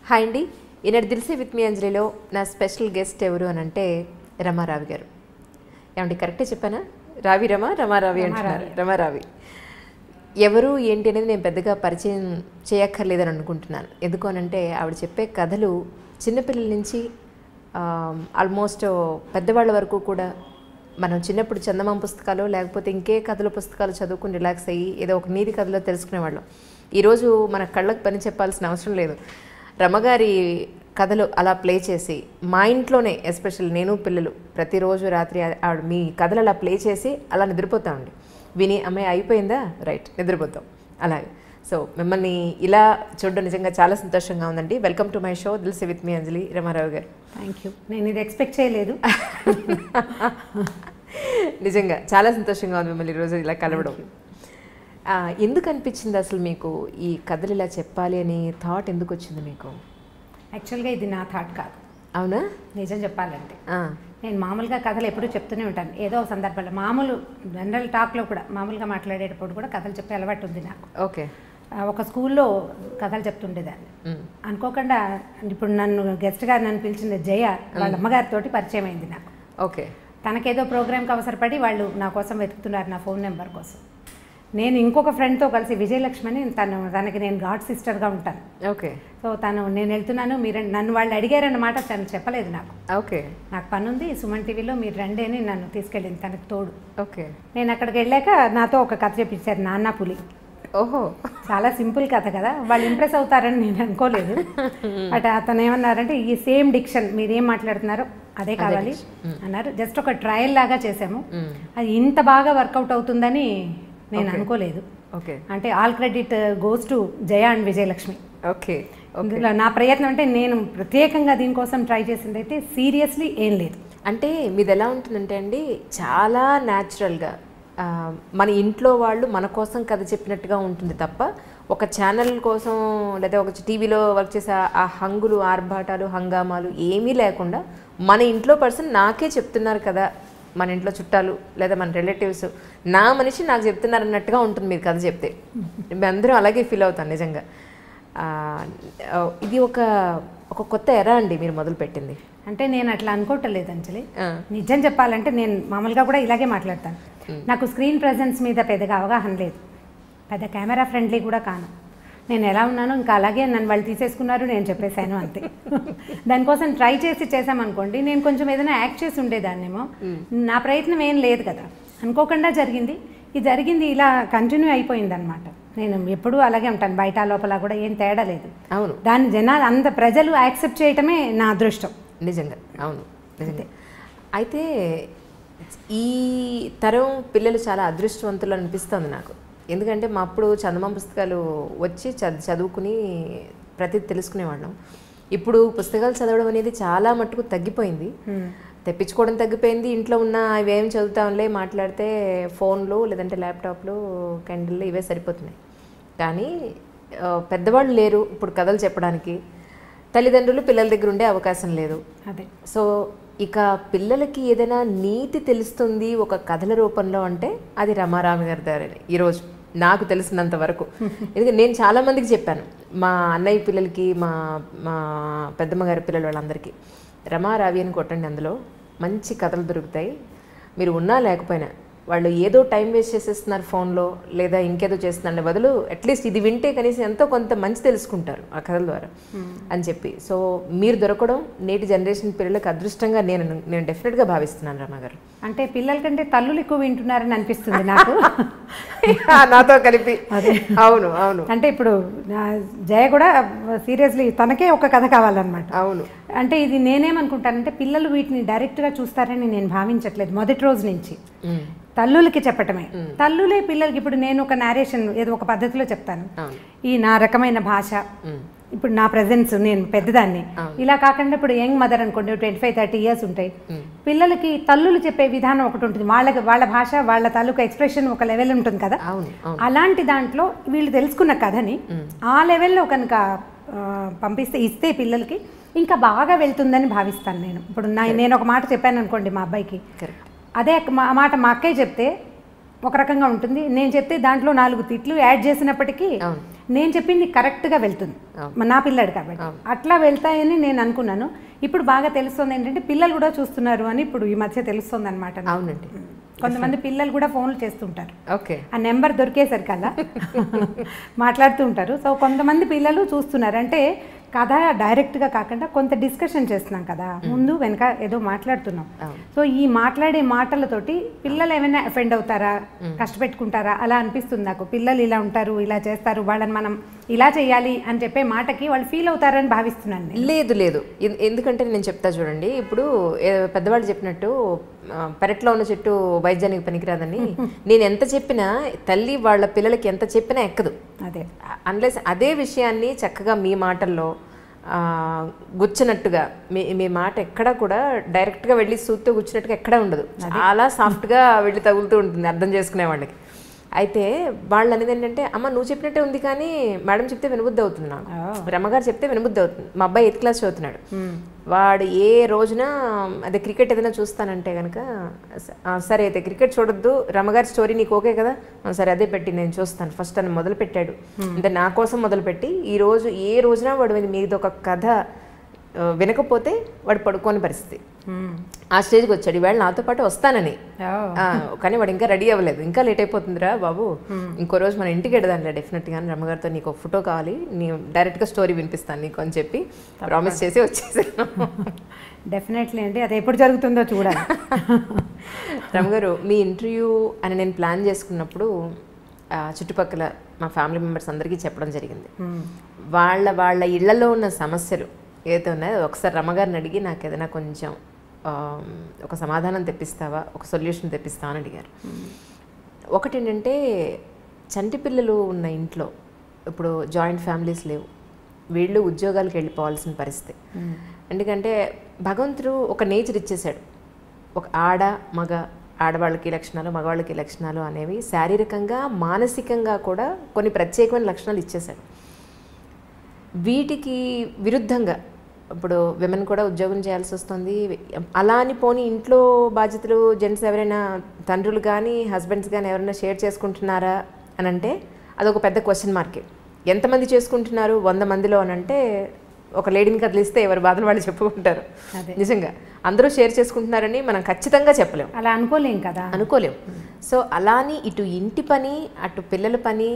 Hi అండి, ఈనాడు దిల్సే with మీ అంజలిలో నా special guest ఎవరు అని అంటే రమారావి గారు. ఏమండి కరెక్టే చెప్పానా? రమారావి అంటున్నారు. రమారావి ఎవరు ఏంటి అనేది నేను పెద్దగా పరిచయం చేయక్కర్లేదని అనుకుంటున్నాను. ఎందుకు అనంటే ఆవిడ చెప్పే కథలు చిన్నపిల్లల నుంచి ఆల్మోస్ట్ పెద్దవాళ్ళ వరకు కూడా మనం చిన్నప్పుడు చందమామ పుస్తకాలు లేకపోతే ఇంకే కథల పుస్తకాలు చదువుకుని రిలాక్స్ అయ్యి ఏదో ఒక నీతి కథలో తెలుసుకునేవాళ్ళం. ఈరోజు మన కళ్ళకు పని చెప్పాల్సిన అవసరం లేదు. రమగారి కథలు అలా ప్లే చేసి మా ఇంట్లోనే ఎస్పెషల్లీ నేను పిల్లలు ప్రతిరోజు రాత్రి ఆవిడ మీ కథలు అలా ప్లే చేసి అలా నిద్రపోతామండి. విని అమ్మాయి అయిపోయిందా రైట్ నిద్రపోతాం అలాగే. సో మిమ్మల్ని ఇలా చూడడం నిజంగా చాలా సంతోషంగా ఉందండి. Welcome to my show Dil Se with me Anjali. Ramarao గారు థ్యాంక్ యూ. నేను ఇది ఎక్స్పెక్ట్ చేయలేదు. నిజంగా చాలా సంతోషంగా ఉంది మిమ్మల్ని ఈరోజు ఇలా కలవడం. ఎందుకు అనిపించింది అసలు మీకు ఈ కథలు ఇలా చెప్పాలి అని థాట్ ఎందుకు వచ్చింది మీకు? యాక్చువల్గా ఇది నా థాట్ కాదు. అవునా? నిజం చెప్పాలంటే నేను మామూలుగా కథలు ఎప్పుడూ చెప్తూనే ఉంటాను. ఏదో ఒక సందర్భంలో మామూలు జనరల్ టాక్లో కూడా మామూలుగా మాట్లాడేటప్పుడు కూడా కథలు చెప్పే అలవాటు ఉంది నాకు. ఓకే. ఒక స్కూల్లో కథలు చెప్తుండేదాన్ని. అనుకోకుండా ఇప్పుడు నన్ను గెస్ట్గా నన్ను పిలిచిన జయ వాళ్ళ అమ్మగారితోటి పరిచయం అయింది నాకు. ఓకే. తనకేదో ప్రోగ్రామ్కి అవసరపడి వాళ్ళు నా కోసం వెతుకుతున్నారు, నా ఫోన్ నెంబర్ కోసం. నేను ఇంకొక ఫ్రెండ్తో కలిసి విజయలక్ష్మి అని తనకి నేను గాడ్ సిస్టర్గా ఉంటాను. ఓకే. సో నేను వెళ్తున్నాను, మీరు నన్ను వాళ్ళు అడిగారన్నమాట. తను చెప్పలేదు నాకు. ఓకే. నాకు పని ఉంది సుమన్ టీవీలో, మీరు రండి అని నన్ను తీసుకెళ్ళింది తనకు తోడు. ఓకే. నేను అక్కడికి వెళ్ళాక నాతో ఒక కథ చెప్పించారు, నాన్న పులి. ఓహో, చాలా సింపుల్ కథ కదా, వాళ్ళు ఇంప్రెస్ అవుతారని నేను అనుకోలేదు. బట్ అతను ఏమన్నారంటే ఈ సేమ్ డిక్షన్ మీరేం మాట్లాడుతున్నారో అదే కావాలి అన్నారు. జస్ట్ ఒక ట్రయల్ లాగా చేసాము. అది ఇంత బాగా వర్కౌట్ అవుతుందని నేను అనుకోలేదు. ఓకే. అంటే all credit goes to Jaya and Vijayalakshmi. Okay. ఇందులో నా ప్రయత్నం అంటే నేను ప్రత్యేకంగా దీనికోసం ట్రై చేసింది అయితే సీరియస్లీ ఏం లేదు. అంటే మీది ఎలా ఉంటుందంటే అండి, చాలా న్యాచురల్గా మన ఇంట్లో వాళ్ళు మన కోసం కథ చెప్పినట్టుగా ఉంటుంది తప్ప ఒక ఛానల్ కోసం లేదా ఒక టీవీలో వర్క్ చేసే ఆ హంగులు ఆర్భాటాలు హంగామాలు ఏమీ లేకుండా మన ఇంట్లో పర్సన్ నాకే చెప్తున్నారు కదా, మన ఇంట్లో చుట్టాలు లేదా మన రిలేటివ్స్ నా మనిషి నాకు చెప్తున్నారు అన్నట్టుగా ఉంటుంది మీరు కథ చెప్తే. మేమందరం అలాగే ఫీల్ అవుతాం నిజంగా. ఇది ఒక కొత్త ఎరా అండి మీరు మొదలుపెట్టింది. అంటే నేను అట్లా అనుకోవట్లేదు అంజలి. నిజం చెప్పాలంటే నేను మామూలుగా కూడా ఇలాగే మాట్లాడతాను. నాకు స్క్రీన్ ప్రెజెన్స్ మీద పెద్దగా అవగాహన లేదు, పెద్ద కెమెరా ఫ్రెండ్లీ కూడా కాను. నేను ఎలా ఉన్నానో ఇంకా అలాగే నన్ను వాళ్ళు తీసేసుకున్నారు, నేను చెప్పేశాను అంతే. దానికోసం ట్రై చేసామనుకోండి, నేను కొంచెం ఏదైనా యాక్ట్ చేసి ఉండేదాన్నేమో. నా ప్రయత్నం ఏం లేదు కదా, అనుకోకుండా జరిగింది. ఇది జరిగింది ఇలా కంటిన్యూ అయిపోయింది అనమాట. నేను ఎప్పుడూ అలాగే ఉంటాను, బయట లోపల కూడా ఏం తేడా లేదు. అవును. దాన్ని జనాలు అంత ప్రజలు యాక్సెప్ట్ చేయటమే నా అదృష్టం నిజంగా. అవును నిజంగా. అయితే ఈ తరం పిల్లలు చాలా అదృష్టవంతులు అనిపిస్తుంది నాకు. ఎందుకంటే మా అప్పుడు చందమామ పుస్తకాలు వచ్చి చదువుకుని ప్రతిదీ తెలుసుకునేవాళ్ళం. ఇప్పుడు పుస్తకాలు చదవడం అనేది చాలా మట్టుకు తగ్గిపోయింది, తెప్పించుకోవడం తగ్గిపోయింది. ఇంట్లో ఉన్న ఇవేం చదువుతాంలే, మాట్లాడితే ఫోన్లు లేదంటే ల్యాప్టాప్లు కెండిల్ ఇవే సరిపోతున్నాయి. కానీ పెద్దవాళ్ళు లేరు ఇప్పుడు కథలు చెప్పడానికి, తల్లిదండ్రులు పిల్లల దగ్గర ఉండే అవకాశం లేదు. అదే. సో ఇక పిల్లలకి ఏదైనా నీతి తెలుస్తుంది ఒక కథల రూపంలో అంటే అది రమారామి గారి దారని ఈరోజు నాకు తెలిసినంత వరకు. ఎందుకంటే నేను చాలామందికి చెప్పాను, మా అన్నయ్య పిల్లలకి, మా పెద్దమ్మ గారి పిల్లలు వాళ్ళందరికీ రమారావి అని కొట్టండి, అందులో మంచి కథలు దొరుకుతాయి. మీరు ఉన్నా లేకపోయినా వాళ్ళు ఏదో టైం వేస్ట్ చేసేస్తున్నారు ఫోన్లో లేదా ఇంకేదో చేస్తున్నారు బదులు అట్లీస్ట్ ఇది వింటే కనీసం ఎంతో కొంత మంచి తెలుసుకుంటారు ఆ కథల ద్వారా అని చెప్పి. సో మీరు దొరకడం నేటి జనరేషన్ పిల్లలకు అదృష్టంగా నేను డెఫినెట్గా భావిస్తున్నాను. రమా గారు అంటే పిల్లల కంటే తల్లులు ఎక్కువ వింటున్నారని అనిపిస్తుంది నాకు. నాతో కలిపి. అదే. అవును అవును. అంటే ఇప్పుడు జయ కూడా సీరియస్లీ తనకే ఒక కథ కావాలన్నమాట. అవును. అంటే ఇది నేనేమనుకుంటానంటే పిల్లలు వీటిని డైరెక్ట్గా చూస్తారని నేను భావించట్లేదు మొదటి రోజు నుంచి. తల్లులకి చెప్పటమే, తల్లులే పిల్లలకి. ఇప్పుడు నేను ఒక నేరేషన్ ఏదో ఒక పద్ధతిలో చెప్తాను, ఈ నా రకమైన భాష, ఇప్పుడు నా ప్రెజెన్స్, నేను పెద్దదాన్ని ఇలా కాకుండా ఇప్పుడు యంగ్ మదర్ అనుకోండి 25-30 ఇయర్స్ ఉంటాయి, పిల్లలకి తల్లులు చెప్పే విధానం ఒకటి ఉంటుంది, వాళ్ళ భాష వాళ్ళ తాలూకా ఎక్స్ప్రెషన్ ఒక లెవెల్ ఉంటుంది కదా. అలాంటి దాంట్లో వీళ్ళు తెలుసుకున్న కథని ఆ లెవెల్లో కనుక పంపిస్తే ఇస్తే పిల్లలకి ఇంకా బాగా వెళ్తుందని భావిస్తాను నేను. ఇప్పుడు నేను ఒక మాట చెప్పాను అనుకోండి మా అబ్బాయికి, అదే మాట మా అక్కయ్య చెప్తే ఒక రకంగా ఉంటుంది, నేను చెప్తే దాంట్లో 4 తిట్లు యాడ్ చేసినప్పటికీ నేను చెప్పింది కరెక్ట్గా వెళ్తుంది నా పిల్లాడు కాబట్టి అట్లా వెళ్తాయని నేను అనుకున్నాను. ఇప్పుడు బాగా తెలుస్తుంది ఏంటంటే పిల్లలు కూడా చూస్తున్నారు అని ఇప్పుడు ఈ మధ్య తెలుస్తుంది అనమాట. అవునండి, కొంతమంది పిల్లలు కూడా ఫోన్లు చేస్తుంటారు. ఓకే, ఆ నెంబర్ దొరికేసరికల్లా మాట్లాడుతూ ఉంటారు. సో కొంతమంది పిల్లలు చూస్తున్నారు. అంటే కథ డైరెక్ట్గా కాకుండా కొంత డిస్కషన్ చేస్తున్నాం కదా, ముందు వెనక ఏదో మాట్లాడుతున్నాం. సో ఈ మాట్లాడే మాటలతోటి పిల్లలు ఏమైనా అఫెండ్ అవుతారా, కష్టపెట్టుకుంటారా అలా అనిపిస్తుంది నాకు. పిల్లలు ఇలా ఉంటారు, ఇలా చేస్తారు, వాళ్ళని మనం ఇలా చేయాలి అని చెప్పే మాటకి వాళ్ళు ఫీల్ అవుతారని భావిస్తున్నాను. లేదు లేదు, ఎందుకంటే నేను చెప్తా చూడండి. ఇప్పుడు పెద్దవాళ్ళు చెప్పినట్టు పెరట్లో ఉన్న చెట్టు వైద్యానికి పనికిరాదని నేను ఎంత చెప్పినా తల్లి వాళ్ళ పిల్లలకి ఎంత చెప్పినా ఎక్కదు. అదే అన్లెస్ అదే విషయాన్ని చక్కగా మీ మాటల్లో గుచ్చినట్టుగా మీ మాట ఎక్కడా కూడా డైరెక్ట్గా వెళ్ళి సూత్తో గుచ్చినట్టుగా ఎక్కడా ఉండదు. చాలా సాఫ్ట్గా వెళ్ళి తగులుతూ ఉంటుంది అర్థం చేసుకునే వాళ్ళకి. అయితే వాళ్ళు అనేది ఏంటంటే, అమ్మ నువ్వు చెప్పినట్టే ఉంది కానీ మేడం చెప్తే వినబుద్ధి అవుతుంది, నాకు రమ్మగారు చెప్తే వినబుద్ధి అవుతుంది. మా అబ్బాయి 8th క్లాస్ చదువుతున్నాడు. వాడు ఏ రోజున అదే క్రికెట్ ఏదైనా చూస్తానంటే కనుక, సరే అయితే క్రికెట్ చూడొద్దు, రమ్మగారి స్టోరీ నీకు ఓకే కదా, సరే అదే పెట్టి నేను చూస్తాను ఫస్ట్ అని మొదలు పెట్టాడు. అంటే నా కోసం మొదలుపెట్టి ఏ రోజున వాడు మీది ఒక కథ వినకపోతే వాడు పడుకోని పరిస్థితి, ఆ స్టేజ్కి వచ్చాడు. ఈవేళ నాతో పాటు వస్తానని, కానీ వాడు ఇంకా రెడీ అవ్వలేదు. ఇంకా లేట్ అయిపోతుందిరా బాబు, ఇంకో రోజు మన ఇంటికి వెడదాంలే డెఫినెట్గా, రమ్మగారితో నీకు ఒక ఫోటో కావాలి, నీ డైరెక్ట్గా స్టోరీ వినిపిస్తాను నీకు అని చెప్పి ప్రామిస్ చేసి వచ్చేసాను. డెఫినెట్లీ అండి, అది ఎప్పుడు జరుగుతుందో చూడాలి. రమ్మగారు, మీ ఇంటర్వ్యూ అని నేను ప్లాన్ చేసుకున్నప్పుడు చుట్టుపక్కల మా ఫ్యామిలీ మెంబర్స్ అందరికీ చెప్పడం జరిగింది. వాళ్ళ ఇళ్లలో ఉన్న సమస్యలు ఏదైతే ఉన్నాయో ఒకసారి రమ్మగారిని అడిగి నాకు ఏదైనా కొంచెం ఒక సమాధానం తెప్పిస్తావా, ఒక సొల్యూషన్ తెప్పిస్తావా అని అడిగారు. ఒకటి ఏంటంటే, చంటి పిల్లలు ఉన్న ఇంట్లో ఇప్పుడు జాయింట్ ఫ్యామిలీస్ లేవు, వీళ్ళు ఉద్యోగాలకు వెళ్ళిపోవాల్సిన పరిస్థితి. ఎందుకంటే భగవంతుడు ఒక నేచర్ ఇచ్చేశాడు, ఒక ఆడవాళ్ళకి లక్షణాలు, మగవాళ్ళకి లక్షణాలు అనేవి శారీరకంగా మానసికంగా కూడా కొన్ని ప్రత్యేకమైన లక్షణాలు ఇచ్చేశాడు. వీటికి విరుద్ధంగా ఇప్పుడు విమెన్ కూడా ఉద్యోగం చేయాల్సి వస్తుంది. అలా అని పోనీ ఇంట్లో బాధ్యతలు జెంట్స్ ఎవరైనా తండ్రులు కానీ హస్బెండ్స్ కానీ ఎవరైనా షేర్ చేసుకుంటున్నారా అని అంటే అదొక పెద్ద క్వశ్చన్ మార్కే. ఎంతమంది చేసుకుంటున్నారు 100 మందిలో అని అంటే ఒక లేడీని కదిలిస్తే ఎవరి బాధలు వాళ్ళు చెప్పుకుంటారు. నిజంగా అందరూ షేర్ చేసుకుంటున్నారని మనం ఖచ్చితంగా చెప్పలేము, అలా అనుకోలేం. సో అలాని ఇటు ఇంటి పని, అటు పిల్లల పని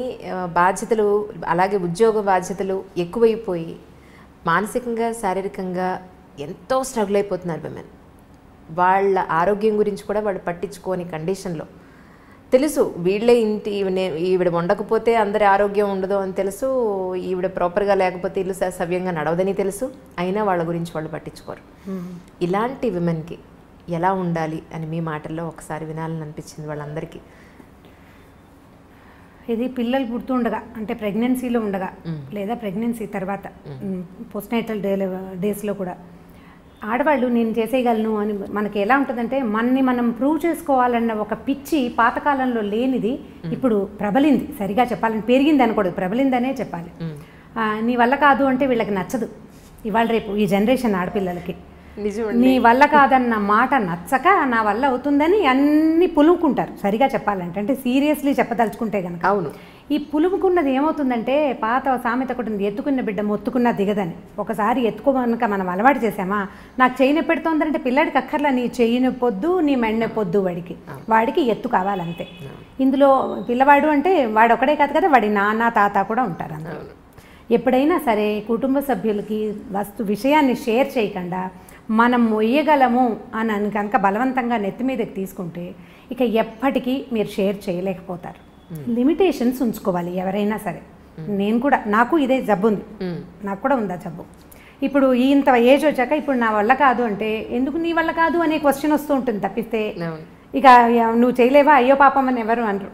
బాధ్యతలు, అలాగే ఉద్యోగ బాధ్యతలు ఎక్కువైపోయి మానసికంగా శారీరకంగా ఎంతో స్ట్రగుల్ అయిపోతున్నారు విమెన్. వాళ్ళ ఆరోగ్యం గురించి కూడా వాళ్ళు పట్టించుకోని కండిషన్లో తెలుసు, వీళ్ళే ఈవిడ వండకపోతే అందరి ఆరోగ్యం ఉండదు అని తెలుసు, ఈవిడ ప్రాపర్గా లేకపోతే ఇల్లు సవ్యంగా నడవదని తెలుసు, అయినా వాళ్ళ గురించి వాళ్ళు పట్టించుకోరు. ఇలాంటి విమెన్కి ఎలా ఉండాలి అని మీ మాటల్లో ఒకసారి వినాలని అనిపించింది వాళ్ళందరికీ. ఇది పిల్లలు పుడుతుండగా, అంటే ప్రెగ్నెన్సీలో ఉండగా లేదా ప్రెగ్నెన్సీ తర్వాత పోస్ట్నేటల్ డేస్లో కూడా ఆడవాళ్ళు నేను చేసేయగలను అని మనకి ఎలా ఉంటుందంటే, మనం ప్రూవ్ చేసుకోవాలన్న ఒక పిచ్చి పాతకాలంలో లేనిది ఇప్పుడు ప్రబలింది. సరిగా చెప్పాలని పెరిగింది అనకూడదు, ప్రబలిందనే చెప్పాలి. నీ వల్ల కాదు అంటే వీళ్ళకి నచ్చదు. ఇవాళ రేపు ఈ జనరేషన్ ఆడపిల్లలకి నీ వల్ల కాదన్న మాట నచ్చక నా వల్ల అవుతుందని అన్ని పులుముకుంటారు. సరిగా చెప్పాలంటే, అంటే సీరియస్లీ చెప్పదలుచుకుంటే కనుక. అవును, ఈ పులుముకున్నది ఏమవుతుందంటే, పాత సామెత ఒకటి ఉంది, ఎత్తుకున్న బిడ్డ మొత్తుకున్న దిగదని. ఒకసారి ఎత్తుకోమనక మనం అలవాటు చేసామా, నాకు చెయ్యి నొప్పి పెడుతోందంటే పిల్లాడికి అక్కర్లా నీ చెయ్యి నొప్పొద్దు, నీ మెడ నొప్పొద్దు, వాడికి ఎత్తు కావాలంతే. ఇందులో పిల్లవాడు అంటే వాడు ఒకడే కాదు కదా, వాడి నాన్న తాత కూడా ఉంటారు అందులో. ఎప్పుడైనా సరే కుటుంబ సభ్యులకి విషయాన్ని షేర్ చేయకుండా మనం మొయ్యగలము అని కనుక బలవంతంగా నెత్తి మీదకి తీసుకుంటే ఇక ఎప్పటికీ మీరు షేర్ చేయలేకపోతారు. లిమిటేషన్స్ ఉంచుకోవాలి ఎవరైనా సరే. నాకు ఇదే జబ్బు ఉంది, నాకు కూడా ఉందా జబ్బు. ఇప్పుడు ఇంత ఏజ్ వచ్చాక ఇప్పుడు నా వల్ల కాదు అంటే, ఎందుకు నీ వల్ల కాదు అనే క్వశ్చన్ వస్తూ ఉంటుంది తప్పిస్తే, ఇక నువ్వు చేయలేవా అయ్యో పాపం అని ఎవరు అనరు.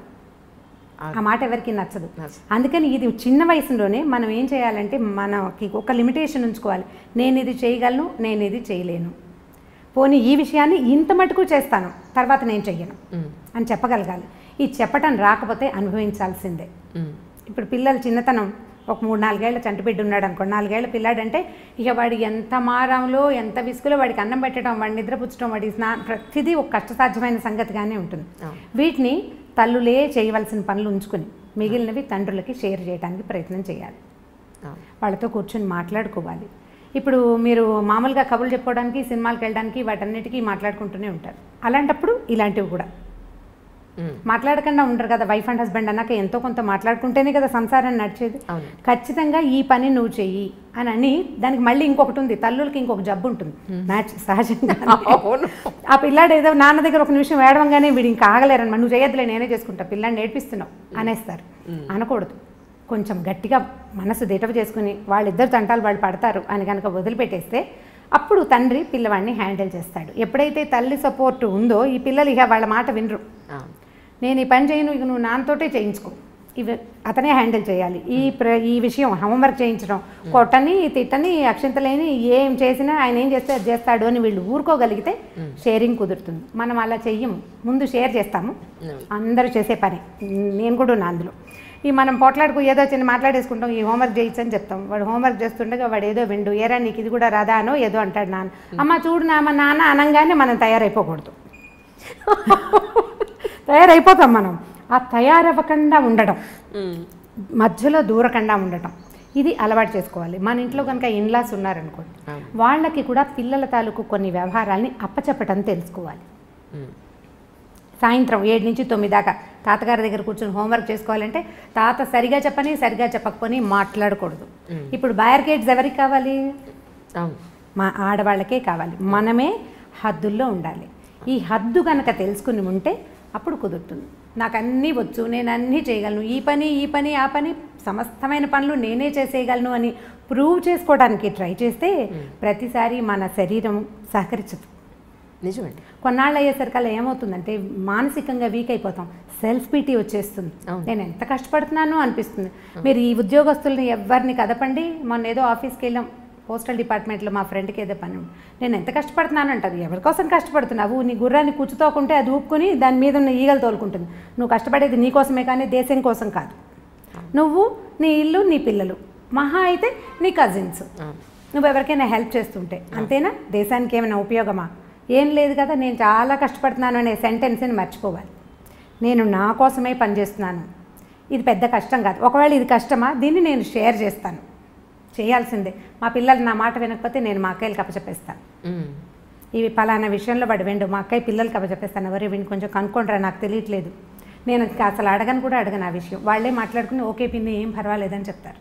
ఆ మాట ఎవరికి నచ్చదు. అందుకని ఇది చిన్న వయసులోనే మనం ఏం చేయాలంటే, మనకి ఒక లిమిటేషన్ ఉంచుకోవాలి. నేను ఇది చేయగలను, నేను ఇది చేయలేను, పోనీ ఈ విషయాన్ని ఇంత మటుకు చేస్తాను, తర్వాత నేను చెయ్యను అని చెప్పగలగాలి. ఈ చెప్పటం రాకపోతే అనుభవించాల్సిందే. ఇప్పుడు పిల్లలు చిన్నతనం, ఒక 3-4 ఏళ్ల చంటి బిడ్డ ఉన్నాడు అనుకోండి, 4 ఏళ్ల పిల్లాడంటే ఇక వాడి ఎంత మారంలో ఎంత విసుగులో వాడికి అన్నం పెట్టడం, వాడిని నిద్రపుచ్చడం, వాడి ప్రతిదీ ఒక కష్టసాధ్యమైన సంగతిగానే ఉంటుంది. వీటిని తల్లులే చేయవలసిన పనులు ఉంచుకుని మిగిలినవి తండ్రులకి షేర్ చేయడానికి ప్రయత్నం చేయాలి. వాళ్ళతో కూర్చొని మాట్లాడుకోవాలి. ఇప్పుడు మీరు మామూలుగా కబుర్లు చెప్పుకోవడానికి, సినిమాలకు వెళ్ళడానికి వాటన్నిటికీ మాట్లాడుకుంటూనే ఉంటారు. అలాంటప్పుడు ఇలాంటివి కూడా మాట్లాడకుండా ఉండరు కదా. వైఫ్ అండ్ హస్బెండ్ అన్నాక ఎంతో కొంత మాట్లాడుకుంటేనే కదా సంసారం నడిచేది. ఖచ్చితంగా ఈ పని నువ్వు చెయ్యి అని దానికి మళ్ళీ ఇంకొకటి ఉంది, తల్లులకి ఇంకొక జబ్బు ఉంటుంది, మ్యాచ్ సహజంగా. ఆ పిల్లాడు ఏదో నాన్న దగ్గర ఒక నిమిషం ఏడవంగానే వీడు ఇంకా ఆగలేరన్నమాట, నువ్వు చేయొద్దులే నేనే చేసుకుంటా, పిల్లాడిని నేర్పిస్తున్నావు అనేస్తారు. అనకూడదు. కొంచెం గట్టిగా మనసు దిటవ చేసుకుని వాళ్ళిద్దరు తంటాలు వాళ్ళు పడతారు అని కనుక వదిలిపెట్టేస్తే అప్పుడు తండ్రి పిల్లవాడిని హ్యాండిల్ చేస్తాడు. ఎప్పుడైతే తల్లి సపోర్ట్ ఉందో ఈ పిల్లలు ఇక వాళ్ళ మాట వినరు. నేను ఈ పని చేయను, ఇక నువ్వు నాన్నతోటే చేయించుకో, ఇవి అతనే హ్యాండిల్ చేయాలి. ఈ విషయం హోంవర్క్ చేయించడం, కొట్టని తిట్టని అక్షంతలేని ఏం చేసినా ఆయన ఏం చేస్తే అది చేస్తాడు అని వీళ్ళు ఊరుకోగలిగితే షేరింగ్ కుదురుతుంది. మనం అలా చెయ్యము, ముందు షేర్ చేస్తాము, అందరూ చేసే పని, నేను కూడా ఉన్నా అందులో. ఈ మనం పోట్లాడుకు ఏదో చిన్న మాట్లాడేసుకుంటాం, ఈ హోంవర్క్ చేయొచ్చని చెప్తాం. వాడు హోంవర్క్ చేస్తుండగా వాడు ఏదో విండు, ఏరా నీకు ఇది కూడా రాదా అనో ఏదో అంటాడు నాన్న. అమ్మ చూడు నాన్న అనగానే మనం తయారైపోకూడదు. తయారైపోతాం మనం. ఆ తయారవ్వకుండా ఉండడం, మధ్యలో దూరకుండా ఉండటం, ఇది అలవాటు చేసుకోవాలి. మన ఇంట్లో కనుక ఇన్లాస్ ఉన్నారనుకోండి, వాళ్ళకి కూడా పిల్లల తాలూకు కొన్ని వ్యవహారాలని అప్పచెప్పటం తెలుసుకోవాలి. సాయంత్రం 7 నుంచి 9 దాకా తాతగారి దగ్గర కూర్చొని హోంవర్క్ చేసుకోవాలంటే తాత సరిగా చెప్పని సరిగా చెప్పకపోని మాట్లాడకూడదు. ఇప్పుడు బ్యారికేడ్స్ ఎవరికి కావాలి? మా ఆడవాళ్ళకే కావాలి. మనమే హద్దుల్లో ఉండాలి. ఈ హద్దు కనుక తెలుసుకుని ఉంటే అప్పుడు కుదురుతుంది. నాకు అన్నీ వచ్చు, నేను అన్నీ చేయగలను, ఈ పని ఆ పని సమస్తమైన పనులు నేనే చేసేయగలను అని ప్రూవ్ చేసుకోవడానికి ట్రై చేస్తే ప్రతిసారి మన శరీరం సహకరించదు. నిజమండి. కొన్నాళ్ళు అయ్యేసరికల్లా ఏమవుతుందంటే మానసికంగా వీక్ అయిపోతాం, సెల్ఫ్ పీటీ వచ్చేస్తుంది. నేను ఎంత కష్టపడుతున్నాను అనిపిస్తుంది. మీరు ఈ ఉద్యోగస్తుల్ని ఎవరిని కదపండి. మొన్న ఏదో ఆఫీస్కి వెళ్ళాం, పోస్టల్ డిపార్ట్మెంట్లో మా ఫ్రెండ్కి ఏదో పని, నేను ఎంత కష్టపడుతున్నాను అంటది. ఎవరికోసం కష్టపడుతున్నావు? నీ గుర్రాన్ని కూర్చుతోకుంటే అది ఊపుకొని దాని మీద ఉన్న ఈగలు తోలుకుంటుంది. నువ్వు కష్టపడేది నీకోసమే కానీ దేశం కోసం కాదు. నువ్వు, నీ ఇల్లు, నీ పిల్లలు, మహా అయితే నీ కజిన్స్, నువ్వు ఎవరికైనా హెల్ప్ చేస్తుంటే అంతేనా? దేశానికి ఏమైనా ఉపయోగమా? ఏం లేదు కదా. నేను చాలా కష్టపడుతున్నాను అనే సెంటెన్స్ని మర్చిపోవాలి. నేను నా కోసమే పనిచేస్తున్నాను, ఇది పెద్ద కష్టం కాదు. ఒకవేళ ఇది కష్టమా, దీన్ని నేను షేర్ చేస్తాను, చేయాల్సిందే. మా పిల్లలు నా మాట వినకపోతే నేను మా అక్కయ్యకి అప్పచెప్పేస్తాను. ఇవి పలానా విషయంలో వాడు వెండు, మా అక్కయ్య పిల్లలకి అప్పచెప్పేస్తాను. ఎవరు వీడిని కొంచెం కనుక్కుంటారా, నాకు తెలియట్లేదు, నేను అసలు అడగను ఆ విషయం. వాళ్ళే మాట్లాడుకుని ఓకే పిన్ని ఏం పర్వాలేదని చెప్తారు.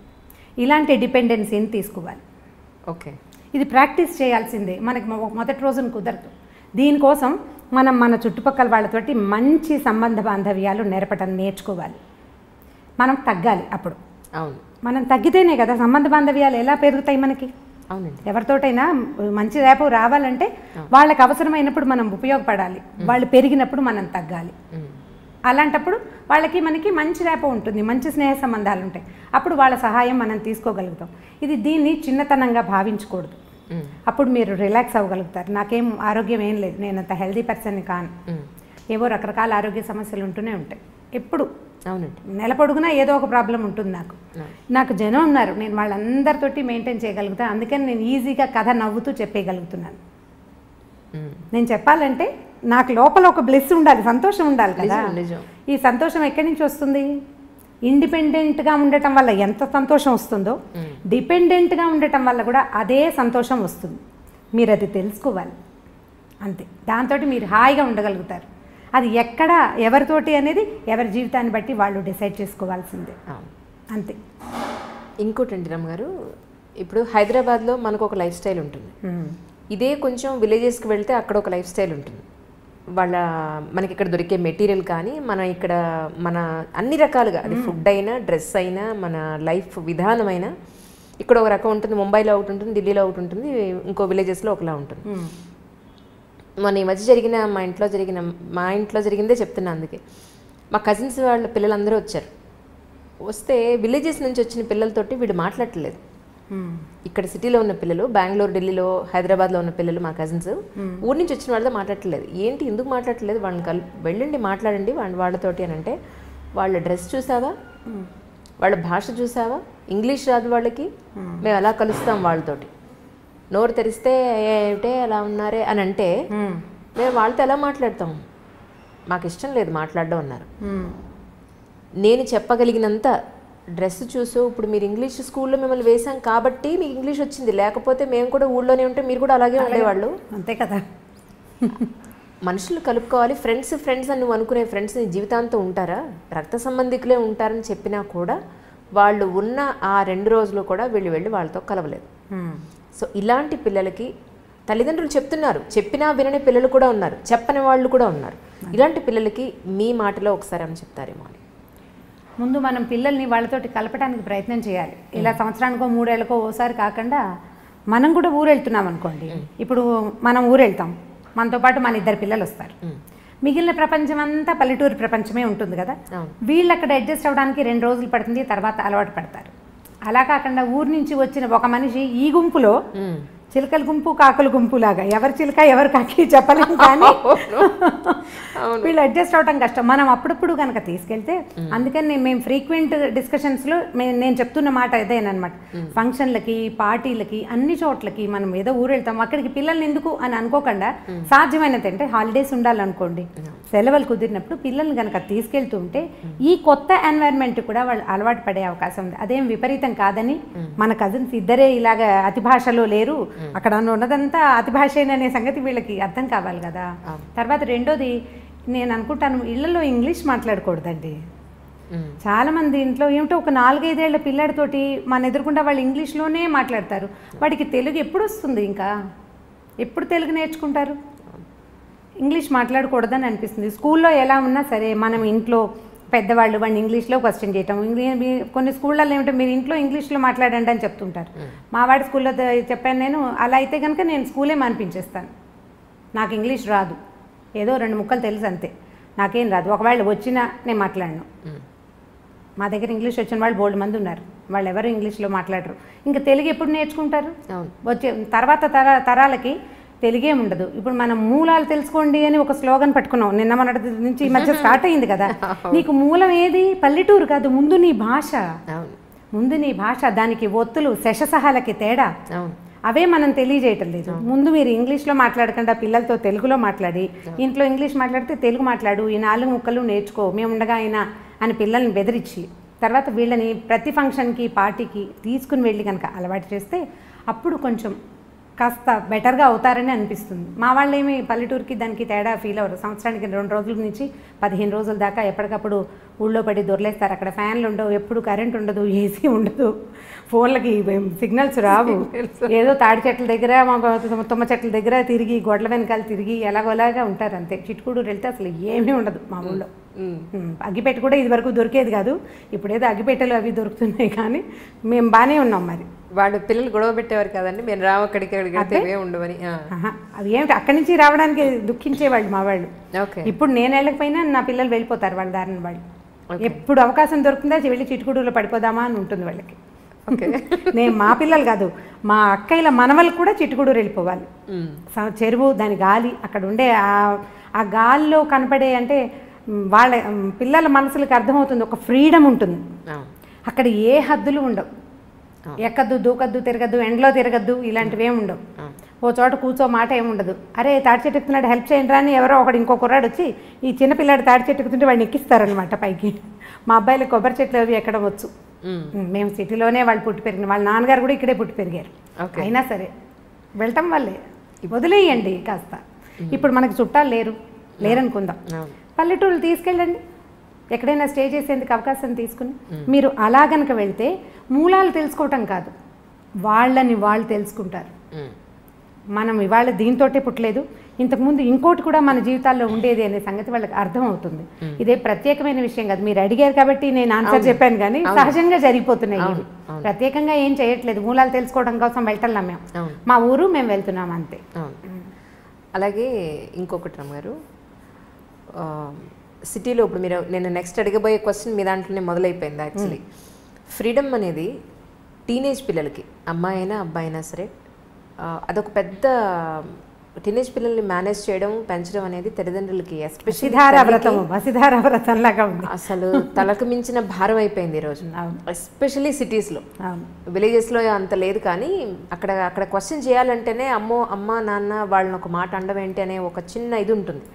ఇలాంటి డిపెండెన్సీని తీసుకోవాలి. ఓకే, ఇది ప్రాక్టీస్ చేయాల్సిందే. మనకి మొదటి రోజున కుదరదు. దీనికోసం మనం మన చుట్టుపక్కల వాళ్ళతోటి మంచి సంబంధ బాంధవ్యాలు నేర్చుకోవాలి. మనం తగ్గాలి. అప్పుడు మనం తగ్గితేనే కదా సంబంధ బాంధవ్యాలు ఎలా పెరుగుతాయి మనకి. ఎవరితోటైనా మంచి రేపు రావాలంటే వాళ్ళకి అవసరమైనప్పుడు మనం ఉపయోగపడాలి, వాళ్ళు పెరిగినప్పుడు మనం తగ్గాలి. అలాంటప్పుడు వాళ్ళకి మనకి మంచి రేప ఉంటుంది, మంచి స్నేహ సంబంధాలు ఉంటాయి. అప్పుడు వాళ్ళ సహాయం మనం తీసుకోగలుగుతాం. దీన్ని చిన్నతనంగా భావించకూడదు. అప్పుడు మీరు రిలాక్స్ అవ్వగలుగుతారు. నాకేం ఆరోగ్యం ఏం లేదు, నేను అంత హెల్దీ పర్సన్ని కాను, ఏవో రకరకాల ఆరోగ్య సమస్యలు ఉంటూనే ఉంటాయి ఎప్పుడు. అవునండి, నెల పొడుగునా ఏదో ఒక ప్రాబ్లం ఉంటుంది. నాకు జనం ఉన్నారు, నేను వాళ్ళందరితోటి మెయింటైన్ చేయగలుగుతాను. అందుకని నేను ఈజీగా కథ నవ్వుతూ చెప్పేయగలుగుతున్నాను. నేను చెప్పాలంటే నాకు లోపల ఒక బ్లెస్ ఉండాలి, సంతోషం ఉండాలి కదా. ఈ సంతోషం ఎక్కడి నుంచి వస్తుంది? ఇండిపెండెంట్గా ఉండటం వల్ల ఎంత సంతోషం వస్తుందో డిపెండెంట్గా ఉండటం వల్ల కూడా అదే సంతోషం వస్తుంది. మీరు అది తెలుసుకోవాలి అంతే. దాంతో మీరు హాయిగా ఉండగలుగుతారు. అది ఎక్కడ ఎవరితోటి అనేది ఎవరి జీవితాన్ని బట్టి వాళ్ళు డిసైడ్ చేసుకోవాల్సిందే అంతే. ఇంకోటండి రమ్మగారు, ఇప్పుడు హైదరాబాద్లో మనకు ఒక లైఫ్ స్టైల్ ఉంటుంది, ఇదే కొంచెం విలేజెస్కి వెళ్తే అక్కడ ఒక లైఫ్ స్టైల్ ఉంటుంది. మనకి ఇక్కడ దొరికే మెటీరియల్ కానీ మన అన్ని రకాలుగా, అది ఫుడ్ అయినా డ్రెస్ అయినా మన లైఫ్ విధానమైనా ఇక్కడ ఒక రకం ఉంటుంది. ముంబైలో ఒకటి ఉంటుంది, ఢిల్లీలో ఒకటి ఉంటుంది, ఇంకో విలేజెస్లో ఒకలా ఉంటుంది. మన ఈ మధ్య మా ఇంట్లో జరిగిందే చెప్తున్నా. అందుకే మా కజిన్స్ వాళ్ళ పిల్లలందరూ వచ్చారు. వస్తే విలేజెస్ నుంచి వచ్చిన పిల్లలతోటి వీడు మాట్లాడట్లేదు. ఇక్కడ సిటీలో ఉన్న పిల్లలు, బెంగళూరు, ఢిల్లీలో, హైదరాబాద్లో ఉన్న పిల్లలు మా కజిన్స్ ఊరి నుంచి వచ్చిన వాళ్ళతో మాట్లాడట్లేదు. ఏంటి ఎందుకు మాట్లాడట్లేదు? వాళ్ళని వెళ్ళండి మాట్లాడండి వాళ్ళతోటి అని అంటే, వాళ్ళ డ్రెస్ చూసావా, వాళ్ళ భాష చూసావా, ఇంగ్లీష్ రాదు వాళ్ళకి, మేము ఎలా కలుస్తాం వాళ్ళతోటి? నోరు తెరిస్తే ఏమిటే అలా ఉన్నారే అని అంటే మేము వాళ్ళతో ఎలా మాట్లాడతాం? మాకు ఇష్టం లేదు మాట్లాడడం అన్నారు. నేను చెప్పగలిగినంత డ్రెస్ చూసో ఇప్పుడు మీరు ఇంగ్లీష్ స్కూల్లో మిమ్మల్ని వేసాం కాబట్టి మీకు ఇంగ్లీష్ వచ్చింది, లేకపోతే మేము కూడా ఊళ్ళోనే ఉంటే మీరు కూడా అలాగే ఉండేవాళ్ళు. అంతే కదా. మనుషులు కలుపుకోవాలి. ఫ్రెండ్స్ ఫ్రెండ్స్ అని నువ్వు అనుకునే ఫ్రెండ్స్ నీ జీవితాంతం ఉంటారా? రక్త సంబంధికులే ఉంటారని చెప్పినా కూడా వాళ్ళు ఉన్న ఆ 2 రోజులు కూడా వీళ్ళు వెళ్ళి వాళ్ళతో కలవలేదు. సో ఇలాంటి పిల్లలకి తల్లిదండ్రులు చెప్తున్నారు, చెప్పినా వినని పిల్లలు కూడా ఉన్నారు, చెప్పని వాళ్ళు కూడా ఉన్నారు. ఇలాంటి పిల్లలకి మీ మాటలో ఒకసారి అని చెప్తారేమో అని. ముందు మనం పిల్లల్ని వాళ్ళతోటి కలపడానికి ప్రయత్నం చేయాలి. ఇలా సంవత్సరానికో 3 ఏళ్ళకో ఓసారి కాకుండా మనం కూడా ఊరు వెళ్తున్నాం అనుకోండి. ఇప్పుడు మనం ఊరు వెళ్తాం, మనతో పాటు మన 2 పిల్లలు వస్తారు. మిగిలిన ప్రపంచం అంతా పల్లెటూరు ప్రపంచమే ఉంటుంది కదా. వీళ్ళు అక్కడ అడ్జస్ట్ అవ్వడానికి 2 రోజులు పడుతుంది, తర్వాత అలవాటు పడతారు. అలా కాకుండా ఊరు నుంచి వచ్చిన ఒక మనిషి ఈ గుంపులో చిలకల గుంపు కాకుల గుంపు లాగా ఎవరు చిలక ఎవరు కాకి చెప్పలేము, కానీ వీళ్ళు అడ్జస్ట్ అవడం కష్టం. మనం అప్పుడప్పుడు కనుక తీసుకెళ్తే, అందుకని మేము ఫ్రీక్వెంట్ డిస్కషన్స్లో నేను చెప్తున్న మాట ఇదేనమాట. ఫంక్షన్లకి, పార్టీలకి, అన్ని చోట్లకి మనం ఏదో ఊరు వెళ్తాం, అక్కడికి పిల్లల్ని ఎందుకు అని అనుకోకుండా సాధ్యమైనంత అంటే హాలిడేస్ ఉండాలనుకోండి, సెలవులు కుదిరినప్పుడు పిల్లల్ని కనుక తీసుకెళ్తుంటే ఈ కొత్త ఎన్వైర్న్మెంట్ కూడా వాళ్ళు అలవాటు పడే అవకాశం ఉంది. అదేం విపరీతం కాదని, మన కజిన్స్ ఇద్దరే ఇలాగ అతి భాషలో లేరు, అక్కడ ఉన్నదంతా అతి భాషేననే సంగతి వీళ్ళకి అర్థం కావాలి కదా. తర్వాత రెండోది నేను అనుకుంటాను, ఇళ్లలో ఇంగ్లీష్ మాట్లాడకూడదండి. చాలా మంది ఇంట్లో ఏమిటో ఒక 4-5 ఏళ్ల పిల్లాడితోటి మన ఎదురుకుండా వాళ్ళు ఇంగ్లీష్లోనే మాట్లాడతారు. వాడికి తెలుగు ఎప్పుడు వస్తుంది? ఇంకా ఎప్పుడు తెలుగు నేర్చుకుంటారు? ఇంగ్లీష్ మాట్లాడకూడదని అనిపిస్తుంది. స్కూల్లో ఎలా ఉన్నా సరే మనం ఇంట్లో పెద్దవాళ్ళు వాడిని ఇంగ్లీష్లో క్వశ్చన్ చేయటం, కొన్ని స్కూళ్ళల్లో ఏమిటో మీరు ఇంట్లో ఇంగ్లీష్లో మాట్లాడండి అని చెప్తుంటారు. మా వాడి స్కూల్లో చెప్పాను నేను, అలా అయితే కనుక నేను స్కూలే మానిపించేస్తాను. నాకు ఇంగ్లీష్ రాదు, ఏదో 2 ముక్కలు తెలుసు అంతే, నాకేం రాదు. ఒకవేళ వచ్చినా నేను మాట్లాడను. మా దగ్గర ఇంగ్లీష్ వచ్చిన వాళ్ళు బోల్డ్ మంది ఉన్నారు, వాళ్ళు ఎవరు ఇంగ్లీష్లో మాట్లాడరు. ఇంకా తెలుగు ఎప్పుడు నేర్చుకుంటారు? వచ్చే తర్వాత తరాలకి తెలుగే ఉండదు. ఇప్పుడు మనం మూలాలు తెలుసుకోండి అని ఒక స్లోగన్ పట్టుకున్నాం, నిన్న మొన్నటి నుంచి ఈ మధ్య స్టార్ట్ అయింది కదా. నీకు మూలం ఏది? పల్లెటూరు కాదు, ముందు నీ భాష. ముందు నీ భాష, దానికి ఒత్తులు శశసహాలకి తేడా, అవే మనం తెలియజేయటం లేదు. ముందు మీరు ఇంగ్లీష్లో మాట్లాడకుండా పిల్లలతో తెలుగులో మాట్లాడి, ఇంట్లో ఇంగ్లీష్ మాట్లాడితే తెలుగు మాట్లాడు, ఈ 4 ముక్కలు నేర్చుకో, మేము ఉండగా అయినా అని పిల్లల్ని బెదిరించి, తర్వాత వీళ్ళని ప్రతి ఫంక్షన్కి, పార్టీకి తీసుకుని వెళ్ళి కనుక అలవాటు చేస్తే అప్పుడు కొంచెం కాస్త బెటర్గా అవుతారని అనిపిస్తుంది. మా వాళ్ళు ఏమి పల్లెటూరుకి దానికి తేడా ఫీల్ అవ్వరు. సంవత్సరానికి 2 రోజుల నుంచి 15 రోజుల దాకా ఎప్పటికప్పుడు ఊళ్ళో పడి దొరలేస్తారు. అక్కడ ఫ్యాన్లు ఉండవు, ఎప్పుడు కరెంట్ ఉండదు, ఏసీ ఉండదు, ఫోన్లకి సిగ్నల్స్ రావు. ఏదో తాడి చెట్ల దగ్గర, తుమ్మ చెట్ల దగ్గర తిరిగి, గొడ్ల వెనకాల తిరిగి ఎలాగోలాగా ఉంటారు అంతే. చిట్టుకూడూరు వెళ్తే అసలు ఏమీ ఉండదు మా ఊళ్ళో. అగ్గిపెట్ట కూడా ఇది వరకు దొరికేది కాదు, ఇప్పుడేదో అగ్గిపెట్టెలు అవి దొరుకుతున్నాయి, కానీ మేము బాగానే ఉన్నాం. మరి వాళ్ళు పిల్లలు గొడవ పెట్టేవారు కదండి, మేము రావు అక్కడికి ఉండవని. అవి ఏమిటి అక్కడి నుంచి రావడానికి దుఃఖించేవాళ్ళు మా వాళ్ళు. ఇప్పుడు నేను వెళ్ళకపోయినా నా పిల్లలు వెళ్ళిపోతారు వాళ్ళ దారిని వాళ్ళు. ఎప్పుడు అవకాశం దొరుకుతుందా వెళ్ళి చిట్టుకూడూరులో పడిపోదామా అని ఉంటుంది వాళ్ళకి. నేను మా పిల్లలు కాదు, మా అక్కయ్యల మనవలు కూడా చిట్టుకూడూరు వెళ్ళిపోవాలి. చెరువు, దాని గాలి, అక్కడ ఉండే ఆ గాలిలో కనపడే, అంటే వాళ్ళ పిల్లల మనసులకు అర్థమవుతుంది, ఒక ఫ్రీడమ్ ఉంటుంది అక్కడ. ఏ హద్దులు ఉండవు, ఎక్కద్దు, దూకద్దు, తిరగద్దు, ఎండలో తిరగద్దు, ఇలాంటివి ఏమి ఉండవు. ఓ చోట కూర్చో మాట ఏమి ఉండదు. అరే తాడి చెట్టు ఎక్కుతున్నాడు, హెల్ప్ చేయండి అని ఎవరో ఒకడు, ఇంకో కుర్రాడు వచ్చి ఈ చిన్నపిల్లాడు తాడి చెట్టు ఎక్కుతుంటే వాడిని ఎక్కిస్తారనమాట పైకి. మా అబ్బాయిలు కొబ్బరి చెట్లు అవి ఎక్కడం వచ్చు. మేము సిటీలోనే వాళ్ళు పుట్టి పెరిగిన, వాళ్ళ నాన్నగారు కూడా ఇక్కడే పుట్టి పెరిగారు. అయినా సరే వెళ్ళటం వల్లే వదిలేయండి కాస్త. ఇప్పుడు మనకి చుట్టాలు లేరనుకుందాం, పల్లెటూళ్ళు తీసుకెళ్ళండి, ఎక్కడైనా స్టే చేసేందుకు అవకాశం తీసుకుని. మీరు అలా గనక వెళ్తే మూలాలు తెలుసుకోవటం కాదు, వాళ్ళని వాళ్ళు తెలుసుకుంటారు. మనం ఇవాళ దీంతోటే పుట్టలేదు, ఇంతకుముందు ఇంకోటి కూడా మన జీవితాల్లో ఉండేది అనే సంగతి వాళ్ళకి అర్థమవుతుంది. ఇదే ప్రత్యేకమైన విషయం కాదు, మీరు అడిగారు కాబట్టి నేను ఆన్సర్ చెప్పాను, కానీ సహజంగా జరిగిపోతున్నాయి ఇవి. ప్రత్యేకంగా ఏం చేయట్లేదు, మూలాలు తెలుసుకోవడం కోసం వెళ్తున్నాం మేము, మా ఊరు మేము వెళ్తున్నాం అంతే. అలాగే ఇంకొకటి రమ్మగారు, సిటీలో ఇప్పుడు మీరు నేను నెక్స్ట్ అడగబోయే క్వశ్చన్ మీ దాంట్లోనే మొదలైపోయింది. యాక్చువల్లీ ఫ్రీడమ్ అనేది టీనేజ్ పిల్లలకి, అమ్మాయి అయినా అబ్బాయి అయినా సరే, అదొక పెద్ద టీనేజ్ పిల్లల్ని మేనేజ్ చేయడం, పెంచడం అనేది తల్లిదండ్రులకి అసలు తలకు మించిన భారం అయిపోయింది ఈరోజు. ఎస్పెషల్లీ సిటీస్లో, విలేజెస్లో అంత లేదు, కానీ అక్కడ క్వశ్చన్ చేయాలంటేనే అమ్మ నాన్న వాళ్ళని ఒక మాట అండం ఏంటి అనే ఒక చిన్న ఇది ఉంటుంది,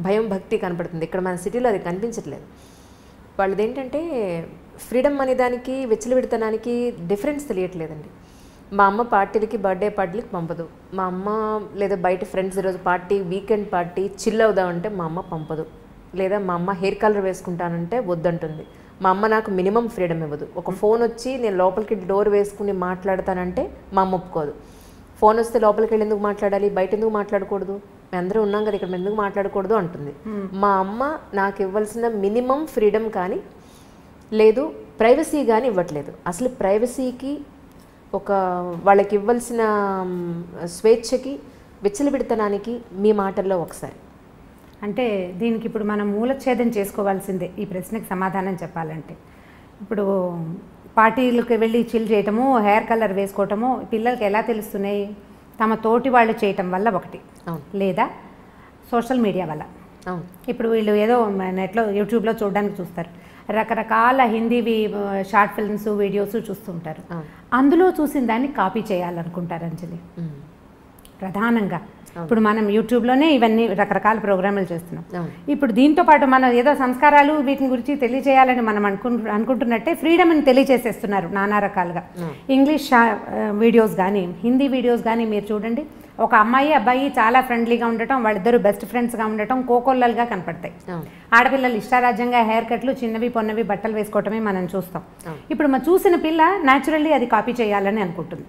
భయం భక్తి కనపడుతుంది. ఇక్కడ మన సిటీలో అది కనిపించట్లేదు. వాళ్ళది ఏంటంటే ఫ్రీడమ్ అనే దానికి విచ్చలవిడితనానికి డిఫరెన్స్ తెలియట్లేదండి. మా అమ్మ పార్టీలకి, బర్త్డే పార్టీలకి పంపదు. మా అమ్మ లేదా బయట ఫ్రెండ్స్ ఈరోజు పార్టీ, వీకెండ్ పార్టీ చిల్ అవుదామంటే మా అమ్మ పంపదు. లేదా మా అమ్మ హెయిర్ కలర్ వేసుకుంటానంటే వద్దంటుంది. మా అమ్మ నాకు మినిమం ఫ్రీడమ్ ఇవ్వదు. ఒక ఫోన్ వచ్చి నేను లోపలికి డోర్ వేసుకుని మాట్లాడతానంటే మా అమ్మ ఒప్పుకోదు. ఫోన్ వస్తే లోపలికి వెళ్ళి ఎందుకు మాట్లాడాలి, బయట ఎందుకు మాట్లాడకూడదు, మేము అందరూ ఉన్నాం కదా ఇక్కడ ఎందుకు మాట్లాడకూడదు అంటుంది. మా అమ్మ నాకు ఇవ్వాల్సిన మినిమం ఫ్రీడమ్ కానీ లేదు ప్రైవసీ కానీ ఇవ్వట్లేదు. అసలు ప్రైవసీకి ఒక వాళ్ళకి ఇవ్వాల్సిన స్వేచ్ఛకి విచ్చలవిడితనానికి మీ మాటల్లో ఒకసారి అంటే దీనికి ఇప్పుడు మనం మూలఛేదం చేసుకోవాల్సిందే ఈ ప్రశ్నకి సమాధానం చెప్పాలంటే. ఇప్పుడు పార్టీలకు వెళ్ళి చిల్ చేయటము, హెయిర్ కలర్ వేసుకోవటము పిల్లలకి ఎలా తెలుస్తున్నాయి? తమ తోటి వాళ్ళు చేయటం వల్ల ఒకటి, లేదా సోషల్ మీడియా వల్ల. ఇప్పుడు వీళ్ళు ఏదో నెట్లో యూట్యూబ్లో చూడడానికి చూస్తారు, రకరకాల హిందీవి షార్ట్ ఫిల్మ్స్ వీడియోస్ చూస్తుంటారు. అందులో చూసిన దాన్ని కాపీ చేయాలనుకుంటారు అంజలి ప్రధానంగా. ఇప్పుడు మనం యూట్యూబ్లోనే ఇవన్నీ రకరకాల ప్రోగ్రాములు చేస్తున్నాం. ఇప్పుడు దీంతో పాటు మనం ఏదో సంస్కారాలు వీటిని గురించి తెలియజేయాలని మనం అనుకుంటున్నట్టే ఫ్రీడమ్ని తెలియజేసేస్తున్నారు నానా రకాలుగా. ఇంగ్లీష్ వీడియోస్ కానీ హిందీ వీడియోస్ కానీ మీరు చూడండి, ఒక అమ్మాయి అబ్బాయి చాలా ఫ్రెండ్లీగా ఉండటం, వాళ్ళిద్దరూ బెస్ట్ ఫ్రెండ్స్గా ఉండటం కోకొల్లలుగా కనపడతాయి. ఆడపిల్లలు ఇష్టారాజ్యంగా హెయిర్ కట్లు, చిన్నవి పొన్నవి బట్టలు వేసుకోవటమే మనం చూస్తాం. ఇప్పుడు మనం చూసిన పిల్ల న్యాచురల్లీ అది కాపీ చేయాలని అనుకుంటుంది.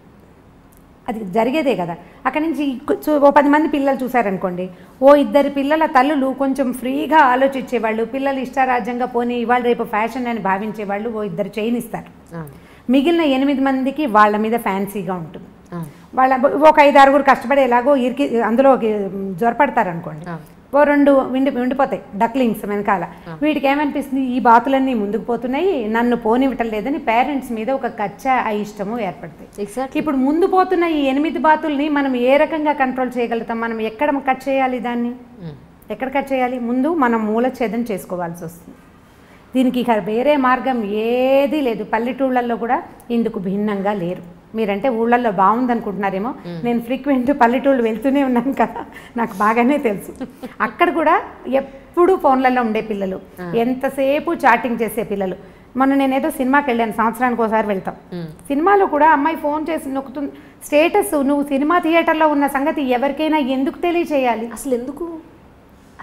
అది జరిగేదే కదా. అక్కడి నుంచి ఓ 10 మంది పిల్లలు చూసారనుకోండి, ఓ 2 పిల్లల తల్లులు కొంచెం ఫ్రీగా ఆలోచించేవాళ్ళు, పిల్లలు ఇష్టారాజ్యంగా పోనీ ఇవాళ రేపు ఫ్యాషన్ అని భావించేవాళ్ళు ఓ 2 చేయనిస్తారు. మిగిలిన 8 మందికి వాళ్ళ మీద ఫ్యాన్సీగా ఉంటుంది. వాళ్ళ ఒక 5-6 కష్టపడి ఎలాగో ఇరికి అందులో జ్వరపడతారనుకోండి, ఓ 2 ఉండిపోతాయి డక్లింగ్స్ వెనకాల. వీటికి ఏమనిపిస్తుంది, ఈ బాతులన్నీ ముందుకు పోతున్నాయి, నన్ను పోనివ్వటం లేదని పేరెంట్స్ మీద ఒక కచ్చా అయిష్టము ఏర్పడతాయి. ఇప్పుడు ముందు పోతున్న ఈ 8 బాతుల్ని మనం ఏ రకంగా కంట్రోల్ చేయగలుగుతాం? మనం ఎక్కడ కట్ చేయాలి? దాన్ని ఎక్కడ కట్ చేయాలి? ముందు మనం మూలఛేదం చేసుకోవాల్సి వస్తుంది. దీనికి ఇక వేరే మార్గం ఏదీ లేదు. పల్లెటూళ్ళల్లో కూడా ఇందుకు భిన్నంగా లేరు. మీరంటే ఊళ్ళల్లో బాగుందనుకుంటున్నారేమో, నేను ఫ్రీక్వెంట్ పల్లెటూళ్ళు వెళ్తూనే ఉన్నాను కదా, నాకు బాగానే తెలుసు. అక్కడ కూడా ఎప్పుడు ఫోన్లలో ఉండే పిల్లలు, ఎంతసేపు చాటింగ్ చేసే పిల్లలు. మొన్న నేనేదో సినిమాకి వెళ్ళాను, సంవత్సరానికి ఒకసారి వెళ్తాం. సినిమాలో కూడా అమ్మాయి ఫోన్ చేసి నొక్కుతుంది స్టేటస్. నువ్వు సినిమా థియేటర్లో ఉన్న సంగతి ఎవరికైనా ఎందుకు తెలియచేయాలి? అసలు ఎందుకు?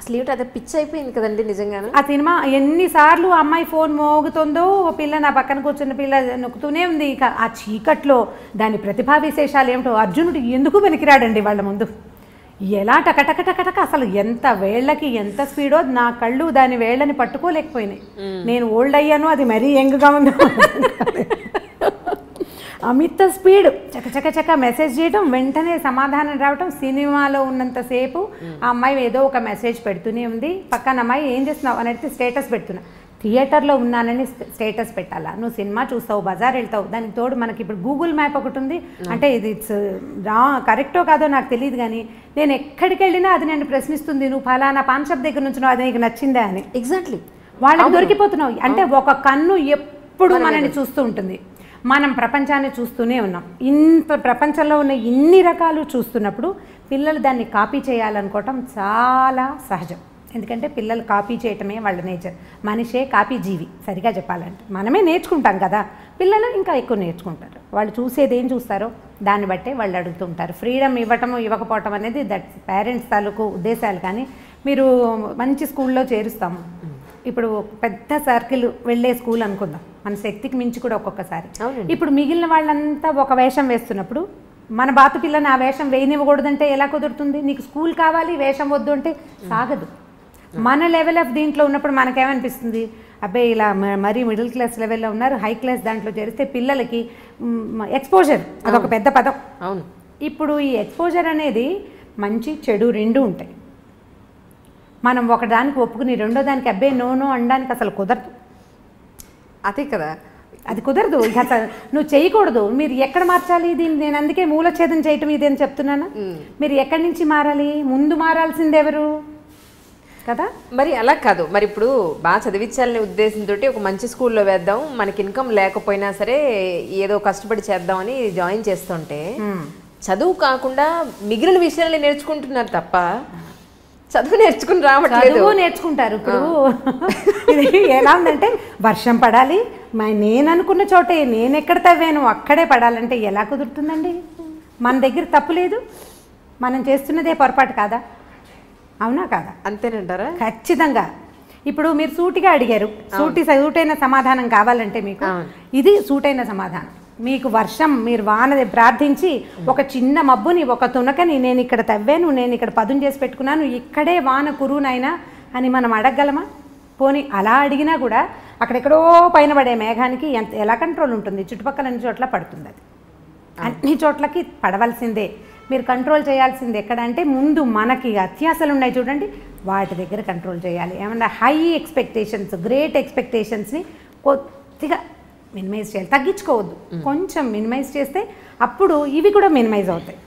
అసలు ఏమిటి అదే పిచ్చి అయిపోయింది కదండి నిజంగానే. ఆ సినిమా ఎన్నిసార్లు అమ్మాయి ఫోన్ మోగుతుందో, పిల్ల నా పక్కన కూర్చున్న పిల్ల నొక్కుతూనే ఉంది. ఇక ఆ చీకట్లో దాని ప్రతిభా విశేషాలు ఏమిటో. అర్జునుడు ఎందుకు పనికిరాడండి వాళ్ళ ముందు? ఎలా టకటకటకటక అసలు ఎంత వేళ్ళకి ఎంత స్పీడో, నా కళ్ళు దాని వేళ్ళని పట్టుకోలేకపోయినాయి. నేను ఓల్డ్ అయ్యాను, అది మరీ యంగ్గా ఉందో. అమిత స్పీడ్, చకచక మెసేజ్ చేయడం, వెంటనే సమాధానం రావటం. సినిమాలో ఉన్నంతసేపు ఆ అమ్మాయి ఏదో ఒక మెసేజ్ పెడుతూనే ఉంది. పక్కన అమ్మాయి ఏం చేస్తున్నావు అని అడిగితే స్టేటస్ పెడుతున్నా. థియేటర్లో ఉన్నానని స్టేటస్ పెట్టాలా? నువ్వు సినిమా చూస్తావు, బజార్ వెళ్తావు, దానికి తోడు మనకి ఇప్పుడు గూగుల్ మ్యాప్ ఒకటి ఉంది. అంటే ఇది ఇట్స్ కరెక్టో కాదో నాకు తెలియదు, కానీ నేను ఎక్కడికి వెళ్ళినా అది నన్ను ప్రశ్నిస్తుంది, నువ్వు ఫలానా పాన్ షాప్ దగ్గర నుంచి అది నీకు నచ్చిందా అని. ఎగ్జాక్ట్లీ వాళ్ళకి దొరికిపోతున్నావు. అంటే ఒక కన్ను ఎప్పుడు మనల్ని చూస్తూ ఉంటుంది. మనం ప్రపంచాన్ని చూస్తూనే ఉన్నాం. ఇంత ప్రపంచంలో ఉన్న ఇన్ని రకాలు చూస్తున్నప్పుడు పిల్లలు దాన్ని కాపీ చేయాలనుకోవటం చాలా సహజం. ఎందుకంటే పిల్లలు కాపీ చేయటమే వాళ్ళ నేచర్. మనిషే కాపీ జీవి సరిగా చెప్పాలంటే. మనమే నేర్చుకుంటాం కదా, పిల్లలు ఇంకా ఎక్కువ నేర్చుకుంటారు. వాళ్ళు చూసేది ఏం చూస్తారో దాన్ని బట్టే వాళ్ళు అడుగుతుంటారు. ఫ్రీడమ్ ఇవ్వటము ఇవ్వకపోవటం అనేది దట్ పేరెంట్స్ తాలూకు ఉద్దేశాలు. కానీ మీరు మంచి స్కూల్లో చేరుస్తాము, ఇప్పుడు పెద్ద సర్కిల్ వెళ్ళే స్కూల్ అనుకుందాం, మన శక్తికి మించి కూడా ఒక్కొక్కసారి. ఇప్పుడు మిగిలిన వాళ్ళంతా ఒక వేషం వేస్తున్నప్పుడు మన బాతు పిల్లని ఆ వేషం వేయనివ్వకూడదంటే ఎలా కుదురుతుంది? నీకు స్కూల్ కావాలి, వేషం వద్దు అంటే సాగదు. మన లెవెల్ ఆఫ్ దీంట్లో ఉన్నప్పుడు మనకేమనిపిస్తుంది, అబ్బాయి ఇలా మరీ మిడిల్ క్లాస్ లెవెల్లో ఉన్నారు, హై క్లాస్ దాంట్లో చేరిస్తే పిల్లలకి ఎక్స్పోజర్ అదొక పెద్ద పదం. అవును. ఇప్పుడు ఈ ఎక్స్పోజర్ అనేది మంచి చెడు రెండు ఉంటాయి. మనం ఒకదానికి ఒప్పుకుని రెండో దానికి అబ్బాయి నో అనడానికి అసలు కుదరదు. అదే కదా, అది కుదరదు. ఇక అసలు నువ్వు చేయకూడదు. మీరు ఎక్కడ మార్చాలి దీన్ని? నేను అందుకే మూలఛేదం చేయటం ఇది అని చెప్తున్నాను. మీరు ఎక్కడి నుంచి మారాలి? ముందు మారాల్సింది ఎవరు కదా. మరి అలా కాదు. మరి ఇప్పుడు బాగా చదివించాలనే ఉద్దేశంతో ఒక మంచి స్కూల్లో వేద్దాం, మనకి ఇన్కమ్ లేకపోయినా సరే ఏదో కష్టపడి చేద్దామని జాయిన్ చేస్తుంటే చదువు కాకుండా మిగిలిన విషయాలు నేర్చుకుంటున్నారు తప్ప చదువు నేర్చుకుని రావట్లేదు. చదువు నేర్చుకుంటారు. ఇప్పుడు ఇది ఎలా ఉందంటే వర్షం పడాలి, నేను అనుకున్న చోటే నేను ఎక్కడ తవ్వాను అక్కడే పడాలంటే ఎలా కుదురుతుందండి? మన దగ్గర తప్పు లేదు, మనం చేస్తున్నదే పొరపాటు కాదా? అవునా కాదా? అంతేనంటారా? ఖచ్చితంగా. ఇప్పుడు మీరు సూటిగా అడిగారు, సూటైన సమాధానం కావాలంటే మీకు ఇది సూటైన సమాధానం. మీకు వర్షం, మీరు వాన ప్రార్థించి ఒక చిన్న మబ్బుని, ఒక తునకని నేను ఇక్కడ తవ్వాను, నేను ఇక్కడ పదును చేసి పెట్టుకున్నాను, ఇక్కడే వాన కురునైనా అని మనం అడగగలమా? పోనీ అలా అడిగినా కూడా అక్కడెక్కడో పైన పడే మేఘానికి ఎలా కంట్రోల్ ఉంటుంది? చుట్టుపక్కల అన్ని చోట్ల పడుతుంది. అది అన్ని చోట్లకి పడవలసిందే. మీరు కంట్రోల్ చేయాల్సింది ఎక్కడంటే ముందు మనకి అత్యాశలు ఉన్నాయి చూడండి, వాటి దగ్గర కంట్రోల్ చేయాలి. ఏమన్నా హై ఎక్స్పెక్టేషన్స్, గ్రేట్ ఎక్స్పెక్టేషన్స్ని కొద్దిగా మినిమైజ్ చేయాలి, తగ్గించుకోవద్దు. కొంచెం మినిమైజ్ చేస్తే అప్పుడు ఇవి కూడా మినిమైజ్ అవుతాయి.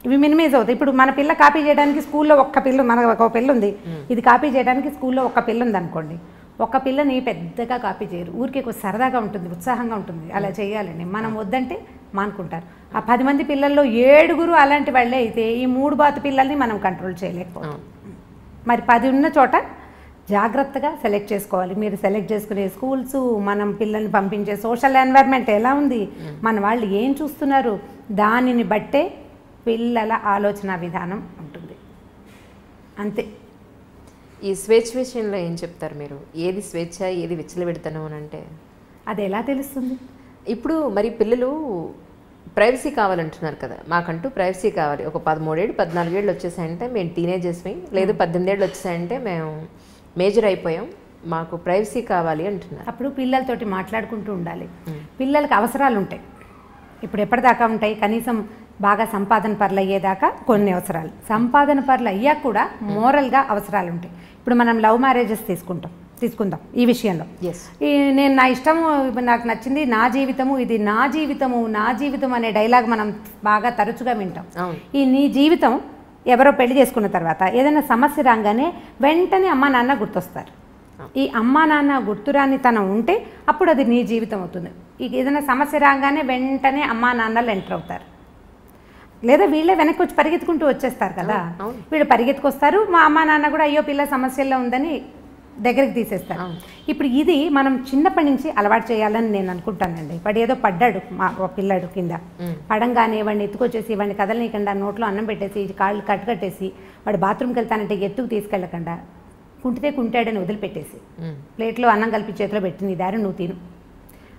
ఇవి మినిమైజ్ అవుతాయి. ఇప్పుడు మన పిల్ల కాపీ చేయడానికి స్కూల్లో ఒక్క పిల్ల, మన ఒక పిల్ల ఉంది, ఇది కాపీ చేయడానికి స్కూల్లో ఒక్క పిల్ల ఉంది అనుకోండి, ఒక పిల్లని పెద్దగా కాపీ చేయరు, ఊరికే సరదాగా ఉంటుంది, ఉత్సాహంగా ఉంటుంది, అలా చేయాలని. మనం వద్దంటే మానుకుంటారు. ఆ 10 మంది పిల్లల్లో 7 అలాంటి వాళ్ళే అయితే ఈ 3 బాతు పిల్లల్ని మనం కంట్రోల్ చేయలేకపోతాం. మరి 10 ఉన్న చోట జాగ్రత్తగా సెలెక్ట్ చేసుకోవాలి. మీరు సెలెక్ట్ చేసుకునే స్కూల్స్, మనం పిల్లల్ని పంపించే సోషల్ ఎన్వైర్న్మెంట్ ఎలా ఉంది, మన వాళ్ళు ఏం చూస్తున్నారు, దానిని బట్టే పిల్లల ఆలోచన విధానం ఉంటుంది. అంతే. ఈ స్వేచ్ఛ విషయంలో ఏం చెప్తారు మీరు? ఏది స్వేచ్ఛ, ఏది విచ్చలవిడతనం అని అంటే అది ఎలా తెలుస్తుంది? ఇప్పుడు మరి పిల్లలు ప్రైవసీ కావాలంటున్నారు కదా, మాకంటూ ప్రైవసీ కావాలి. ఒక 13 ఏళ్ళు 14 ఏళ్ళు వచ్చేసాయంటే మేము టీనేజర్స్మి, లేదు 18 ఏళ్ళు వచ్చేసాయంటే మేము మేజర్ అయిపోయాం, మాకు ప్రైవసీ కావాలి అంటున్నారు. అప్పుడు పిల్లలతోటి మాట్లాడుకుంటూ ఉండాలి. పిల్లలకి అవసరాలు ఉంటాయి. ఇప్పుడు ఎప్పటిదాకా ఉంటాయి? కనీసం బాగా సంపాదన పరులు అయ్యేదాకా కొన్ని అవసరాలు, సంపాదన పరులు అయ్యాక కూడా మోరల్గా అవసరాలు ఉంటాయి. ఇప్పుడు మనం లవ్ మ్యారేజెస్ తీసుకుందాం ఈ విషయంలో. నేను నా ఇష్టము, నాకు నచ్చింది, నా జీవితము, ఇది నా జీవితము, నా జీవితం అనే డైలాగ్ మనం బాగా తరచుగా వింటాం. ఈ నీ జీవితం ఎవరో పెళ్లి చేసుకున్న తర్వాత ఏదైనా సమస్య రాగానే వెంటనే అమ్మా నాన్న గుర్తొస్తారు. ఈ అమ్మా నాన్న గుర్తురాని తనం ఉంటే అప్పుడు అది నీ జీవితం అవుతుంది. ఏదైనా సమస్య రాగానే వెంటనే అమ్మా నాన్నలు ఎంటర్ అవుతారు, లేదా వీళ్ళే వెనక్కి వచ్చి పరిగెత్తుకుంటూ వచ్చేస్తారు కదా. వీళ్ళు పరిగెత్తుకొస్తారు, మా అమ్మా నాన్న కూడా అయ్యో పిల్ల సమస్యల్లో ఉందని దగ్గరికి తీసేస్తారు. ఇప్పుడు ఇది మనం చిన్నప్పటి నుంచి అలవాటు చేయాలని నేను అనుకుంటానండి. వాడు ఏదో పడ్డాడు, మా పిల్లాడు కింద పడంగానే వాడిని ఎత్తుకొచ్చేసి వాడిని కదలనీయకుండా నోట్లో అన్నం పెట్టేసి కాళ్ళు కట్టేసి వాడు బాత్రూమ్కి వెళ్తానంటే ఎత్తుకు తీసుకెళ్ళకుండా కుంటితే కుంటాడని వదిలిపెట్టేసి ప్లేట్లో అన్నం కలిపి చేతిలో పెట్టింది దారి నువ్వు తిను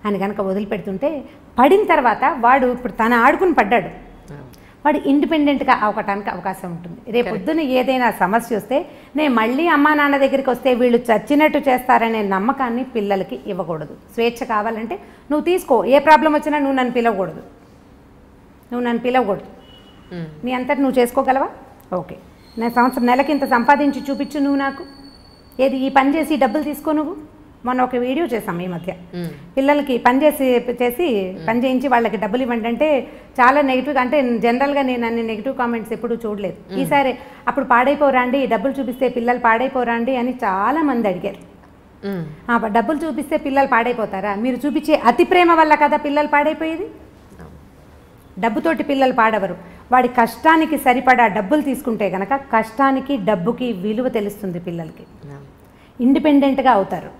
అని కనుక వదిలిపెడుతుంటే పడిన తర్వాత వాడు ఇప్పుడు తను ఆడుకుని పడ్డాడు, వాడు ఇండిపెండెంట్గా అవటానికి అవకాశం ఉంటుంది. రేపొద్దున ఏదైనా సమస్య వస్తే నేను మళ్ళీ అమ్మా నాన్న దగ్గరికి వస్తే వీళ్ళు చచ్చినట్టు చేస్తారనే నమ్మకాన్ని పిల్లలకి ఇవ్వకూడదు. స్వేచ్ఛ కావాలంటే నువ్వు తీసుకో, ఏ ప్రాబ్లం వచ్చినా నువ్వు నన్ను పిలవకూడదు, నీ అంతటి నువ్వు చేసుకోగలవా? ఓకే, నేను నెలకి ఇంత సంపాదించి చూపించు నువ్వు నాకు, ఏది ఈ పని చేసి డబ్బులు తీసుకో నువ్వు. మొన్న ఒక వీడియో చేసాం ఈ మధ్య, పిల్లలకి పని చేయించి వాళ్ళకి డబ్బులు ఇవ్వండి అంటే చాలా నెగిటివ్, అంటే జనరల్గా నేను అన్ని నెగిటివ్ కామెంట్స్ ఎప్పుడూ చూడలేదు. ఈసారి అప్పుడు పాడైపోరాండి, డబ్బులు చూపిస్తే పిల్లలు పాడైపోరాండి అని చాలా మంది అడిగారు. డబ్బులు చూపిస్తే పిల్లలు పాడైపోతారా? మీరు చూపించే అతి ప్రేమ వల్ల కదా పిల్లలు పాడైపోయేది. డబ్బుతోటి పిల్లలు పాడవరు, వాడి కష్టానికి సరిపడా డబ్బులు తీసుకుంటే కనుక కష్టానికి డబ్బుకి విలువ తెలుస్తుంది, పిల్లలకి ఇండిపెండెంట్గా అవుతారు.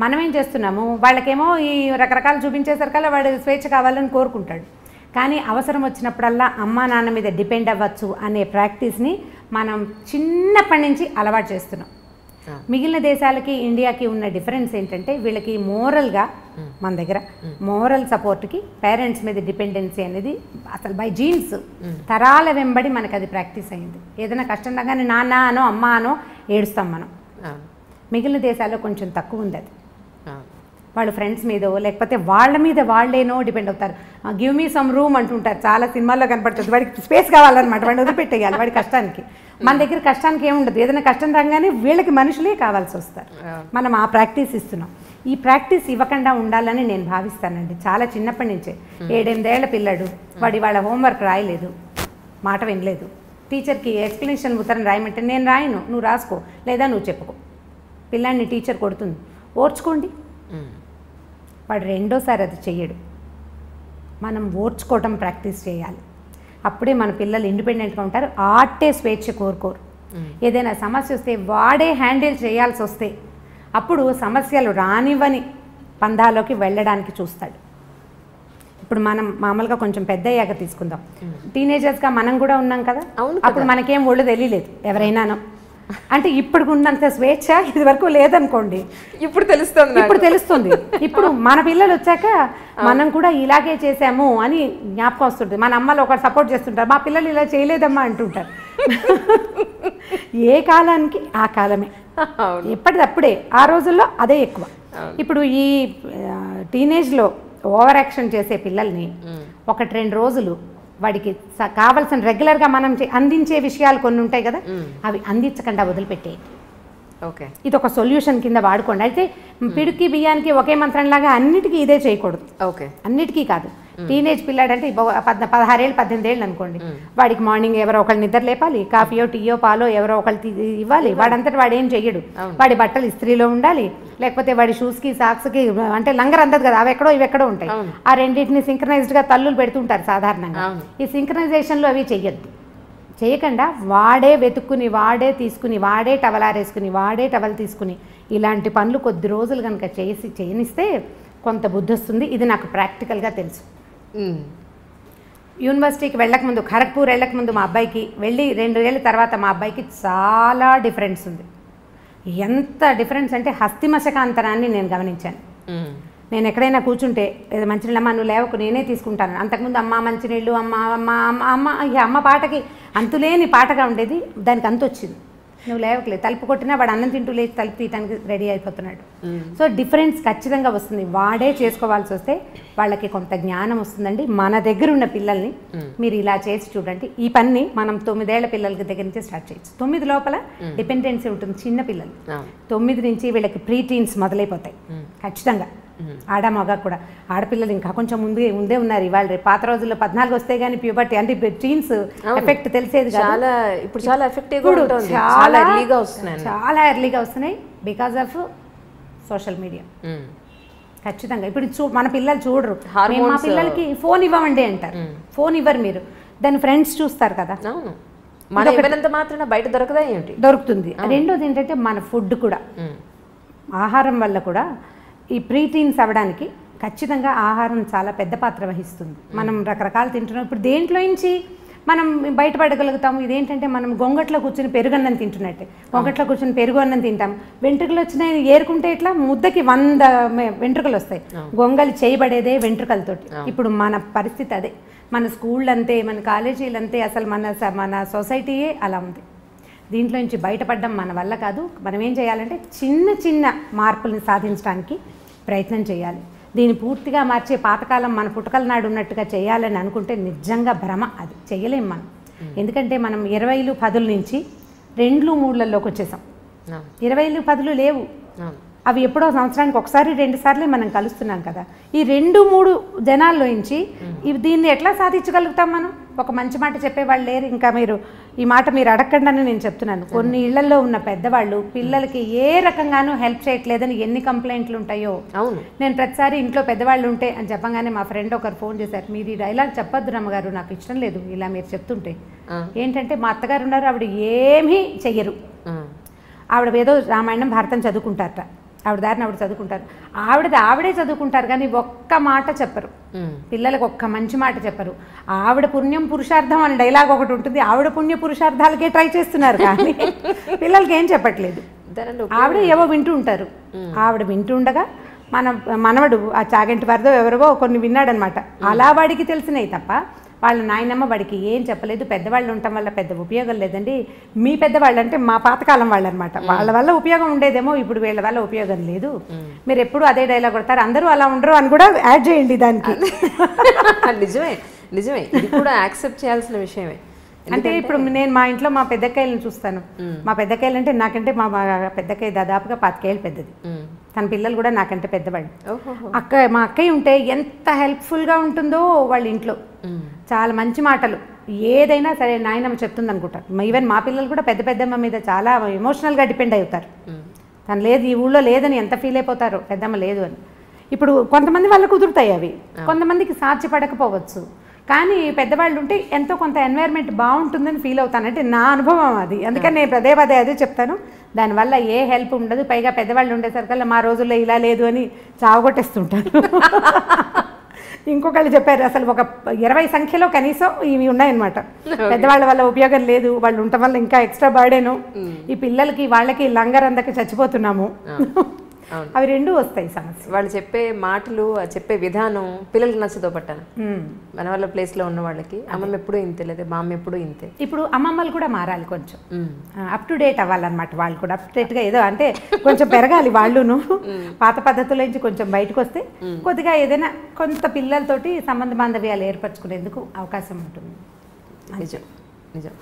మనం ఏం చేస్తున్నాము, వాళ్ళకేమో ఈ రకరకాలు చూపించేసరికల్లా వాడు స్వేచ్ఛ కావాలని కోరుకుంటాడు, కానీ అవసరం వచ్చినప్పుడల్లా అమ్మా నాన్న మీద డిపెండ్ అవ్వచ్చు అనే ప్రాక్టీస్ని మనం చిన్నప్పటి నుంచి అలవాటు చేస్తున్నాం. మిగిలిన దేశాలకి ఇండియాకి ఉన్న డిఫరెన్స్ ఏంటంటే వీళ్ళకి మోరల్గా, మన దగ్గర మోరల్ సపోర్ట్కి పేరెంట్స్ మీద డిపెండెన్సీ అనేది అసలు బై జీన్స్ తరాల వెంబడి మనకు అది ప్రాక్టీస్ అయింది. ఏదైనా కష్టం రాగానే నాన్న అనో అమ్మ అనో ఏడుస్తాం మనం. మిగిలిన దేశాల్లో కొంచెం తక్కువ ఉంది అది. వాళ్ళు ఫ్రెండ్స్ మీదో లేకపోతే వాళ్ళ మీద వాళ్ళేనో డిపెండ్ అవుతారు. గివ్ మీ సమ్ రూమ్ అంటుంటారు, చాలా సినిమాల్లో కనపడుతుంది. వాడికి స్పేస్ కావాలన్నమాట, వాడిని వదిలిపెట్టేయాలి వాడి కష్టానికి. మన దగ్గర కష్టానికి ఏముండదు, ఏదైనా కష్టం రాగానే వీళ్ళకి మనుషులే కావాల్సి వస్తారు. మనం ఆ ప్రాక్టీస్ ఇస్తున్నాం. ఈ ప్రాక్టీస్ ఇవ్వకుండా ఉండాలని నేను భావిస్తానండి. చాలా చిన్నప్పటి నుంచే 7-8 ఏళ్ల పిల్లాడు, వాడి వాళ్ళ హోంవర్క్ రాయలేదు, మాట వినలేదు, టీచర్కి ఎక్స్ప్లెనేషన్ ఉత్తరం రాయమంటే నేను రాయను, నువ్వు రాసుకో లేదా నువ్వు చెప్పుకో. పిల్లాడిని టీచర్ కొడుతుంది, ఓర్చుకోండి. వాడు రెండోసారి అది చెయ్యడు. మనం ఓర్చుకోవటం ప్రాక్టీస్ చేయాలి, అప్పుడే మన పిల్లలు ఇండిపెండెంట్గా ఉంటారు. ఆటే స్వేచ్ఛ కోరుకోరు. ఏదైనా సమస్య వస్తే వాడే హ్యాండిల్ చేయాల్సి వస్తే అప్పుడు సమస్యలు రానివ్వని పందాలోకి వెళ్ళడానికి చూస్తాడు. ఇప్పుడు మనం మామూలుగా కొంచెం పెద్ద అయ్యాక తీసుకుందాం, టీనేజర్స్గా మనం కూడా ఉన్నాం కదా, అప్పుడు మనకేం ఒళ్ళు తెలియలేదు ఎవరైనానో. అంటే ఇప్పుడు ఉన్నంత స్వేచ్ఛ ఇది వరకు లేదనుకోండి, ఇప్పుడు తెలుస్తుంది. ఇప్పుడు మన పిల్లలు వచ్చాక మనం కూడా ఇలాగే చేసాము అని జ్ఞాపకం వస్తుంటుంది. మన అమ్మలు ఒకరు సపోర్ట్ చేస్తుంటారు, మా పిల్లలు ఇలా చేయలేదమ్మా అంటుంటారు. ఏ కాలానికి ఆ కాలమే, ఎప్పటిదప్పుడే. ఆ రోజుల్లో అదే ఎక్కువ. ఇప్పుడు ఈ టీనేజ్లో ఓవర్ యాక్షన్ చేసే పిల్లల్ని 1-2 రోజులు వాడికి కావాల్సిన రెగ్యులర్గా మనం అందించే విషయాలు కొన్ని ఉంటాయి కదా, అవి అందించకుండా వదిలిపెట్టేయండి. ఓకే, ఇది ఒక సొల్యూషన్ కింద వాడుకోండి. అయితే పిడికి బియ్యానికి ఒకే మంత్రంలాగా అన్నిటికీ ఇదే చేయకూడదు. ఓకే, అన్నిటికీ కాదు. టీనేజ్ పిల్లాడంటే 16 ఏళ్ళు 18 ఏళ్ళు అనుకోండి, వాడికి మార్నింగ్ ఎవరో ఒకళ్ళు నిద్ర లేపాలి, కాఫీయో టీయో పాలో ఎవరో ఒకళ్ళు ఇవ్వాలి. వాడంతటి వాడు ఏం చెయ్యడు. వాడి బట్టలు ఇస్త్రీలో ఉండాలి, లేకపోతే వాడి షూస్కి సాక్స్కి అంటే లంగర్ అందదు కదా, అవి ఎక్కడో ఇవి ఎక్కడో ఉంటాయి. ఆ రెండింటిని సింక్రనైజ్డ్గా తల్లులు పెడుతుంటారు సాధారణంగా. ఈ సింక్రనైజేషన్లో అవి చెయ్యొద్దు. చేయకుండా వాడే వెతుక్కుని, వాడే తీసుకుని, వాడే టవలారేసుకుని, వాడే టవల్ తీసుకుని ఇలాంటి పనులు కొద్ది రోజులు కనుక చేయనిస్తే కొంత బుద్ధి వస్తుంది. ఇది నాకు ప్రాక్టికల్గా తెలుసు. యూనివర్సిటీకి వెళ్ళకముందు, ఖరగ్పూర్ వెళ్ళకముందు మా అబ్బాయికి వెళ్ళి 2 ఏళ్ళ తర్వాత మా అబ్బాయికి చాలా డిఫరెన్స్ ఉంది. ఎంత డిఫరెన్స్ అంటే హస్తిమశకాంతరాన్ని నేను గమనించాను. నేను ఎక్కడైనా కూర్చుంటే ఏదో మంచినీళ్ళు అమ్మ నువ్వు లేవకు నేనే తీసుకుంటాను. అంతకుముందు అమ్మ మంచినీళ్ళు అమ్మ అమ్మ అమ్మ అమ్మ ఇక అమ్మ పాటకి అంతులేని పాటగా ఉండేది, దానికి అంతు వచ్చింది. నువ్వు లేవకలేదు, తలుపు కొట్టినా వాడు అన్నం తింటూ లేచి తలుపు తీయటానికి రెడీ అయిపోతున్నాడు. సో డిఫరెన్స్ ఖచ్చితంగా వస్తుంది. వాడే చేసుకోవాల్సి వస్తే వాళ్ళకి కొంత జ్ఞానం వస్తుందండి. మన దగ్గర ఉన్న పిల్లల్ని మీరు ఇలా చేసి చూడండి. ఈ పని మనం 9 ఏళ్ల పిల్లలకి దగ్గర నుంచి స్టార్ట్ చేయొచ్చు. 9 లోపల డిపెండెన్సీ ఉంటుంది. చిన్న పిల్లలు 9 నుంచి వీళ్ళకి ప్రీ టీన్స్ మొదలైపోతాయి ఖచ్చితంగా. ఆడ మగ కూడా. ఆడపిల్లలు ఇంకా కొంచెం ముందే ఉన్నారు. ఇవాళ రేపు పాత రోజుల్లో 14 వస్తే కానీ ప్యూబర్టీ అంటే టీన్స్ ఎఫెక్ట్ తెలిసేది చాలా. ఇప్పుడు చాలా ఎఫెక్టివ్గా ఉంటుంది, చాలా ఎర్లీగా వస్తున్నాయి బికాజ్ ఆఫ్ సోషల్ మీడియా. ఖచ్చితంగా ఇప్పుడు మన పిల్లలు చూడరు. మా పిల్లలకి ఫోన్ ఇవ్వమండి అంటారు. ఫోన్ ఇవ్వరు మీరు, దాని ఫ్రెండ్స్ చూస్తారు కదా, మాత్రం బయట దొరకదా ఏంటి? దొరుకుతుంది. రెండోది ఏంటంటే మన ఫుడ్ కూడా, ఆహారం వల్ల కూడా ఈ ప్రీటీన్స్ అవ్వడానికి ఖచ్చితంగా ఆహారం చాలా పెద్ద పాత్ర వహిస్తుంది. మనం రకరకాలు తింటున్నాం. ఇప్పుడు దేంట్లో నుంచి మనం బయటపడగలుగుతాము? ఇదేంటంటే మనం గొంగట్లో కూర్చొని పెరుగన్నం తింటున్నట్టే. గొంగట్లో కూర్చొని పెరుగు అన్నం తింటాం. వెంట్రుకలు వచ్చినాయి ఏరుకుంటే ఇట్లా ముద్దకి 100 వెంట్రుకలు వస్తాయి. గొంగలి చేయబడేదే వెంట్రుకలతోటి. ఇప్పుడు మన పరిస్థితి అదే. మన స్కూళ్ళు అంతే, మన కాలేజీలు అంతే, అసలు మన సొసైటీయే అలా ఉంది. దీంట్లో నుంచి బయటపడడం మన వల్ల కాదు. మనం ఏం చేయాలంటే చిన్న మార్పుల్ని సాధించడానికి ప్రయత్నం చేయాలి. దీన్ని పూర్తిగా మార్చే పాతకాలం మన పుట్టకల నాడు ఉన్నట్టుగా చేయాలని అనుకుంటే నిజంగా భ్రమ. అది చేయలేం మనం. ఎందుకంటే మనం 20లు 10ల నుంచి 2లు 3లలోకి వచ్చేసాం. 20లు 10లు లేవు. అవి ఎప్పుడో సంవత్సరానికి ఒకసారి 2 సార్లే మనం కలుస్తున్నాం కదా. ఈ 2-3 జనాల్లో నుంచి దీన్ని ఎట్లా సాధించగలుగుతాం మనం? ఒక మంచి మాట చెప్పేవాళ్ళు లేరు. ఇంకా మీరు ఈ మాట మీరు అడగండి అని నేను చెప్తున్నాను. కొన్ని ఇళ్లలో ఉన్న పెద్దవాళ్ళు పిల్లలకి ఏ రకంగానూ హెల్ప్ చేయట్లేదని ఎన్ని కంప్లైంట్లు ఉంటాయో. అవును, నేను ప్రతిసారి ఇంట్లో పెద్దవాళ్ళు ఉంటే అని చెప్పగానే మా ఫ్రెండ్ ఒకరు ఫోన్ చేశారు, మీరు ఈ డైలాగ్ చెప్పొద్దు రమ్మగారు, నాకు ఇష్టం లేదు ఇలా మీరు చెప్తుంటే. ఏంటంటే మా అత్తగారు ఉన్నారు, ఆవిడ ఏమీ చెయ్యరు. ఆవిడ ఏదో రామాయణం భారతం చదువుకుంటారట, ఆవిడ దారిని ఆవిడ చదువుకుంటారు. ఆవిడే చదువుకుంటారు కానీ ఒక్క మాట చెప్పరు పిల్లలకు, ఒక్క మంచి మాట చెప్పరు. ఆవిడ పుణ్యం పురుషార్థం అని డైలాగ్ ఒకటి ఉంటుంది. ఆవిడ పుణ్య పురుషార్థాలకే ట్రై చేస్తున్నారు కానీ పిల్లలకి ఏం చెప్పట్లేదు. ఆవిడ ఏవో వింటూ ఉంటారు. ఆవిడ వింటూ ఉండగా మనవడు ఆ చాగంటి వారిదో ఎవరివో కొన్ని విన్నాడనమాట. అలా వాడికి తెలిసినాయి తప్ప వాళ్ళ నాయనమ్మ వాడికి ఏం చెప్పలేదు. పెద్దవాళ్ళు ఉండటం వల్ల పెద్ద ఉపయోగం లేదండి. మీ పెద్దవాళ్ళు అంటే మా పాతకాలం వాళ్ళు అనమాట. వాళ్ళ వల్ల ఉపయోగం ఉండేదేమో, ఇప్పుడు వీళ్ళ వల్ల ఉపయోగం లేదు. మీరు ఎప్పుడు అదే డైలాగ్ కొడతారు, అందరూ అలా ఉండరు అని కూడా యాడ్ చేయండి దానికి. నిజమే ఇది కూడా యాక్సెప్ట్ చేయాల్సిన విషయమే. అంటే ఇప్పుడు నేను మా ఇంట్లో మా పెద్దకాయలను చూస్తాను. మా పెద్దకాయలు అంటే నాకంటే మా పెద్దకాయ దాదాపుగా 25 ఏళ్ళు పెద్దది. తన పిల్లలు కూడా నాకంటే పెద్దవాళ్ళు. మా అక్కయ్య ఉంటే ఎంత హెల్ప్ఫుల్గా ఉంటుందో వాళ్ళ ఇంట్లో. చాలా మంచి మాటలు, ఏదైనా సరే నాయనమ్మ చెప్తుంది అనుకుంటారు. ఈవెన్ మా పిల్లలు కూడా పెద్దమ్మ మీద చాలా ఎమోషనల్గా డిపెండ్ అవుతారు. తను లేదు ఈ ఊళ్ళో లేదని ఎంత ఫీల్ అయిపోతారో, పెద్దమ్మ లేదు అని. ఇప్పుడు కొంతమంది వాళ్ళకు కుదురుతాయి అవి, కొంతమందికి సాధ్యపడకపోవచ్చు. కానీ పెద్దవాళ్ళు ఉంటే ఎంతో కొంత ఎన్వైర్న్మెంట్ బాగుంటుందని ఫీల్ అవుతాను, అంటే నా అనుభవం అది. అందుకని నేను పదే అదే చెప్తాను, దానివల్ల ఏ హెల్ప్ ఉండదు. పైగా పెద్దవాళ్ళు ఉండేసరికల్లా మా రోజుల్లో ఇలా లేదు అని చావగొట్టేస్తుంటారు. ఇంకొకళ్ళు చెప్పారు అసలు ఒక 20 సంఖ్యలో కనీసం ఇవి ఉన్నాయన్నమాట. పెద్దవాళ్ళ వల్ల ఉపయోగం లేదు, వాళ్ళు ఉండటం వల్ల ఇంకా ఎక్స్ట్రా బర్డెను, ఈ పిల్లలకి వాళ్ళకి లంగర్ అందక చచ్చిపోతున్నాము. అవి రెండూ వస్తాయి సమస్య. వాళ్ళు చెప్పే మాటలు, చెప్పే విధానం పిల్లలకి నచ్చదో పట్టాను. మన వాళ్ళ ప్లేస్లో ఉన్న వాళ్ళకి అమ్మమ్మ ఎప్పుడూ ఇంతే, లేదా మా అమ్మ ఎప్పుడూ ఇంతే. ఇప్పుడు అమ్మమ్మలు కూడా మారాలి, కొంచెం అప్ టు డేట్ అవ్వాలన్నమాట. వాళ్ళు కూడా అప్ టు డేట్గా ఏదో అంటే కొంచెం పెరగాలి వాళ్ళును. పాత పద్ధతుల నుంచి కొంచెం బయటకు వస్తే కొద్దిగా ఏదైనా కొంత పిల్లలతోటి సంబంధ బాంధవ్యాలు ఏర్పరచుకునేందుకు అవకాశం ఉంటుంది. నిజం నిజం.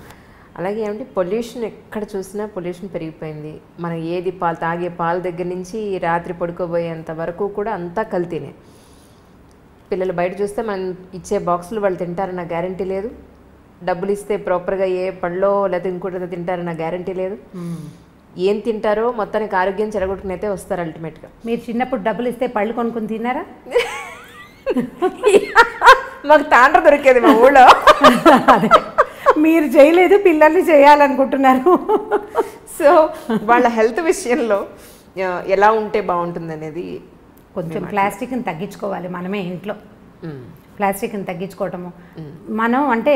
అలాగే ఏమంటే పొల్యూషన్, ఎక్కడ చూసినా పొల్యూషన్ పెరిగిపోయింది. మనం ఏది పాలు తాగే పాల దగ్గర నుంచి రాత్రి పడుకోబోయేంత వరకు కూడా అంతా కల్తీనే. పిల్లలు బయట చూస్తే మనం ఇచ్చే బాక్సులు వాళ్ళు తింటారన్న గ్యారంటీ లేదు. డబ్బులు ఇస్తే ప్రాపర్గా ఏ పళ్ళో లేదా ఇంకోటి తింటారన్న గ్యారంటీ లేదు. ఏం తింటారో మొత్తానికి ఆరోగ్యం చెడగొట్టుకుని అయితే వస్తారు అల్టిమేట్గా. మీరు చిన్నప్పుడు డబ్బులు ఇస్తే పళ్ళు కొనుక్కొని తిన్నారా? మాకు తాండ్ర దొరికేది మా ఊళ్ళో. అదే మీరు చేయలేదు, పిల్లల్ని చేయాలనుకుంటున్నారు. సో వాళ్ళ హెల్త్ విషయంలో ఎలా ఉంటే బాగుంటుంది అనేది, కొంచెం ప్లాస్టిక్ని తగ్గించుకోవాలి మనమే ఇంట్లో. ప్లాస్టిక్ని తగ్గించుకోవటము మనం అంటే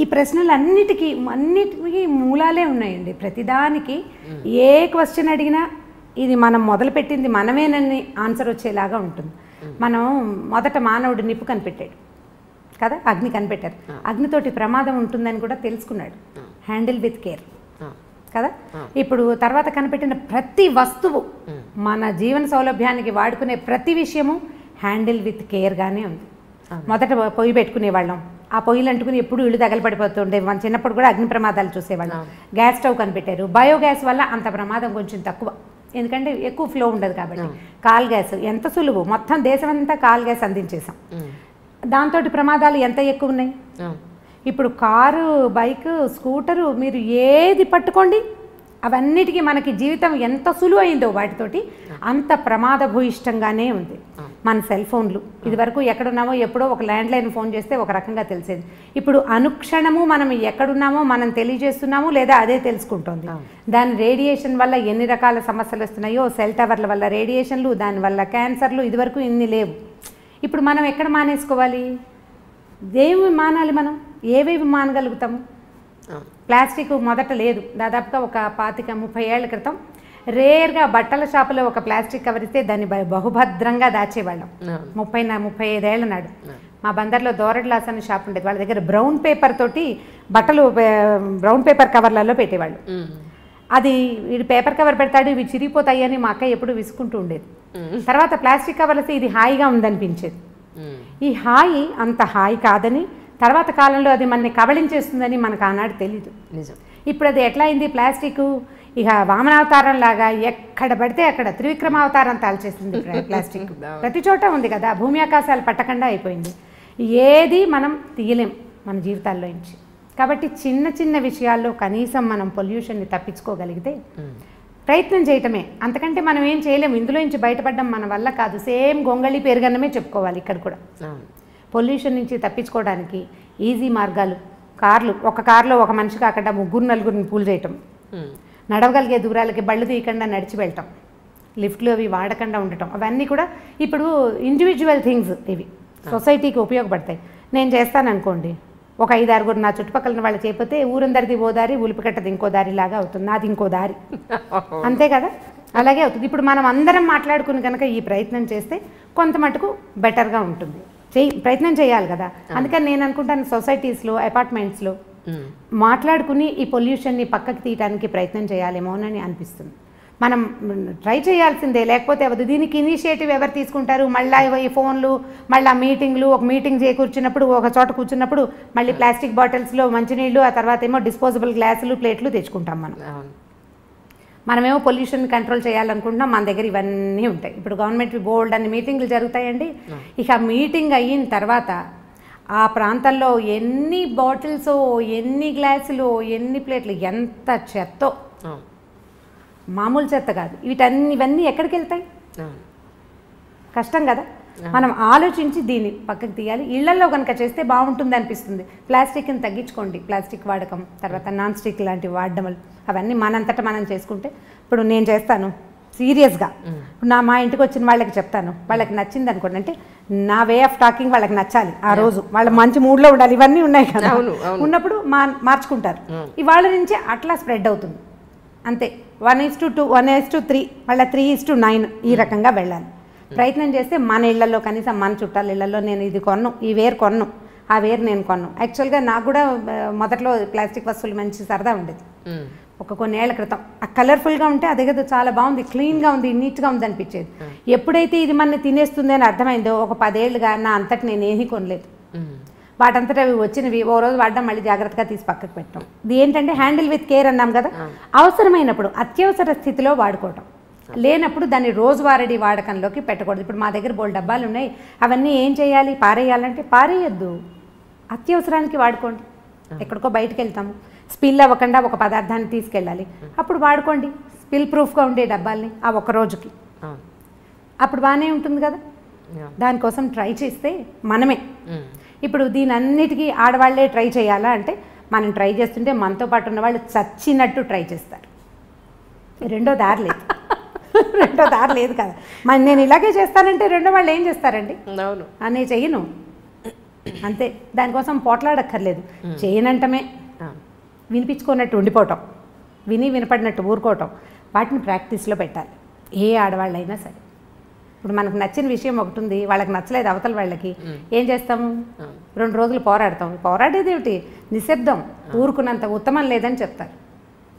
ఈ ప్రశ్నలన్నిటికీ మూలాలే ఉన్నాయండి. ప్రతిదానికి ఏ క్వశ్చన్ అడిగినా ఇది మనం మొదలుపెట్టింది మనమేనని ఆన్సర్ వచ్చేలాగా ఉంటుంది. మనం మొదట మానవుడు నిప్పు కనిపెట్టాడు కదా, అగ్ని కనిపెట్టారు. అగ్నితోటి ప్రమాదం ఉంటుందని కూడా తెలుసుకున్నాడు. హ్యాండిల్ విత్ కేర్ కదా. ఇప్పుడు తర్వాత కనిపెట్టిన ప్రతి వస్తువు, మన జీవన సౌలభ్యానికి వాడుకునే ప్రతి విషయము హ్యాండిల్ విత్ కేర్గానే ఉంది. మొదట పొయ్యి పెట్టుకునేవాళ్ళం, ఆ పొయ్యిలు అంటుకుని ఎప్పుడు ఇళ్ళు తగలపడిపోతుండే. మన చిన్నప్పుడు కూడా అగ్ని ప్రమాదాలు చూసేవాళ్ళం. గ్యాస్ స్టవ్ కనిపెట్టారు. బయోగ్యాస్ వల్ల అంత ప్రమాదం కొంచెం తక్కువ, ఎందుకంటే ఎక్కువ ఫ్లో ఉండదు కాబట్టి. కాల్ గ్యాస్ ఎంత సులువు, మొత్తం దేశం అంతా కాల్ గ్యాస్ అందించేసాం. దాంతో ప్రమాదాలు ఎంత ఎక్కువ ఉన్నాయి. ఇప్పుడు కారు, బైక్, స్కూటరు, మీరు ఏది పట్టుకోండి అవన్నిటికీ మనకి జీవితం ఎంత సులువు అయిందో వాటితోటి అంత ప్రమాదభూయిష్టంగానే ఉంది. మన సెల్ ఫోన్లు, ఇదివరకు ఎక్కడున్నామో ఎప్పుడో ఒక ల్యాండ్లైన్ ఫోన్ చేస్తే ఒక రకంగా తెలిసేది. ఇప్పుడు అనుక్షణము మనం ఎక్కడున్నామో మనం తెలియజేస్తున్నాము, లేదా అదే తెలుసుకుంటోంది. దాని రేడియేషన్ వల్ల ఎన్ని రకాల సమస్యలు వస్తున్నాయో, సెల్ టవర్ల వల్ల రేడియేషన్లు, దానివల్ల క్యాన్సర్లు, ఇదివరకు ఇన్ని లేవు. ఇప్పుడు మనం ఎక్కడ మానేసుకోవాలి? ఏమి మానాలి? మనం ఏవేవి మానగలుగుతాము? ప్లాస్టిక్ మొదట లేదు, దాదాపుగా ఒక 25-30 ఏళ్ల క్రితం రేర్గా బట్టల షాపులో ఒక ప్లాస్టిక్ కవర్ ఇస్తే దాన్ని బహుభద్రంగా దాచేవాళ్ళం. 35 ఏళ్ల నాడు మా బందర్లో దోరడ్లాస్ అనే షాప్ ఉండేది. వాళ్ళ దగ్గర బ్రౌన్ పేపర్ తోటి బట్టలు, బ్రౌన్ పేపర్ కవర్లలో పెట్టేవాళ్ళు. అది వీడు పేపర్ కవర్ పెడతాడు, ఇవి చిరిగిపోతాయి అని మా అక్క ఎప్పుడు విసుకుంటూ ఉండేది. తర్వాత ప్లాస్టిక్ కవర్లు వస్తే ఇది హాయిగా ఉందనిపించేది. ఈ హాయి అంత హాయి కాదని, తర్వాత కాలంలో అది మనని కబళించేస్తుందని మనకు ఆనాడు తెలీదు. ఇప్పుడు అది ఎట్లా అయింది? ప్లాస్టిక్ ఇక వామనావతారం లాగా ఎక్కడ పడితే అక్కడ త్రివిక్రమావతారం తాల్చేసింది ప్లాస్టిక్. ప్రతి చోట ఉంది కదా, భూమి ఆకాశాలు పట్టకుండా అయిపోయింది. ఏది మనం తీయలేం మన జీవితాల్లో నుంచి. కాబట్టి చిన్న చిన్న విషయాల్లో కనీసం మనం పొల్యూషన్ని తప్పించుకోగలిగితే ప్రయత్నం చేయటమే, అంతకంటే మనం ఏం చేయలేము. ఇందులో నుంచి బయటపడడం మన వల్ల కాదు. సేమ్ గొంగళి పెరుగన్నమే చెప్పుకోవాలి ఇక్కడ కూడా. పొల్యూషన్ నుంచి తప్పించుకోవడానికి ఈజీ మార్గాలు, కార్లు, ఒక కారులో ఒక మనిషి కాకుండా 3-4 పూల్ చేయటం, నడవగలిగే దూరాలకి బళ్ళు తీయకుండా నడిచి వెళ్ళటం, లిఫ్ట్లు అవి వాడకుండా ఉండటం, అవన్నీ కూడా ఇప్పుడు ఇండివిజువల్ థింగ్స్. ఇవి సొసైటీకి ఉపయోగపడతాయి. నేను చేస్తాను అనుకోండి, ఒక 5-6 నా చుట్టుపక్కల వాళ్ళు చేయకపోతే ఊరందరిది ఓ దారి, ఉలిపికట్టది ఇంకో దారి లాగా అవుతుంది, నాది ఇంకో దారి. అంతే కదా, అలాగే అవుతుంది. ఇప్పుడు మనం అందరం మాట్లాడుకుని కనుక ఈ ప్రయత్నం చేస్తే కొంత మటుకు బెటర్గా ఉంటుంది. ప్రయత్నం చేయాలి కదా. అందుకని నేను అనుకుంటాను సొసైటీస్లో, అపార్ట్మెంట్స్లో మాట్లాడుకుని ఈ పొల్యూషన్ని పక్కకి తీయడానికి ప్రయత్నం చేయాలేమోనని అనిపిస్తుంది. మనం ట్రై చేయాల్సిందే, లేకపోతే అవదు. దీనికి ఇనిషియేటివ్ ఎవరు తీసుకుంటారు? మళ్ళీ ఈ ఫోన్లు, మళ్ళీ మీటింగ్లు, ఒక మీటింగ్ కూర్చున్నప్పుడు ఒక చోట కూర్చున్నప్పుడు మళ్ళీ ప్లాస్టిక్ బాటిల్స్లో మంచినీళ్ళు, ఆ తర్వాత ఏమో డిస్పోజబుల్ గ్లాసులు, ప్లేట్లు తెచ్చుకుంటాం. మనమేమో పొల్యూషన్ కంట్రోల్ చేయాలనుకుంటున్నాం, మన దగ్గర ఇవన్నీ ఉంటాయి. ఇప్పుడు గవర్నమెంట్ బోర్డు అన్ని మీటింగ్లు జరుగుతాయండి. ఇక మీటింగ్ అయిన తర్వాత ఆ ప్రాంతంలో ఎన్ని బాటిల్స్, ఎన్ని గ్లాసులు, ఎన్ని ప్లేట్లు, ఎంత చెత్తో, మామూలు చెత్త కాదు. ఇవన్నీ ఎక్కడికి వెళ్తాయి? కష్టం కదా. మనం ఆలోచించి దీన్ని పక్కకు తీయాలి. ఇళ్లలో కనుక చేస్తే బాగుంటుంది అనిపిస్తుంది. ప్లాస్టిక్ని తగ్గించుకోండి, ప్లాస్టిక్ వాడకం, తర్వాత నాన్ స్టిక్ లాంటివి వాడడం, అవన్నీ మనంతటా మనం చేసుకుంటే. ఇప్పుడు నేను చేస్తాను సీరియస్గా, మా ఇంటికి వచ్చిన వాళ్ళకి చెప్తాను, వాళ్ళకి నచ్చింది అనుకోండి, అంటే నా వే ఆఫ్ టాకింగ్ వాళ్ళకి నచ్చాలి, ఆ రోజు వాళ్ళ మంచి మూడ్లో ఉండాలి, ఇవన్నీ ఉన్నాయి కదా, ఉన్నప్పుడు మార్చుకుంటారు. ఇవాళ నుంచే అట్లా స్ప్రెడ్ అవుతుంది అంతే. 1:2, 1:3, మళ్ళీ 3:9 ఈ రకంగా వెళ్ళాలి. ప్రయత్నం చేస్తే మన ఇళ్లలో, కనీసం మన చుట్టాల ఇళ్లలో, నేను ఇది కొన్ను, ఈ వేరు కొన్ను, ఆ వేరు నేను కొన్ను. యాక్చువల్గా నాకు కూడా మొదట్లో ప్లాస్టిక్ వస్తువులు మంచి సరదా ఉండేది. కొన్నేళ్ల క్రితం ఆ కలర్ఫుల్గా ఉంటే అదే కదా చాలా బాగుంది, క్లీన్గా ఉంది, నీట్గా ఉంది అనిపించేది. ఎప్పుడైతే ఇది మన తినేస్తుంది అని అర్థమైందో ఒక 10 ఏళ్ళుగా నా అంతటి నేను ఏమీ కొనలేదు. వాటంతటా అవి వచ్చినవి ఓ రోజు వాడడం, మళ్ళీ జాగ్రత్తగా తీసి పక్కకు పెట్టడం. ఇది ఏంటంటే హ్యాండిల్ విత్ కేర్ అన్నాం కదా. అవసరమైనప్పుడు అత్యవసర స్థితిలో వాడుకోవటం, లేనప్పుడు దాన్ని రోజువారీ వాడకంలోకి పెట్టకూడదు. ఇప్పుడు మా దగ్గర బోల్డ్ డబ్బాలు ఉన్నాయి, అవన్నీ ఏం చేయాలి, పారేయాలంటే పారేయద్దు, అత్యవసరానికి వాడుకోండి. ఎక్కడికో బయటకు వెళ్తాము, స్పిల్ అవ్వకుండా ఒక పదార్థాన్ని తీసుకెళ్ళాలి, అప్పుడు వాడుకోండి. స్పిల్ ప్రూఫ్గా ఉండే డబ్బాల్ని ఆ ఒక్క రోజుకి, అప్పుడు బాగానే ఉంటుంది కదా. దానికోసం ట్రై చేస్తే మనమే. ఇప్పుడు దీని అన్నిటికీ ఆడవాళ్లే ట్రై చేయాలా అంటే, మనం ట్రై చేస్తుంటే మనతో పాటు ఉన్న వాళ్ళు చచ్చినట్టు ట్రై చేస్తారు. రెండో దారి లేదు, రెండో దారి లేదు కదా. మరి నేను ఇలాగే చేస్తానంటే రెండో వాళ్ళు ఏం చేస్తారండి? అవును, అనే చెయ్యను అంతే. దానికోసం పోట్లాడక్కర్లేదు, చేయనంటమే, వినిపించుకున్నట్టు ఉండిపోవటం, వినపడినట్టు ఊరుకోవటం, వాటిని ప్రాక్టీస్లో పెట్టాలి ఏ ఆడవాళ్ళైనా సరే. ఇప్పుడు మనకు నచ్చిన విషయం ఒకటి ఉంది, వాళ్ళకి నచ్చలేదు అవతల వాళ్ళకి, ఏం చేస్తాము? 2 రోజులు పోరాడతాం. పోరాడేది ఏమిటి? నిశ్శబ్దం, ఊరుకున్నంత ఉత్తమం లేదని చెప్తారు.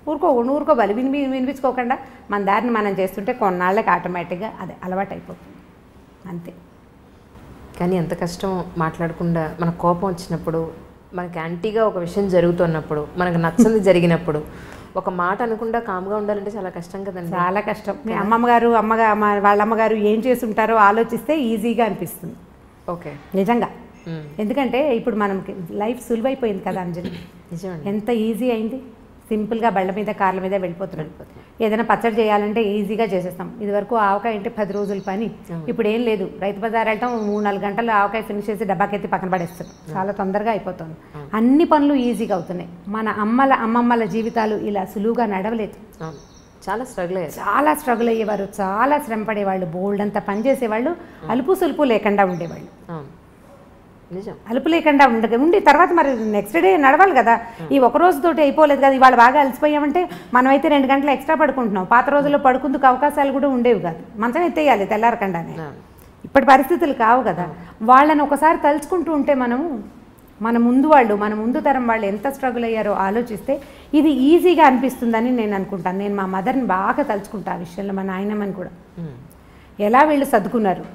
ఊరుకోవాలి, వినిపించుకోకుండా మన దారిని మనం చేస్తుంటే కొన్నాళ్ళకి ఆటోమేటిక్గా అది అలవాటు అయిపోతుంది అంతే. కానీ ఎంత కష్టం మాట్లాడకుండా, మన కోపం వచ్చినప్పుడు, మనకి యాంటీగా ఒక విషయం జరుగుతున్నప్పుడు, మనకు నచ్చంది జరిగినప్పుడు ఒక మాట అనకుండా కామ్గా ఉండాలంటే చాలా కష్టం కదండి. చాలా కష్టం. మీ వాళ్ళ అమ్మగారు ఏం చేసి ఉంటారో ఆలోచిస్తే ఈజీగా అనిపిస్తుంది. ఓకే, నిజంగా. ఎందుకంటే ఇప్పుడు మనకి లైఫ్ సులువైపోయింది కదా అంజలి. నిజం, ఎంత ఈజీ అయింది. సింపుల్గా బళ్ళ మీద, కార్ల మీద వెళ్ళిపోతున్నాం. ఏదైనా పచ్చడి చేయాలంటే ఈజీగా చేసేస్తాం. ఇదివరకు ఆవకాయ అంటే 10 రోజుల పని, ఇప్పుడు ఏం లేదు. రైతు బజార్ వెళ్ళటం, 3-4 గంటలు ఆవకాయ ఫినిష్ చేసి డబ్బాకెత్తి పక్కన పడేస్తాం, చాలా తొందరగా అయిపోతుంది. అన్ని పనులు ఈజీగా అవుతున్నాయి. మన అమ్మమ్మల జీవితాలు ఇలా సులువుగా నడవలేదు. చాలా స్ట్రగుల్ అయ్యేవారు, చాలా శ్రమ పడేవాళ్ళు, బోల్డ్ అంతా పని చేసేవాళ్ళు, అలుపు సులుపు లేకుండా ఉండేవాళ్ళు. అలుపు లేకుండా ఉండి తర్వాత మరి నెక్స్ట్ డే నడవాలి కదా. ఈ ఒక రోజుతోటి అయిపోలేదు కదా. ఇవాళ బాగా అలసిపోయామంటే మనమైతే 2 గంటలు ఎక్స్ట్రా పడుకుంటున్నాం. పాత రోజుల్లో పడుకుందుకు అవకాశాలు కూడా ఉండేవి కాదు. మంచం ఎత్తేయాలి తెల్లారకుండానే. ఇప్పటి పరిస్థితులు కావు కదా. వాళ్ళని ఒకసారి తలుచుకుంటూ ఉంటే మన ముందు తరం వాళ్ళు ఎంత స్ట్రగుల్ అయ్యారో ఆలోచిస్తే ఇది ఈజీగా అనిపిస్తుందని నేను అనుకుంటాను. నేను మా మదర్ని బాగా తలుచుకుంటా ఆ విషయంలో, మా నాయనమ్మని కూడా. ఎలా వీళ్ళు సర్దుకున్నారు,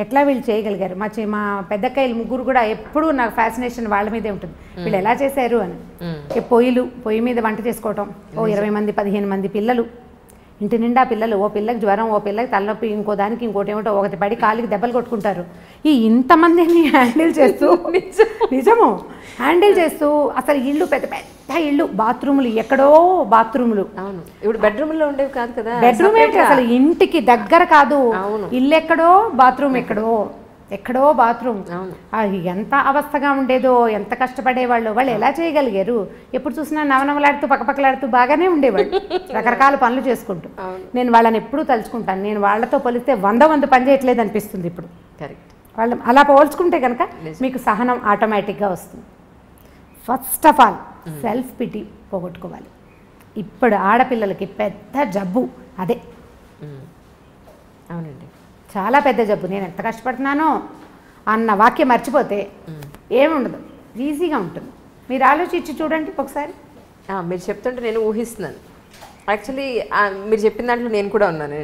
ఎట్లా వీళ్ళు చేయగలిగారు. మా పెద్దక్కయ్యలు 3 కూడా ఎప్పుడూ నాకు ఫ్యాసినేషన్ వాళ్ళ మీదే ఉంటుంది. వీళ్ళు ఎలా చేశారు అని. పొయ్యి మీద వంట చేసుకోవటం, 20 మంది 15 మంది పిల్లలు, ఇంటి నిండా పిల్లలు, ఓ పిల్లకి జ్వరం, ఓ పిల్లకి తలనొప్పి, ఇంకో దానికి ఇంకోటి ఏమిటో, ఒకటి పడి కాలికి దెబ్బలు కొట్టుకుంటారు. ఇంతమందిని హ్యాండిల్ చేస్తూ నిజము హ్యాండిల్ చేస్తూ అసలు ఇల్లు పెద్ద పెద్ద ఇల్లు, బాత్రూములు ఎక్కడో బాత్రూములు. అవును, ఇప్పుడు బెడ్రూమ్లో ఉండేవి కాదు కదా. బెడ్రూమ్ ఏంటి అసలు ఇంటికి దగ్గర కాదు. ఇల్లు ఎక్కడో, బాత్రూమ్ ఎక్కడో బాత్రూమ్. ఎంత అవస్థగా ఉండేదో, ఎంత కష్టపడేవాళ్ళు. వాళ్ళు ఎలా చేయగలిగారు? ఎప్పుడు చూసినా నవనవలాడుతూ పక్కపక్కలాడుతూ బాగానే ఉండేవాళ్ళు, రకరకాల పనులు చేసుకుంటూ. నేను వాళ్ళని ఎప్పుడూ తలుచుకుంటాను. నేను వాళ్ళతో పోలిస్తే 100 పని చేయట్లేదు అనిపిస్తుంది ఇప్పుడు. వాళ్ళు అలా పోల్చుకుంటే కనుక మీకు సహనం ఆటోమేటిక్గా వస్తుంది. First of all self pity పోగొట్టుకోవాలి. ఇప్పుడు ఆడపిల్లలకి పెద్ద జబ్బు అదే. అవునండి, చాలా పెద్ద జబ్బు. నేను ఎంత కష్టపడుతున్నానో అన్న వాక్యం మర్చిపోతే ఏముండదు, ఈజీగా ఉంటుంది. మీరు ఆలోచించి చూడండి ఒకసారి. మీరు చెప్తుంటే నేను ఊహిస్తున్నాను. యాక్చువల్లీ మీరు చెప్పిన దాంట్లో నేను కూడా ఉన్నాను.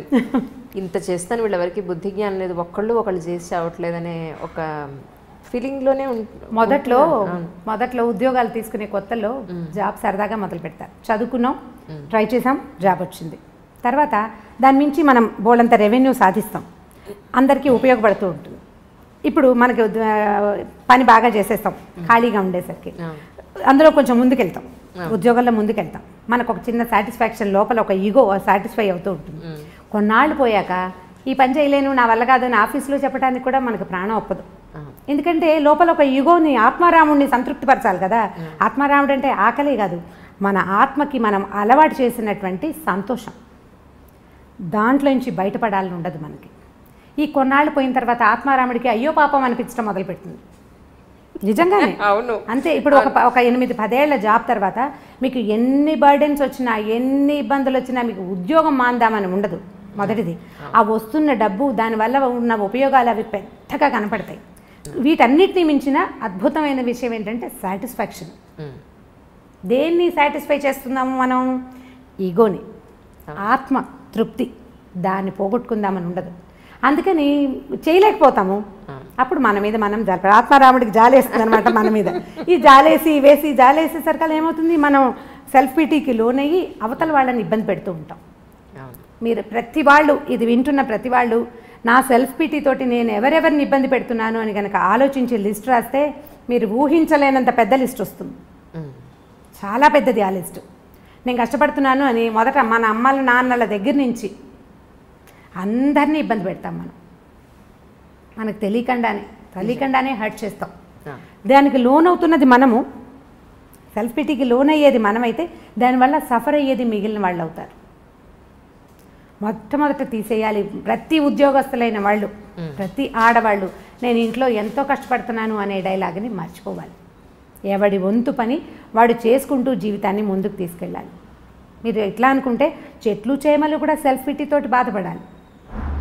ఇంత చేస్తాను, వీళ్ళెవరికి బుద్ధి జ్ఞానం లేదు, ఒకళ్ళు చేసి అవ్వట్లేదనే ఒక ఫీలింగ్లోనే మొదట్లో ఉద్యోగాలు తీసుకునే కొత్తలో జాబ్ సరదాగా మొదలు పెడతారు. చదువుకున్నాం, ట్రై చేసాం, జాబ్ వచ్చింది. తర్వాత దాని నుంచి మనం బోల్డంత రెవెన్యూ సాధిస్తాం, అందరికీ ఉపయోగపడుతూ ఉంటుంది. ఇప్పుడు మనకి పని బాగా చేసేస్తాం ఖాళీగా ఉండేసరికి, అందులో కొంచెం ముందుకెళ్తాం, ఉద్యోగంలో ముందుకెళ్తాం. మనకు ఒక చిన్న సాటిస్ఫాక్షన్, లోపల ఒక ఈగో సాటిస్ఫై అవుతూ ఉంటుంది. కొన్నాళ్ళు పోయాక ఈ పని చేయలేను, నా వల్ల కాదు అని ఆఫీస్లో చెప్పడానికి కూడా మనకు ప్రాణం ఒప్పదు. ఎందుకంటే లోపల ఒక యుగోని, ఆత్మారాముడిని సంతృప్తిపరచాలి కదా. ఆత్మారాముడు అంటే ఆకలే కాదు, మన ఆత్మకి మనం అలవాటు చేసినటువంటి సంతోషం, దాంట్లోంచి బయటపడాలని ఉండదు మనకి. ఈ కొన్నాళ్ళు పోయిన తర్వాత ఆత్మారాముడికి అయ్యో పాపం అనిపించడం మొదలుపెడుతుంది. నిజంగానే అవును, అంతే. ఇప్పుడు ఒక 8-10 ఏళ్ల జాబ్ తర్వాత మీకు ఎన్ని బర్డెన్స్ వచ్చినా, ఎన్ని ఇబ్బందులు వచ్చినా మీకు ఉద్యోగం మాందామని ఉండదు. మొదటిది ఆ వస్తున్న డబ్బు, దానివల్ల ఉన్న ఉపయోగాలు అవి పెద్దగా కనపడతాయి. వీటన్నిటినీ మించిన అద్భుతమైన విషయం ఏంటంటే సాటిస్ఫాక్షన్. దేన్ని సాటిస్ఫై చేస్తున్నాము మనం? ఈగోని, ఆత్మ తృప్తి, దాన్ని పోగొట్టుకుందామని ఉండదు. అందుకని చేయలేకపోతాము. అప్పుడు మన మీద మనం ఆత్మారాముడికి జాలేస్తుంది అనమాట మన మీద. ఈ జాలేసేసరికి ఏమవుతుంది, మనం సెల్ఫ్ పిటీకి లోనయ్యి అవతల వాళ్ళని ఇబ్బంది పెడుతూ ఉంటాం. మీరు ప్రతి వాళ్ళు, ఇది వింటున్న ప్రతి వాళ్ళు, నా సెల్ఫ్ పిటీ తోటి నేను ఎవరెవరిని ఇబ్బంది పెడుతున్నాను అని కనుక ఆలోచించి లిస్ట్ రాస్తే మీరు ఊహించలేనంత పెద్ద లిస్ట్ వస్తుంది. చాలా పెద్దది ఆ లిస్టు. నేను కష్టపడుతున్నాను అని మొదట మన అమ్మల నాన్నల దగ్గర నుంచి అందరినీ ఇబ్బంది పెడతాం మనం. మనకు తెలియకుండానే హర్ట్ చేస్తాం. దానికి లోన్ అవుతున్నది మనము, సెల్ఫ్ పిటీకి లోన్ అయ్యేది మనమైతే దానివల్ల సఫర్ అయ్యేది మిగిలిన వాళ్ళు అవుతారు. మొట్టమొదట తీసేయాలి. ప్రతి ఉద్యోగస్తులైన వాళ్ళు, ప్రతి ఆడవాళ్ళు, నేను ఇంట్లో ఎంతో కష్టపడుతున్నాను అనే డైలాగ్ని మర్చిపోవాలి. ఎవడి వంతు పని వాడు చేసుకుంటూ జీవితాన్ని ముందుకు తీసుకెళ్ళాలి. మీరు ఎట్లా అనుకుంటే చెట్లు చేమలు కూడా సెల్ఫ్ పిటీతోటి బాధపడాలి.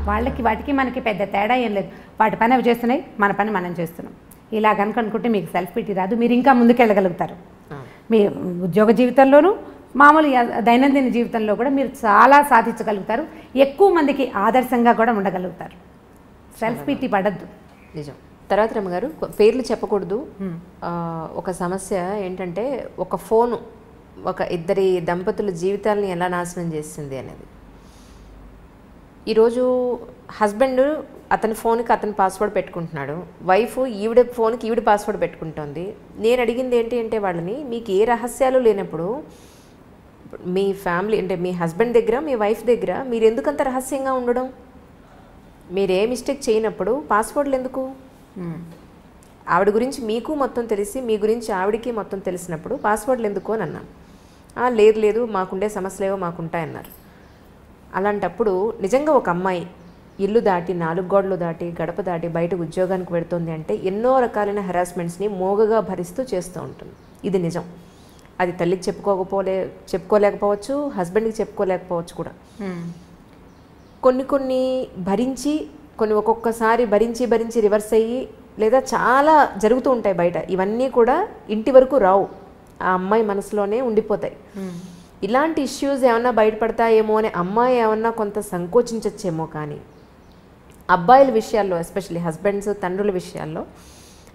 వాటికి మనకి పెద్ద తేడా ఏం లేదు. వాటి పని అవి చేస్తున్నాయి, మన పని మనం చేస్తున్నాం. ఇలా కనుక అనుకుంటే మీకు సెల్ఫ్ పిటీ రాదు, మీరు ఇంకా ముందుకెళ్ళగలుగుతారు. మీ ఉద్యోగ జీవితంలోనూ మామూలు దైనందిన జీవితంలో కూడా మీరు చాలా సాధించగలుగుతారు. ఎక్కువ మందికి ఆదర్శంగా కూడా ఉండగలుగుతారు. సెల్ఫ్ పిటీ పడద్దు. నిజం. తర్వాత రమ్మగారు, పేర్లు చెప్పకూడదు. ఒక సమస్య ఏంటంటే ఒక ఫోను ఒక ఇద్దరి దంపతుల జీవితాలని ఎలా నాశనం చేసింది అనేది. ఈరోజు హస్బెండ్ అతని ఫోన్కి అతని పాస్వర్డ్ పెట్టుకుంటున్నాడు, వైఫ్ ఈవిడ ఫోన్కి ఈవిడ పాస్వర్డ్ పెట్టుకుంటుంది. నేను అడిగింది ఏంటి అంటే వాళ్ళని, మీకు ఏ రహస్యాలు లేనప్పుడు మీ ఫ్యామిలీ అంటే మీ హస్బెండ్ దగ్గర మీ వైఫ్ దగ్గర మీరు ఎందుకంత రహస్యంగా ఉండడం? మీరు ఏ మిస్టేక్ చేయనప్పుడు పాస్వర్డ్లు ఎందుకు? ఆవిడ గురించి మీకు మొత్తం తెలిసి మీ గురించి ఆవిడకి మొత్తం తెలిసినప్పుడు పాస్వర్డ్లు ఎందుకు అని అన్నాను. లేదు మాకుండే సమస్యలేవో మాకుంటాయన్నారు. అలాంటప్పుడు నిజంగా ఒక అమ్మాయి ఇల్లు దాటి 4 గోడలు దాటి గడప దాటి బయట ఉద్యోగానికి పెడుతుంది అంటే ఎన్నో రకాలైన హెరాస్మెంట్స్ని మోగగా భరిస్తూ చేస్తూ ఉంటుంది. ఇది నిజం. అది తల్లికి చెప్పుకోలేకపోవచ్చు, హస్బెండ్కి చెప్పుకోలేకపోవచ్చు కూడా. కొన్ని భరించి, ఒక్కొక్కసారి భరించి రివర్స్ అయ్యి, లేదా చాలా జరుగుతూ ఉంటాయి బయట. ఇవన్నీ కూడా ఇంటి వరకు రావు, ఆ అమ్మాయి మనసులోనే ఉండిపోతాయి. ఇలాంటి ఇష్యూస్ ఏమన్నా బయటపడతాయేమో అని అమ్మాయి ఏమన్నా కొంత సంకోచించచ్చేమో, కానీ అబ్బాయిల విషయాల్లో ఎస్పెషల్లీ హస్బెండ్స్ తండ్రుల విషయాల్లో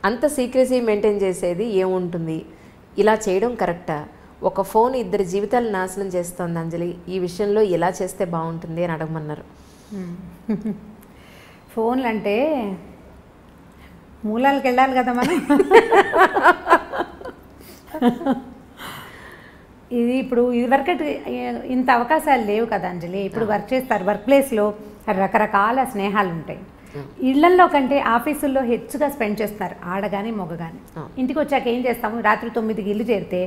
అంత సీక్రెసీ మెయింటైన్ చేసేది ఏముంటుంది? ఇలా చేయడం కరెక్టా? ఒక ఫోన్ ఇద్దరి జీవితాలు నాశనం చేస్తోంది అంజలి, ఈ విషయంలో ఎలా చేస్తే బాగుంటుంది అని అడగమన్నారు. ఫోన్లు అంటే మూలాలకు వెళ్ళాలి కదా మనం. ఇది ఇప్పుడు ఇదివరకటి ఇంత అవకాశాలు లేవు కదా అంజలి. ఇప్పుడు వర్క్ చేస్తారు, వర్క్ ప్లేస్లో రకరకాల స్నేహాలు ఉంటాయి. ఇళ్లల్లో కంటే ఆఫీసుల్లో హెచ్చుగా స్పెండ్ చేస్తున్నారు, ఆడగాని మొగగాని. ఇంటికి వచ్చాక ఏం చేస్తాము, రాత్రి 9కి ఇల్లు చేరితే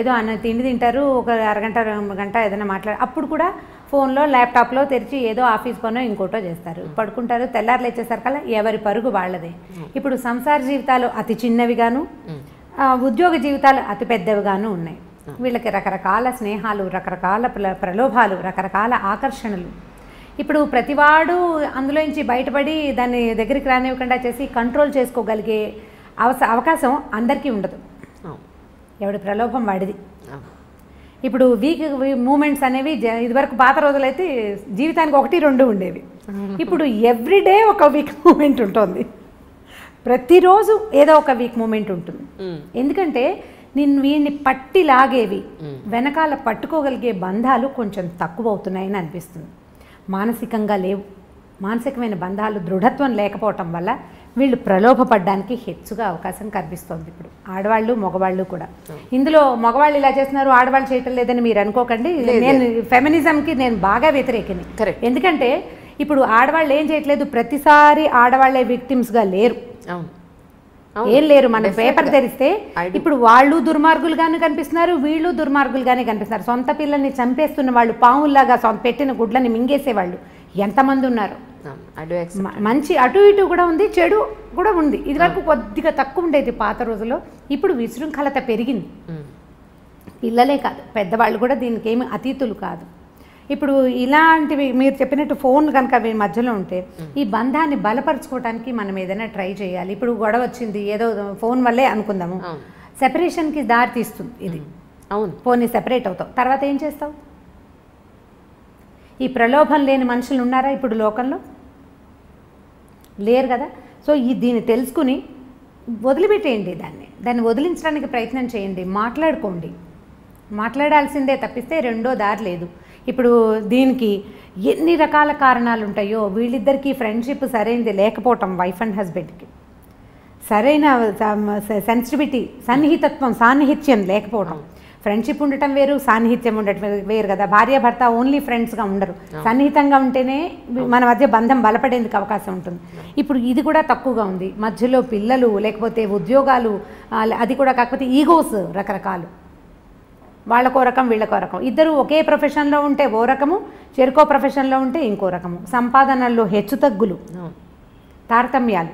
ఏదో తిండి తింటారు, ఒక అరగంట 2 గంట ఏదైనా అప్పుడు కూడా ఫోన్లో ల్యాప్టాప్లో తెరిచి ఏదో ఆఫీస్ పనో ఇంకోటో చేస్తారు, పడుకుంటారు. తెల్లారు లేచేసరికల్లా ఎవరి పరుగు వాళ్ళదే. ఇప్పుడు సంసార జీవితాలు అతి చిన్నవిగాను, ఉద్యోగ జీవితాలు అతి పెద్దవిగాను ఉన్నాయి. వీళ్ళకి రకరకాల స్నేహాలు, రకరకాల ప్రలోభాలు, రకరకాల ఆకర్షణలు. ఇప్పుడు ప్రతివాడు అందులోంచి బయటపడి దాన్ని దగ్గరికి రానివ్వకుండా చేసి కంట్రోల్ చేసుకోగలిగే అవకాశం అందరికీ ఉండదు. ఎవడి ప్రలోభం వాడిది. ఇప్పుడు వీక్ మూమెంట్స్ అనేవి ఇదివరకు పాత రోజులైతే జీవితానికి 1-2 ఉండేవి. ఇప్పుడు ఎవ్రీడే ఒక వీక్ మూమెంట్ ఉంటుంది, ప్రతిరోజు ఏదో ఒక వీక్ మూమెంట్ ఉంటుంది. ఎందుకంటే వీడిని పట్టి లాగేవి, వెనకాల పట్టుకోగలిగే బంధాలు కొంచెం తక్కువ అవుతున్నాయని అనిపిస్తుంది. మానసికంగా లేవు, మానసికమైన బంధాలు దృఢత్వం లేకపోవటం వల్ల వీళ్ళు ప్రలోభపడడానికి హెచ్చుగా అవకాశం కనిపిస్తోంది. ఇప్పుడు ఆడవాళ్ళు మగవాళ్ళు కూడా. ఇందులో మగవాళ్ళు ఇలా చేస్తున్నారు, ఆడవాళ్ళు చేయటం లేదని మీరు అనుకోకండి. నేను ఫెమినిజంకి నేను బాగా వ్యతిరేకిని. ఎందుకంటే ఇప్పుడు ఆడవాళ్ళు ఏం చేయట్లేదు, ప్రతిసారి ఆడవాళ్ళే విక్టిమ్స్గా లేరు. అవును, ఏం లేరు. మనం పేపర్ తెరిస్తే ఇప్పుడు వాళ్ళు దుర్మార్గులుగానే కనిపిస్తున్నారు, వీళ్ళు దుర్మార్గులుగానే కనిపిస్తున్నారు. సొంత పిల్లల్ని చంపేస్తున్న వాళ్ళు, పాముల్లాగా పెట్టిన గుడ్లని మింగేసేవాళ్ళు ఎంతమంది ఉన్నారు. మంచి అటు ఇటు కూడా ఉంది, చెడు కూడా ఉంది. ఇదివరకు కొద్దిగా తక్కువ ఉండేది పాత రోజుల్లో, ఇప్పుడు విశృంఖలత పెరిగింది. పిల్లలే కాదు, పెద్దవాళ్ళు కూడా దీనికి ఏమి అతీతులు కాదు. ఇప్పుడు ఇలాంటివి మీరు చెప్పినట్టు ఫోన్ కనుక వీరి మధ్యలో ఉంటే ఈ బంధాన్ని బలపరచుకోవడానికి మనం ఏదైనా ట్రై చేయాలి. ఇప్పుడు గొడవ వచ్చింది, ఏదో ఫోన్ వల్లే అనుకుందాము, సెపరేషన్కి దారి తీస్తుంది ఇది. అవును, ఫోన్ని సెపరేట్ అవుతావు, తర్వాత ఏం చేస్తావు? ఈ ప్రలోభం లేని మనుషులు ఉన్నారా ఇప్పుడు లోకంలో? లేరు కదా. సో దీన్ని తెలుసుకుని వదిలిపెట్టేయండి, దాన్ని వదిలించడానికి ప్రయత్నం చేయండి, మాట్లాడుకోండి. మాట్లాడాల్సిందే తప్పిస్తే రెండో దారి లేదు. ఇప్పుడు దీనికి ఎన్ని రకాల కారణాలు ఉంటాయో, వీళ్ళిద్దరికీ ఫ్రెండ్షిప్ సరైనది లేకపోవటం, వైఫ్ అండ్ హస్బెండ్కి సరైన సెన్సిటివిటీ, సాన్నిహిత్యం లేకపోవటం. ఫ్రెండ్షిప్ ఉండటం వేరు, సాన్నిహిత్యం ఉండటం వేరు కదా. భార్యాభర్త ఓన్లీ ఫ్రెండ్స్గా ఉండరు, సన్నిహితంగా ఉంటేనే మన మధ్య బంధం బలపడేందుకు అవకాశం ఉంటుంది. ఇప్పుడు ఇది కూడా తక్కువగా ఉంది. మధ్యలో పిల్లలు, లేకపోతే ఉద్యోగాలు, అది కూడా కాకపోతే ఈగోస్ రకరకాలు, వాళ్ళకో రకం వీళ్ళకో రకం. ఇద్దరు ఒకే ప్రొఫెషన్లో ఉంటే ఓ రకము, చెరుకో ప్రొఫెషన్లో ఉంటే ఇంకో రకము. సంపాదనల్లో హెచ్చుతగ్గులు, తారతమ్యాలు.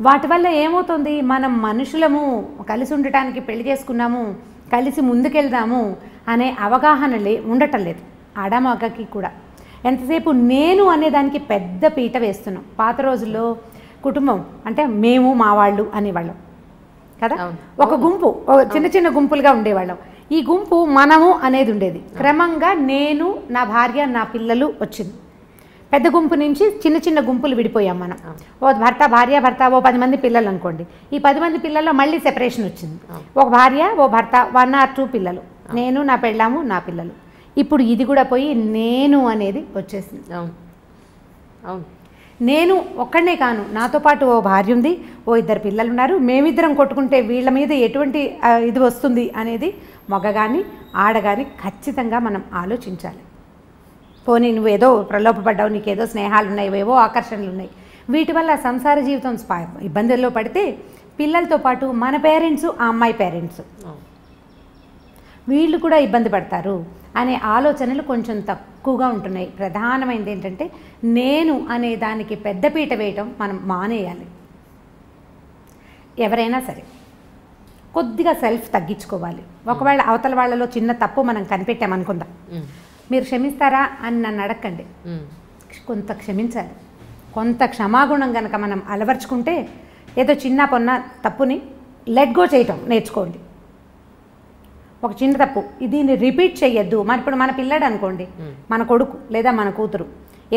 వాటి వల్ల ఏమవుతుంది, మనం మనుషులము, కలిసి ఉండటానికి పెళ్లి చేసుకున్నాము, కలిసి ముందుకెళ్దాము అనే అవగాహన ఉండటం లేదు ఆడమగకి కూడా. ఎంతసేపు నేను అనేదానికి పెద్ద పీట వేస్తున్నాం. పాత రోజుల్లో కుటుంబం అంటే మేము, మా వాళ్ళు అనేవాళ్ళం కదా. ఒక గుంపు, చిన్న చిన్న గుంపులుగా ఉండేవాళ్ళం. ఈ గుంపు మనము అనేది ఉండేది. క్రమంగా నేను, నా భార్య, నా పిల్లలు వచ్చింది. పెద్ద గుంపు నుంచి చిన్న చిన్న గుంపులు విడిపోయాం మనం. ఓ భర్త, భార్య, భర్త, ఓ 10 మంది పిల్లలు అనుకోండి. ఈ 10 మంది పిల్లల్లో మళ్ళీ సెపరేషన్ వచ్చింది. ఒక భార్య, ఓ భర్త, 1 or 2 పిల్లలు, నేను, నా పెళ్ళాము, నా పిల్లలు. ఇప్పుడు ఇది కూడా పోయి నేను అనేది వచ్చేసింది. నేను ఒక్కడనే కాను, నాతో పాటు ఓ భార్య ఉంది, ఓ 2 పిల్లలు ఉన్నారు, మేమిద్దరం కొట్టుకుంటే వీళ్ళ మీద ఎటువంటి ఇది వస్తుంది అనేది మగ కానీ ఆడ కానీ ఖచ్చితంగా మనం ఆలోచించాలి. పోనీ నువ్వేదో ప్రలోభపడ్డావు, నీకేదో స్నేహాలు ఉన్నాయి, ఏవో ఆకర్షణలు ఉన్నాయి, వీటి వల్ల సంసార జీవితం ఇబ్బందుల్లో పడితే పిల్లలతో పాటు మన పేరెంట్స్, ఆ అమ్మాయి పేరెంట్స్ వీళ్ళు కూడా ఇబ్బంది పడతారు అనే ఆలోచనలు కొంచెం తక్కువగా ఉంటున్నాయి. ప్రధానమైనది ఏంటంటే నేను అనే దానికి పెద్దపీట వేయటం మనం మానేయాలి. ఎవరైనా సరే కొద్దిగా సెల్ఫ్ తగ్గించుకోవాలి. ఒకవేళ అవతల వాళ్ళలో చిన్న తప్పు మనం కనిపెట్టామనుకుందాం, మీరు క్షమిస్తారా అని నన్ను అడగండి. కొంత క్షమించాలి. కొంత క్షమాగుణం కనుక మనం అలవర్చుకుంటే ఏదో చిన్న పొన్న తప్పుని లెట్ గో చేయటం నేర్చుకోండి. ఒక చిన్న తప్పు, దీన్ని రిపీట్ చేయొద్దు. మరి ఇప్పుడు మన పిల్లాడు అనుకోండి, మన కొడుకు లేదా మన కూతురు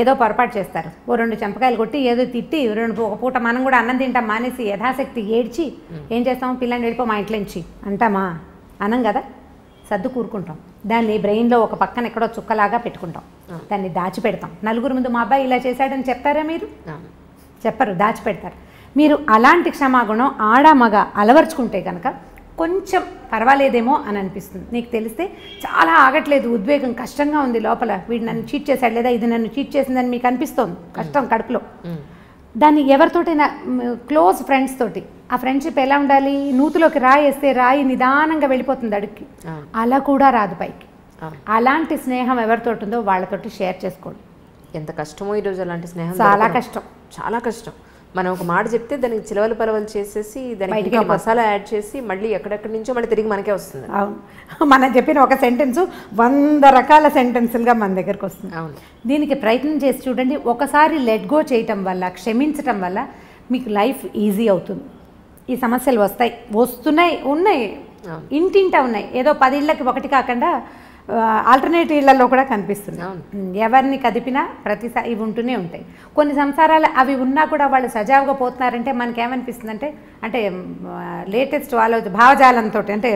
ఏదో పొరపాటు చేస్తారు, ఓ 2 చెంపకాయలు కొట్టి ఏదో తిట్టి ఒక పూట మనం కూడా అన్నం తింటాం మానేసి యథాశక్తి ఏడ్చి ఏం చేస్తాం, పిల్లని వెళ్ళిపో మా ఇంట్లో నుంచి అంటామా? అనం కదా, సర్దు కూరుకుంటాం. దాన్ని బ్రెయిన్లో ఒక పక్కన ఎక్కడో చుక్కలాగా పెట్టుకుంటాం, దాన్ని దాచిపెడతాం. నలుగురు ముందు మా అబ్బాయి ఇలా చేశాడని చెప్తారా మీరు? చెప్పరు, దాచిపెడతారు. మీరు అలాంటి క్షమాగుణం ఆడ మగ అలవర్చుకుంటే కనుక కొంచెం పర్వాలేదేమో అని అనిపిస్తుంది. నీకు తెలిస్తే చాలా ఆగట్లేదు, ఉద్వేగం కష్టంగా ఉంది లోపల, వీడు నన్ను చీట్ చేశాడు లేదా ఇది నన్ను చీట్ చేసిందని మీకు అనిపిస్తోంది కష్టం కడుపులో. దాన్ని ఎవరితోటైనా క్లోజ్ ఫ్రెండ్స్ తోటి, ఆ ఫ్రెండ్షిప్ ఎలా ఉండాలి, నూతులోకి రాయి వేస్తే రాయి నిదానంగా వెళ్ళిపోతుంది అడుగుకి, అలా కూడా రాదు పైకి. అలాంటి స్నేహం ఎవరితోటి ఉందో వాళ్ళతోటి షేర్ చేసుకోండి. ఎంత కష్టమో ఈరోజు అలాంటి స్నేహం, చాలా కష్టం, చాలా కష్టం. మనం ఒక మాట చెప్తే దానికి చిలవలు పలవలు చేసేసి దానికి ఇంకా మసాలా యాడ్ చేసి మళ్ళీ ఎక్కడెక్కడి నుంచో మళ్ళీ తిరిగి మనకే వస్తుంది. అవును, మనం చెప్పిన ఒక సెంటెన్స్ 100 రకాల సెంటెన్సులుగా మన దగ్గరకు వస్తుంది. అవును, దీనికి ప్రయత్నం చేసి చూడండి. ఒకసారి లెట్ గో చేయటం వల్ల, క్షమించటం వల్ల మీకు లైఫ్ ఈజీ అవుతుంది. ఈ సమస్యలు వస్తున్నాయి, ఉన్నాయి, ఇంటింటా ఉన్నాయి. ఏదో 10 ఇళ్ళకి ఒకటి కాకుండా ఆల్టర్నేటివ్ ఇళ్లలో కూడా కనిపిస్తుంది. ఎవరిని కదిపినా ప్రతిసారి ఇవి ఉంటూనే ఉంటాయి. కొన్ని సంసారాలు అవి ఉన్నా కూడా వాళ్ళు సజావుగా పోతున్నారంటే మనకేమనిపిస్తుంది అంటే లేటెస్ట్ భావజాలంతో, అంటే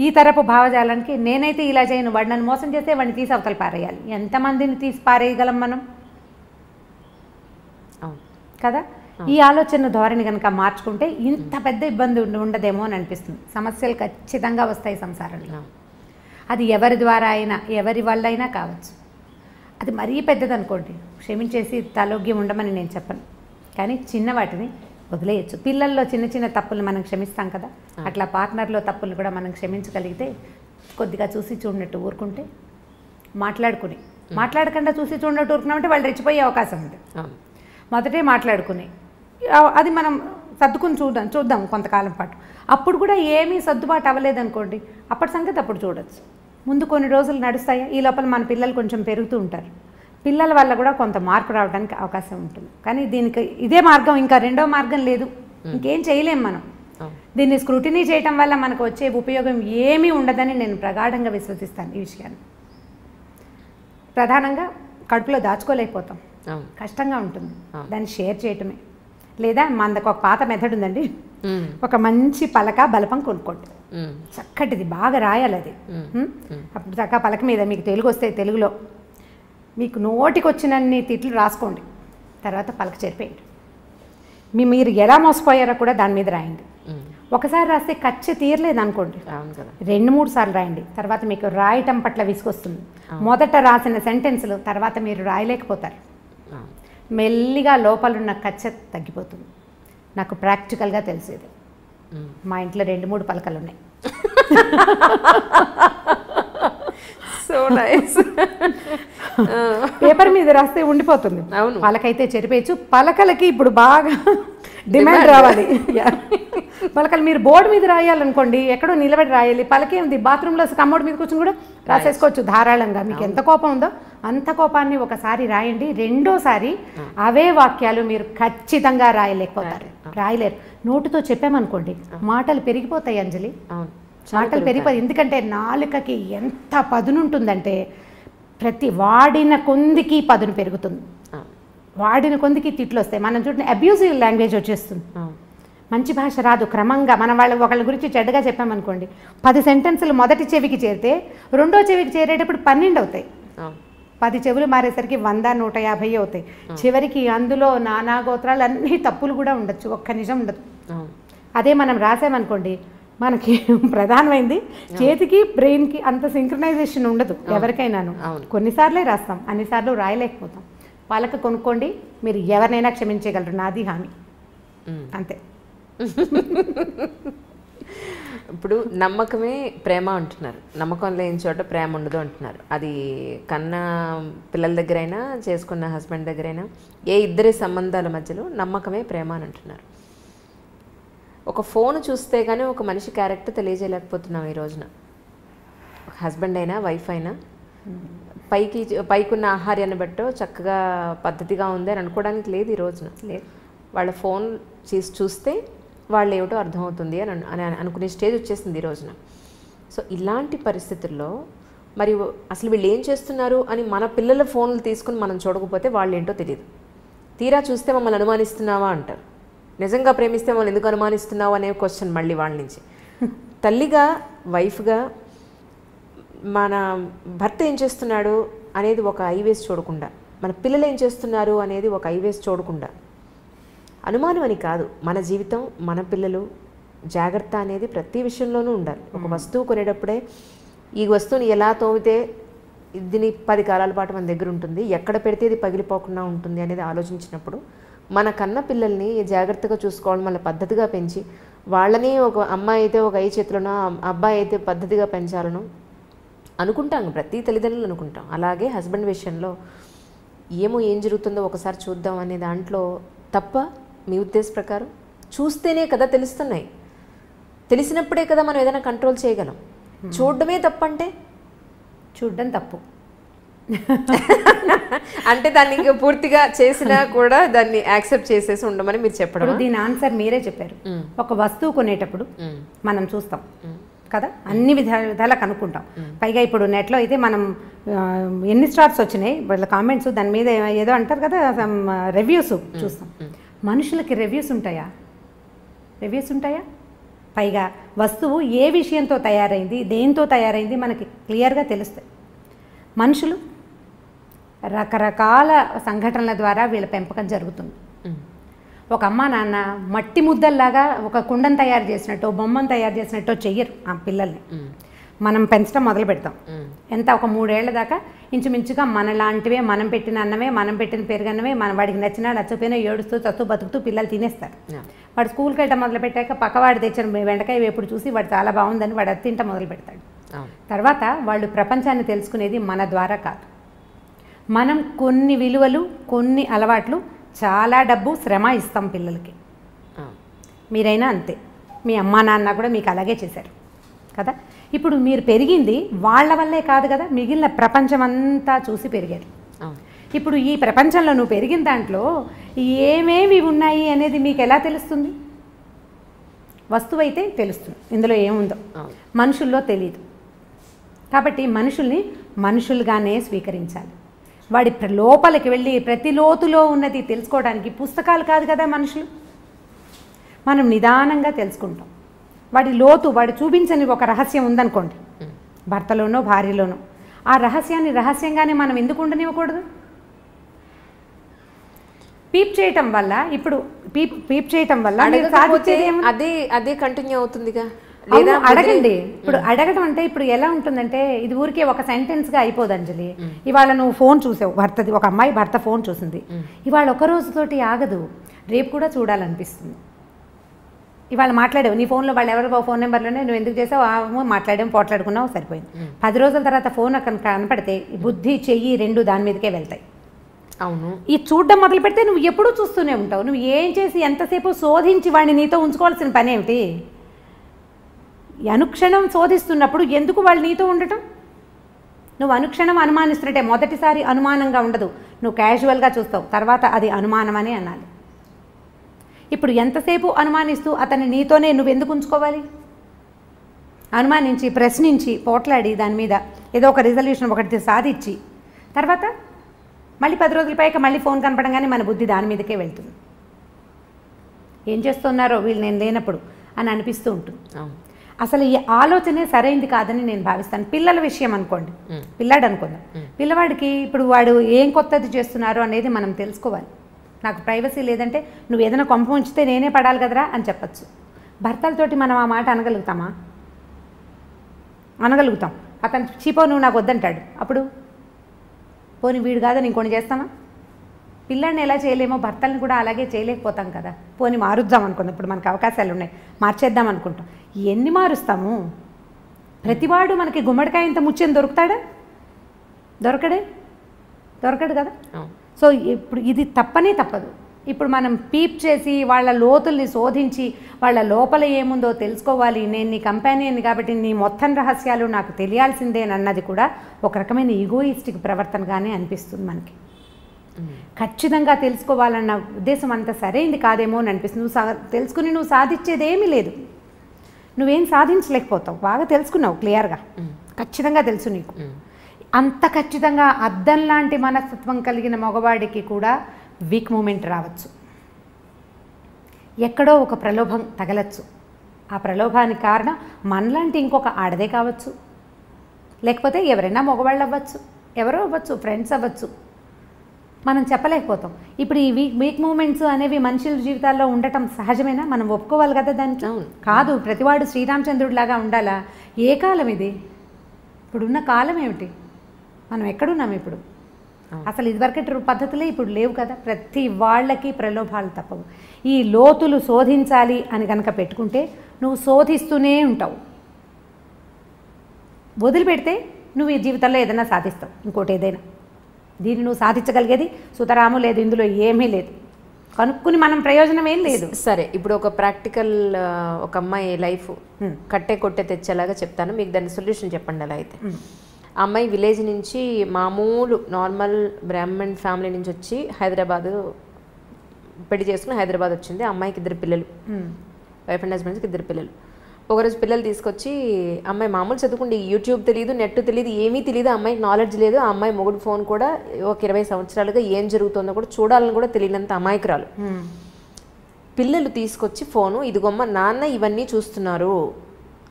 ఈ తరపు భావజాలానికి నేనైతే ఇలా చేయను, వాడు నన్ను మోసం చేస్తే వాడిని తీసి అవతల పారేయాలి. ఎంతమందిని తీసి పారేయగలం మనం కదా? ఈ ఆలోచన ధోరణి కనుక మార్చుకుంటే ఇంత పెద్ద ఇబ్బంది ఉండదేమో అని అనిపిస్తుంది. సమస్యలు ఖచ్చితంగా వస్తాయి సంసారంలో. అది ఎవరి ద్వారా అయినా, ఎవరి వల్ల అయినా కావచ్చు. అది మరీ పెద్దది అనుకోండి, క్షమించేసి తలోగ్యం ఉండమని నేను చెప్పను, కానీ చిన్న వాటిని వదిలేయచ్చు. పిల్లల్లో చిన్న చిన్న తప్పులు మనం క్షమిస్తాం కదా, అట్లా పార్ట్నర్లో తప్పులు కూడా మనం క్షమించగలిగితే కొద్దిగా చూసి చూడనట్టు ఊరుకుంటే, మాట్లాడకుండా చూసి చూడనట్టు ఊరుకున్నామంటే వాళ్ళు రెచ్చిపోయే అవకాశం ఉంది. మొదటే మాట్లాడుకుని అది మనం సర్దుకుని చూద్దాం కొంతకాలం పాటు. అప్పుడు కూడా ఏమీ సర్దుబాటు అవ్వలేదనుకోండి, అప్పటి సంగతి అప్పుడు చూడొచ్చు. ముందు కొన్ని రోజులు నడుస్తాయి, ఈ లోపల మన పిల్లలు కొంచెం పెరుగుతూ ఉంటారు, పిల్లల వల్ల కూడా కొంత మార్పు రావడానికి అవకాశం ఉంటుంది. కానీ దీనికి ఇదే మార్గం, ఇంకా రెండో మార్గం లేదు, ఇంకేం చేయలేం మనం. దీన్ని స్క్రూటినీ చేయటం వల్ల మనకు వచ్చే ఉపయోగం ఏమీ ఉండదని నేను ప్రగాఢంగా విశ్వసిస్తాను. ఈ విషయాన్ని ప్రధానంగా కడుపులో దాచుకోలేకపోతాం, కష్టంగా ఉంటుంది, దాన్ని షేర్ చేయటమే. లేదా మనకు ఒక పాత మెథడ్ ఉందండి, ఒక మంచి పలక బలపం కొనుక్కోండి, చక్కటిది బాగా రాయాలి అది. అప్పుడు చక్కగా పలక మీద మీకు తెలుగు వస్తే తెలుగులో మీకు నోటికి వచ్చినన్ని తిట్లు రాసుకోండి, తర్వాత పలక చెరిపేయండి. మీరు ఎలా మోసపోయారో కూడా దాని మీద రాయండి. ఒకసారి రాస్తే ఖర్చు తీరలేదు అనుకోండి, 2-3 సార్లు రాయండి, తర్వాత మీకు రాయటం పట్ల విసుగొస్తుంది. మొదట రాసిన సెంటెన్స్లు తర్వాత మీరు రాయలేకపోతారు, మెల్లిగా లోపలున్న ఖర్చు తగ్గిపోతుంది. నాకు ప్రాక్టికల్గా తెలిసేది, మా ఇంట్లో 2-3 పలకలు ఉన్నాయి. So nice. పేపర్ మీద రాస్తే ఉండిపోతుంది, పలకైతే చెరిపేయచ్చు. పలకలకి ఇప్పుడు బాగా డిమాండ్ రావాలి. పలకలు మీరు బోర్డు మీద రాయాలనుకోండి, ఎక్కడో నిలబడి రాయాలి. పలకేంది, బాత్రూంలో కమ్మోడ్ మీద కూర్చొని కూడా రాసేసుకోవచ్చు ధారాళంగా. మీకు ఎంత కోపం ఉందో అంత కోపాన్ని ఒకసారి రాయండి, రెండోసారి అవే వాక్యాలు మీరు ఖచ్చితంగా రాయలేకపోతారు, రాయలేరు. నోటితో చెప్పామనుకోండి మాటలు పెరిగిపోతాయి అంజలి, మాటలు పెరిగిపోతాయి. ఎందుకంటే నాలుకకి ఎంత పదునుంటుందంటే ప్రతి వాడిన కొందికి పదును పెరుగుతుంది, వాడిన కొందికి తిట్లు వస్తాయి. మనం చూడండి అబ్యూజివ్ లాంగ్వేజ్ వచ్చేస్తుంది, మంచి భాష రాదు. క్రమంగా మనం ఒకళ్ళ గురించి చెడ్డగా చెప్పామనుకోండి, 10 సెంటెన్సులు మొదటి చెవికి చేరితే రెండో చెవికి చేరేటప్పుడు 12 అవుతాయి. 10 చెవులు మారేసరికి 100-150 అవుతాయి. చివరికి అందులో నానా గోత్రాలు అన్ని తప్పులు కూడా ఉండొచ్చు, ఒక్క నిజం ఉండదు. అదే మనం రాసామనుకోండి, మనకి ప్రధానమైంది చేతికి బ్రెయిన్కి అంత సింక్రనైజేషన్ ఉండదు ఎవరికైనాను. కొన్నిసార్లే రాస్తాం, అన్నిసార్లు రాయలేకపోతాం. పలక కొనుక్కోండి, మీరు ఎవరినైనా క్షమించగలరు, నాది హామీ, అంతే. ఇప్పుడు నమ్మకమే ప్రేమ అంటున్నారు, నమ్మకం లేని చోట ప్రేమ ఉండదు అంటున్నారు. అది కన్న పిల్లల దగ్గరైనా చేసుకున్న హస్బెండ్ దగ్గరైనా ఏ ఇద్దరి సంబంధాల మధ్యలో నమ్మకమే ప్రేమ అని అంటున్నారు. ఒక ఫోన్ చూస్తే కానీ ఒక మనిషి క్యారెక్టర్ తెలియజేయలేకపోతున్నాం ఈ రోజున. హస్బెండ్ అయినా వైఫ్ అయినా పైకున్న ఆహార్యాన్ని బట్టో చక్కగా పద్ధతిగా ఉంది అని అనుకోవడానికి లేదు ఈ రోజున. లేదు, వాళ్ళ ఫోన్ చూస్తే వాళ్ళు ఏమిటో అర్థమవుతుంది అని అనుకునే స్టేజ్ వచ్చేసింది ఈ రోజున. సో ఇలాంటి పరిస్థితుల్లో మరి అసలు వీళ్ళు ఏం చేస్తున్నారు అని మన పిల్లల ఫోన్లు తీసుకుని మనం చూడకపోతే వాళ్ళు ఏంటో తెలియదు. తీరా చూస్తే మమ్మల్ని అనుమానిస్తున్నావా అంటారు. నిజంగా ప్రేమిస్తే మమ్మల్ని ఎందుకు అనుమానిస్తున్నావు అనే క్వశ్చన్ మళ్ళీ వాళ్ళ నుంచి. తల్లిగా వైఫ్గా మన భర్త ఏం చేస్తున్నాడు అనేది ఒక ఐవేస్ చూడకుండా, మన పిల్లలు ఏం చేస్తున్నారు అనేది ఒక ఐవేస్ చూడకుండా, అనుమానం అని కాదు, మన జీవితం మన పిల్లలు జాగ్రత్త అనేది ప్రతి విషయంలోనూ ఉండాలి. ఒక వస్తువు కొనేటప్పుడే ఈ వస్తువుని ఎలా తోమితే దీని 10 కాలాల పాటు మన దగ్గర ఉంటుంది, ఎక్కడ పెడితే ఇది పగిలిపోకుండా ఉంటుంది అనేది ఆలోచించినప్పుడు మన కన్న పిల్లల్ని జాగ్రత్తగా చూసుకోవాలి, మళ్ళీ పద్ధతిగా పెంచి వాళ్ళని ఒక అమ్మాయి అయితే ఒక ఐ చేతులను, అబ్బాయి అయితే పద్ధతిగా పెంచాలను అనుకుంటాం, ప్రతి తల్లిదండ్రులు అనుకుంటాం. అలాగే హస్బెండ్ విషయంలో ఏం జరుగుతుందో ఒకసారి చూద్దాం అనే దాంట్లో తప్ప మీ ఉద్దేశ ప్రకారం చూస్తేనే కదా తెలుస్తున్నాయి, తెలిసినప్పుడే కదా మనం ఏదైనా కంట్రోల్ చేయగలం. చూడడమే తప్పంటే చూడడం తప్పు అంటే దాన్ని ఇంకా పూర్తిగా చేసినా కూడా దాన్ని యాక్సెప్ట్ చేసేసి ఉండమని మీరు చెప్పడం. దీని ఆన్సర్ మీరే చెప్పారు. ఒక వస్తువు కొనేటప్పుడు మనం చూస్తాం కదా, అన్ని విధాలా కనుక్కుంటాం. పైగా ఇప్పుడు నెట్లో అయితే మనం ఎన్ని స్టార్స్ వచ్చినాయి వాళ్ళ కామెంట్స్, దాని మీద ఏదో అంటారు కదా రివ్యూస్ చూస్తాం. మనుషులకి రివ్యూస్ ఉంటాయా? పైగా వస్తువు ఏ విషయంతో తయారైంది, దేంతో తయారైంది మనకి క్లియర్గా తెలుస్తాయి. మనుషులు రకరకాల సంఘటనల ద్వారా వీళ్ళ పెంపకం జరుగుతుంది. ఒక అమ్మ నాన్న మట్టి ముద్దల్లాగా ఒక కుండను తయారు చేసినట్టు, బొమ్మను తయారు చేసినట్టు చెయ్యరు ఆ పిల్లల్ని. మనం పెంచడం మొదలు పెడతాం. ఎంత ఒక 3 ఏళ్ల దాకా ఇంచుమించుగా మనలాంటివే, మనం పెట్టిన అన్నమే, మనం పెట్టిన పెరుగన్నమే, మన వాడికి నచ్చినా నచ్చపోయినా ఏడుస్తూ చస్తూ బతుకుతూ పిల్లలు తినేస్తారు. వాడు స్కూల్కి వెళ్ళటం మొదలు పెట్టాక పక్కవాడు తెచ్చిన బెండకాయ వేపుడు చూసి వాడు చాలా బాగుందని వాడు అది తింట మొదలు పెడతాడు. తర్వాత వాళ్ళు ప్రపంచాన్ని తెలుసుకునేది మన ద్వారా కాదు. మనం కొన్ని విలువలు, కొన్ని అలవాట్లు, చాలా డబ్బు, శ్రమ ఇస్తాం పిల్లలకి. మీరైనా అంతే, మీ అమ్మా నాన్న కూడా మీకు అలాగే చేశారు కదా. ఇప్పుడు మీరు పెరిగింది వాళ్ళ వల్లే కాదు కదా, మిగిలిన ప్రపంచం అంతా చూసి పెరిగారు. ఇప్పుడు ఈ ప్రపంచంలో నువ్వు పెరిగిన దాంట్లో ఏమేమి ఉన్నాయి అనేది మీకు ఎలా తెలుస్తుంది? వస్తువు అయితే తెలుస్తుంది ఇందులో ఏముందో, మనుషుల్లో తెలియదు. కాబట్టి మనుషుల్ని మనుషులుగానే స్వీకరించాలి. వాడి లోపలికి వెళ్ళి ప్రతి లోతులో ఉన్నది తెలుసుకోవడానికి పుస్తకాలు కాదు కదా మనుషులు. మనం నిదానంగా తెలుసుకుంటాం. వాడి లోతు, వాడు చూపించని ఒక రహస్యం ఉందనుకోండి, భర్తలోనో భార్యలోనో, ఆ రహస్యాన్ని రహస్యంగానే మనం ఎందుకు ఉండనివ్వకూడదు? పీప్ చేయటం వల్ల, ఇప్పుడు పీప్ చేయటం వల్ల అదే కంటిన్యూ అవుతుందిగా. అడగండి. ఇప్పుడు అడగడం అంటే ఇప్పుడు ఎలా ఉంటుందంటే, ఇది ఊరికే ఒక సెంటెన్స్గా అయిపోదు అంజలి. ఇవాళ నువ్వు ఫోన్ చూసావు, ఒక అమ్మాయి భర్త ఫోన్ చూసింది, ఇవాళ ఒక రోజుతోటి ఆగదు, రేపు కూడా చూడాలనిపిస్తుంది. ఇవాళ మాట్లాడావు నీ ఫోన్లో, వాళ్ళు ఎవరో ఫోన్ నెంబర్లోనే నువ్వు ఎందుకు చేసావు, పోట్లాడుకున్నావు, సరిపోయింది. 10 రోజుల తర్వాత ఫోన్ అక్కడ కనపడితే బుద్ధి, చెయ్యి 2 దాని మీదకే వెళ్తాయి. అవును, ఈ చూడడం మొదలు పెడితే నువ్వు ఎప్పుడూ చూస్తూనే ఉంటావు. నువ్వు ఏం చేసి ఎంతసేపు శోధించి వాడిని నీతో ఉంచుకోవాల్సిన పని ఏమిటి? అనుక్షణం శోధిస్తున్నప్పుడు ఎందుకు వాళ్ళు నీతో ఉండటం? నువ్వు అనుక్షణం అనుమానిస్తున్నట్టే. మొదటిసారి అనుమానంగా ఉండదు, నువ్వు క్యాజువల్గా చూస్తావు, తర్వాత అది అనుమానం అని అనాలి. ఇప్పుడు ఎంతసేపు అనుమానిస్తూ అతన్ని నీతోనే నువ్వు ఎందుకు ఉంచుకోవాలి? అనుమానించి, ప్రశ్నించి, పోట్లాడి, దాని మీద ఏదో ఒక రిజల్యూషన్ ఒకటి సాధించి, తర్వాత మళ్ళీ 10 రోజుల పైకి మళ్ళీ ఫోన్ కనపడంగానే మన బుద్ధి దాని మీదకే వెళ్తుంది. ఏం చేస్తున్నారో వీళ్ళు నేను లేనప్పుడు అని అనిపిస్తూ ఉంటుంది. అసలు ఈ ఆలోచనే సరైంది కాదని నేను భావిస్తాను. పిల్లల విషయం అనుకోండి, పిల్లాడు అనుకుందాం, పిల్లవాడికి ఇప్పుడు వాడు ఏం కొత్తది చేస్తున్నారో అనేది మనం తెలుసుకోవాలి. నాకు ప్రైవసీ లేదంటే నువ్వు ఏదైనా కొంప ఉంచితే నేనే పడాలి కదరా అని చెప్పచ్చు. భర్తలతోటి మనం ఆ మాట అనగలుగుతామా? అనగలుగుతాం. అతను చీపో నువ్వు నాకు వద్దంటాడు, అప్పుడు పోనీ వీడు కాదని ఇంకొని చేస్తామా? పిల్లాడిని ఎలా చేయలేమో భర్తల్ని కూడా అలాగే చేయలేకపోతాం కదా. పోనీ మారుద్దాం అనుకుందాం, ఇప్పుడు మనకు అవకాశాలు ఉన్నాయి, మార్చేద్దాం అనుకుంటాం. ఎన్ని మారుస్తాము? ప్రతివాడు మనకి గుమ్మడికాయ ఇంత ముచ్చని దొరుకుతాడా? దొరకడు కదా. సో ఇప్పుడు ఇది తప్పనే తప్పదు. ఇప్పుడు మనం పీప్ చేసి వాళ్ళ లోతుల్ని శోధించి వాళ్ళ లోపల ఏముందో తెలుసుకోవాలి. నేను నీ కంపానియన్ కాబట్టి నీ మొత్తం రహస్యాలు నాకు తెలియాల్సిందే అన్నది కూడా ఒక రకమైన ఈగోయిస్టిక్ ప్రవర్తనగానే అనిపిస్తుంది మనకి. ఖచ్చితంగా తెలుసుకోవాలన్న ఉద్దేశం అంత సరైంది కాదేమో అని అనిపిస్తుంది. నువ్వు తెలుసుకుని నువ్వు సాధించేది ఏమీ లేదు, నువ్వేం సాధించలేకపోతావు. బాగా తెలుసుకున్నావు, క్లియర్గా ఖచ్చితంగా తెలుసు నీకు. అంత ఖచ్చితంగా అద్దం లాంటి మనస్తత్వం కలిగిన మగవాడికి కూడా వీక్ మూమెంట్ రావచ్చు, ఎక్కడో ఒక ప్రలోభం తగలచ్చు. ఆ ప్రలోభానికి కారణం మనలాంటి ఇంకొక ఆడదే కావచ్చు, లేకపోతే ఎవరైనా మగవాళ్ళు అవ్వచ్చు, ఎవరో అవ్వచ్చు, ఫ్రెండ్స్ అవ్వచ్చు, మనం చెప్పలేకపోతాం. ఇప్పుడు ఈ వీక్ మూమెంట్స్ అనేవి మనుషుల జీవితాల్లో ఉండటం సహజమేనా? మనం ఒప్పుకోవాలి కదా దానికి. కాదు, ప్రతివాడు శ్రీరామచంద్రుడిలాగా ఉండాలా? ఏ కాలం ఇది? ఇప్పుడున్న కాలం ఏమిటి? మనం ఎక్కడున్నాం ఇప్పుడు? అసలు ఇదివరకటి పద్ధతులే ఇప్పుడు లేవు కదా. ప్రతి వాళ్ళకి ప్రలోభాలు తప్పవు. ఈ లోతులు శోధించాలి అని కనుక పెట్టుకుంటే నువ్వు శోధిస్తూనే ఉంటావు. వదిలిపెడితే నువ్వు ఈ జీవితంలో ఏదైనా సాధిస్తావు, ఇంకోటి ఏదైనా. దీన్ని నువ్వు సాధించగలిగేది సుతరాము లేదు, ఇందులో ఏమీ లేదు. కనుక్కుని మనం ప్రయోజనం ఏం లేదు. సరే, ఇప్పుడు ఒక ప్రాక్టికల్ ఒక అమ్మాయి లైఫ్ కట్టే కొట్టే తెచ్చేలాగా చెప్తాను, మీకు దాని సొల్యూషన్ చెప్పండి. అలా అయితే అమ్మాయి విలేజ్ నుంచి మామూలు నార్మల్ బ్రాహ్మణ్ ఫ్యామిలీ నుంచి వచ్చి హైదరాబాదు పెళ్లి చేసుకుని హైదరాబాద్ వచ్చింది. అమ్మాయికి 2 పిల్లలు, వైఫ్ అండ్ హస్బెండ్స్కి 2 పిల్లలు. ఒకరోజు పిల్లలు తీసుకొచ్చి అమ్మాయి మామూలు చదువుకుంటే యూట్యూబ్ తెలియదు, నెట్ తెలియదు, ఏమీ తెలియదు, అమ్మాయికి నాలెడ్జ్ లేదు. ఆ అమ్మాయి మొగుడు ఫోన్ కూడా ఒక 20 సంవత్సరాలుగా ఏం జరుగుతుందో కూడా చూడాలని కూడా తెలియనంత అమాయకురాలు. పిల్లలు తీసుకొచ్చి ఫోను, ఇదిగొమ్మ నాన్న ఇవన్నీ చూస్తున్నారు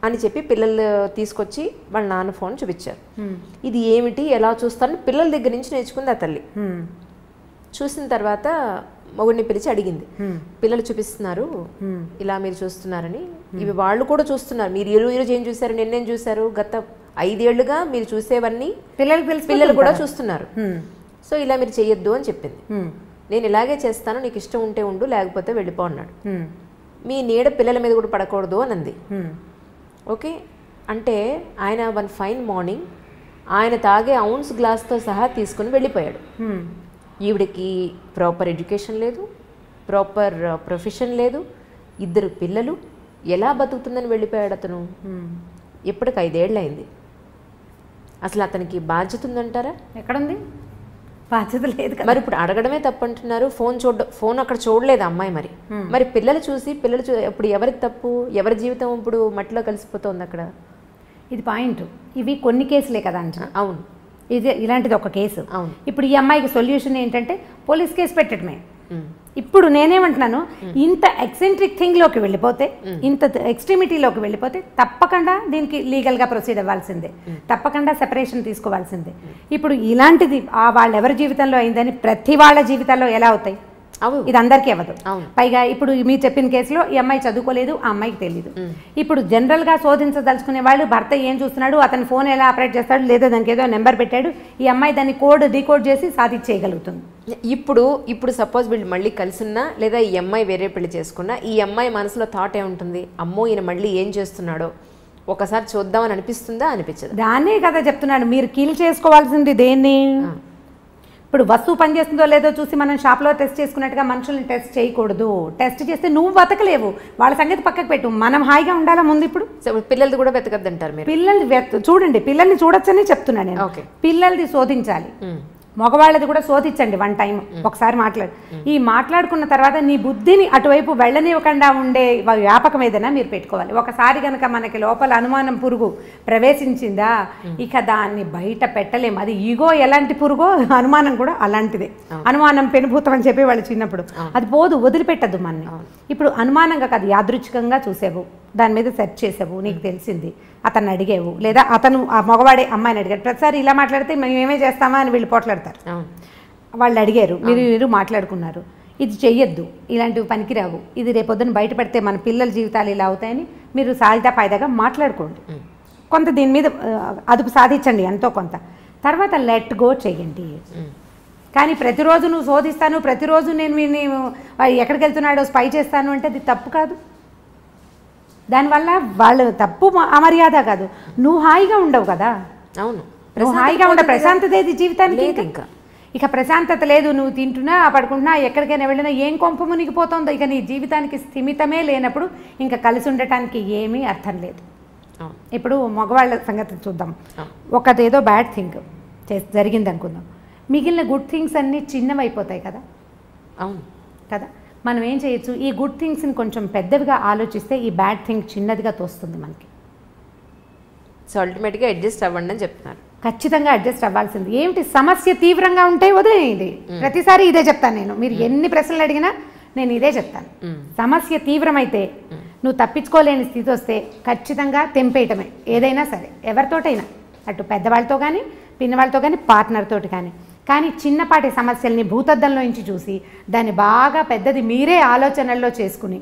అని చెప్పి పిల్లలు తీసుకొచ్చి వాళ్ళ నాన్న ఫోన్ చూపించారు. ఇది ఏమిటి, ఎలా చూస్తారని పిల్లల దగ్గర నుంచి నేర్చుకుంది ఆ తల్లి. చూసిన తర్వాత మొగుడిని పిలిచి అడిగింది, పిల్లలు చూపిస్తున్నారు ఇలా మీరు చూస్తున్నారని, ఇవి వాళ్ళు కూడా చూస్తున్నారు, మీరు ఈరోజు ఏం చూసారు, నిన్నేం చూసారు, గత 5 ఏళ్లుగా మీరు చూసేవన్నీ పిల్లలు కూడా చూస్తున్నారు, సో ఇలా మీరు చెయ్యొద్దు అని చెప్పింది. నేను ఇలాగే చేస్తాను, నీకు ఇష్టం ఉంటే ఉండు, లేకపోతే వెళ్ళిపో అన్నాడు. మీ నీడ పిల్లల మీద కూడా పడకూడదు అని అంది. ఓకే అంటే ఆయన వన్ ఫైన్ మార్నింగ్ ఆయన తాగే ఔన్స్ గ్లాస్తో సహా తీసుకుని వెళ్ళిపోయాడు. ఈవిడికి ప్రాపర్ ఎడ్యుకేషన్ లేదు, ప్రాపర్ ప్రొఫెషన్ లేదు, 2 పిల్లలు, ఎలా బతుకుతుందని వెళ్ళిపోయాడు అతను. ఇప్పటికి 5 ఏళ్ళు అయింది. అసలు అతనికి బాధ్యత ఉందంటారా? ఎక్కడుంది బాధ్యత? లేదు కదా. మరి ఇప్పుడు అడగడమే తప్పంటున్నారు. ఫోన్ అక్కడ చూడలేదు అమ్మాయి. మరి పిల్లలు చూసి ఇప్పుడు ఎవరికి తప్పు, ఎవరి జీవితం ఇప్పుడు మట్టిలో కలిసిపోతుంది అక్కడ. ఇది పాయింట్. ఇవి కొన్ని కేసులే కదా అంట. అవును, ఇలాంటిది ఒక కేసు. అవును. ఇప్పుడు ఈ అమ్మాయికి సొల్యూషన్ ఏంటంటే పోలీస్ కేసు పెట్టడమే. ఇప్పుడు నేనేమంటున్నాను, ఇంత ఎక్సెంట్రిక్ థింగ్లోకి వెళ్ళిపోతే, ఇంత ఎక్స్ట్రీమిటీలోకి వెళ్ళిపోతే తప్పకుండా దీనికి లీగల్గా ప్రొసీడ్ అవ్వాల్సిందే, తప్పకుండా సెపరేషన్ తీసుకోవాల్సిందే. ఇప్పుడు ఇలాంటిది వాళ్ళ ఎవరి జీవితంలో అయిందని ప్రతి వాళ్ళ జీవితాల్లో ఎలా అవుతాయి? ఇది అందరికీ అవ్వదు. పైగా ఇప్పుడు మీరు చెప్పిన కేసులో ఈ అమ్మాయి చదువుకోలేదు, ఆ అమ్మాయికి తెలియదు. ఇప్పుడు జనరల్గా శోధించదలుచుకునే వాళ్ళు భర్త ఏం చూస్తున్నాడు, అతని ఫోన్ ఎలా ఆపరేట్ చేస్తాడు, లేదా దానికి ఏదో నెంబర్ పెట్టాడు, ఈ అమ్మాయి దాన్ని డీకోడ్ చేసి సాధించేయగలుగుతుంది. ఇప్పుడు సపోజ్ వీళ్ళు మళ్ళీ కలిసిన్నా, లేదా ఈ అమ్మాయి వేరే పెళ్లి చేసుకున్నా, ఈ అమ్మాయి మనసులో థాట్ ఏముంటుంది, అమ్మో ఈయన మళ్ళీ ఏం చేస్తున్నాడో ఒకసారి చూద్దామని అనిపిస్తుందా, అనిపించదు? దాన్నే కదా చెప్తున్నాడు, మీరు కీల్ చేసుకోవాల్సింది దేన్ని. ఇప్పుడు వస్తువు పనిచేస్తుందో లేదో చూసి మనం షాప్లో టెస్ట్ చేసుకున్నట్టుగా మనుషుల్ని టెస్ట్ చేయకూడదు. టెస్ట్ చేస్తే నువ్వు బతకలేవు, వాళ్ళ సంగతి పక్కకు పెట్టు, మనం హాయిగా ఉండాలా ముందు. ఇప్పుడు పిల్లలది కూడా వెతకద్దంటారు మీరు? పిల్లల్ని చూడండి, పిల్లల్ని చూడొచ్చని చెప్తున్నాను నేను. పిల్లల్ది శోధించాలి, మగవాళ్ళది కూడా శోధించండి 1 టైం ఒకసారి ఈ మాట్లాడుకున్న తర్వాత నీ బుద్ధిని అటువైపు వెళ్ళనివ్వకుండా ఉండే వ్యాపకం ఏదైనా మీరు పెట్టుకోవాలి. ఒకసారి కనుక మనకి లోపల అనుమానం పురుగు ప్రవేశించిందా, ఇక దాన్ని బయట పెట్టలేము. అది ఈగో ఎలాంటి పురుగో అనుమానం కూడా అలాంటిదే. అనుమానం పెనుభూతం అని చెప్పి వాళ్ళు చిన్నప్పుడు, అది పోదు, వదిలిపెట్టదు మనని. ఇప్పుడు అనుమానంగా కాదు, యాదృచ్ఛికంగా చూసేవు, దాని మీద సెర్చ్ చేసావు, నీకు తెలిసింది, అతన్ని అడిగేవు, లేదా అతను ఆ మగవాడే అమ్మాయిని అడిగాడు. ప్రతిసారి ఇలా మాట్లాడితే మేమేమే చేస్తామా అని వీళ్ళు పోట్లాడతారు. వాళ్ళు అడిగారు, మీరు మాట్లాడుకున్నారు, ఇది చెయ్యొద్దు, ఇలాంటివి పనికిరావు, ఇది రేపొద్దున బయట పెడితే మన పిల్లల జీవితాలు ఇలా అవుతాయని మీరు సాయిదా పాయిదాగా మాట్లాడుకోండి. కొంత దీని మీద అదుపు సాధించండి ఎంతో కొంత. తర్వాత లెట్ గో చెయ్యండి. కానీ ప్రతిరోజు నువ్వు శోధిస్తాను, ప్రతిరోజు నేను ఎక్కడికి వెళ్తున్నాడో స్పై చేస్తాను అంటే అది తప్పు కాదు. దానివల్ల వాళ్ళు తప్పు అమర్యాద కాదు, నువ్వు హాయిగా ఉండవు కదా. అవును, నువ్వు హాయిగా ఉండ, ప్రశాంతత ఏది జీవితానికి? ఇంకా ఇక ప్రశాంతత లేదు, నువ్వు తింటున్నా పడుకుంటున్నా ఎక్కడికైనా వెళ్ళినా ఏం కొంప మునిగిపోతుందో. ఇక నీ జీవితానికి స్థిమితమే లేనప్పుడు ఇంకా కలిసి ఉండటానికి ఏమీ అర్థం లేదు. ఇప్పుడు మగవాళ్ళ సంగతి చూద్దాం. ఒకదేదో బ్యాడ్ థింగ్ జరిగింది అనుకుందాం, మిగిలిన గుడ్ థింగ్స్ అన్నీ చిన్నవైపోతాయి కదా. అవును కదా. మనం ఏం చేయొచ్చు, ఈ గుడ్ థింగ్స్ని కొంచెం పెద్దవిగా ఆలోచిస్తే ఈ బ్యాడ్ థింగ్ చిన్నదిగా తోస్తుంది మనకి. సో అల్టిమేట్గా అడ్జస్ట్ అవ్వండి అని చెప్తున్నారు. ఖచ్చితంగా అడ్జస్ట్ అవ్వాల్సింది. ఏమిటి సమస్య తీవ్రంగా ఉంటే వదిలేయండి. ప్రతిసారి ఇదే చెప్తాను నేను, మీరు ఎన్ని ప్రశ్నలు అడిగినా నేను ఇదే చెప్తాను. సమస్య తీవ్రమైతే, నువ్వు తప్పించుకోలేని స్థితి వస్తే ఖచ్చితంగా తెంపేయటమే, ఏదైనా సరే, ఎవరితోటైనా, అటు పెద్దవాళ్ళతో కానీ, పిన్నవాళ్ళతో కానీ, పార్ట్నర్తోటి కానీ. కానీ చిన్నపాటి సమస్యల్ని భూతద్దంలో నుంచి చూసి దాన్ని బాగా పెద్దది మీరే ఆలోచనల్లో చేసుకుని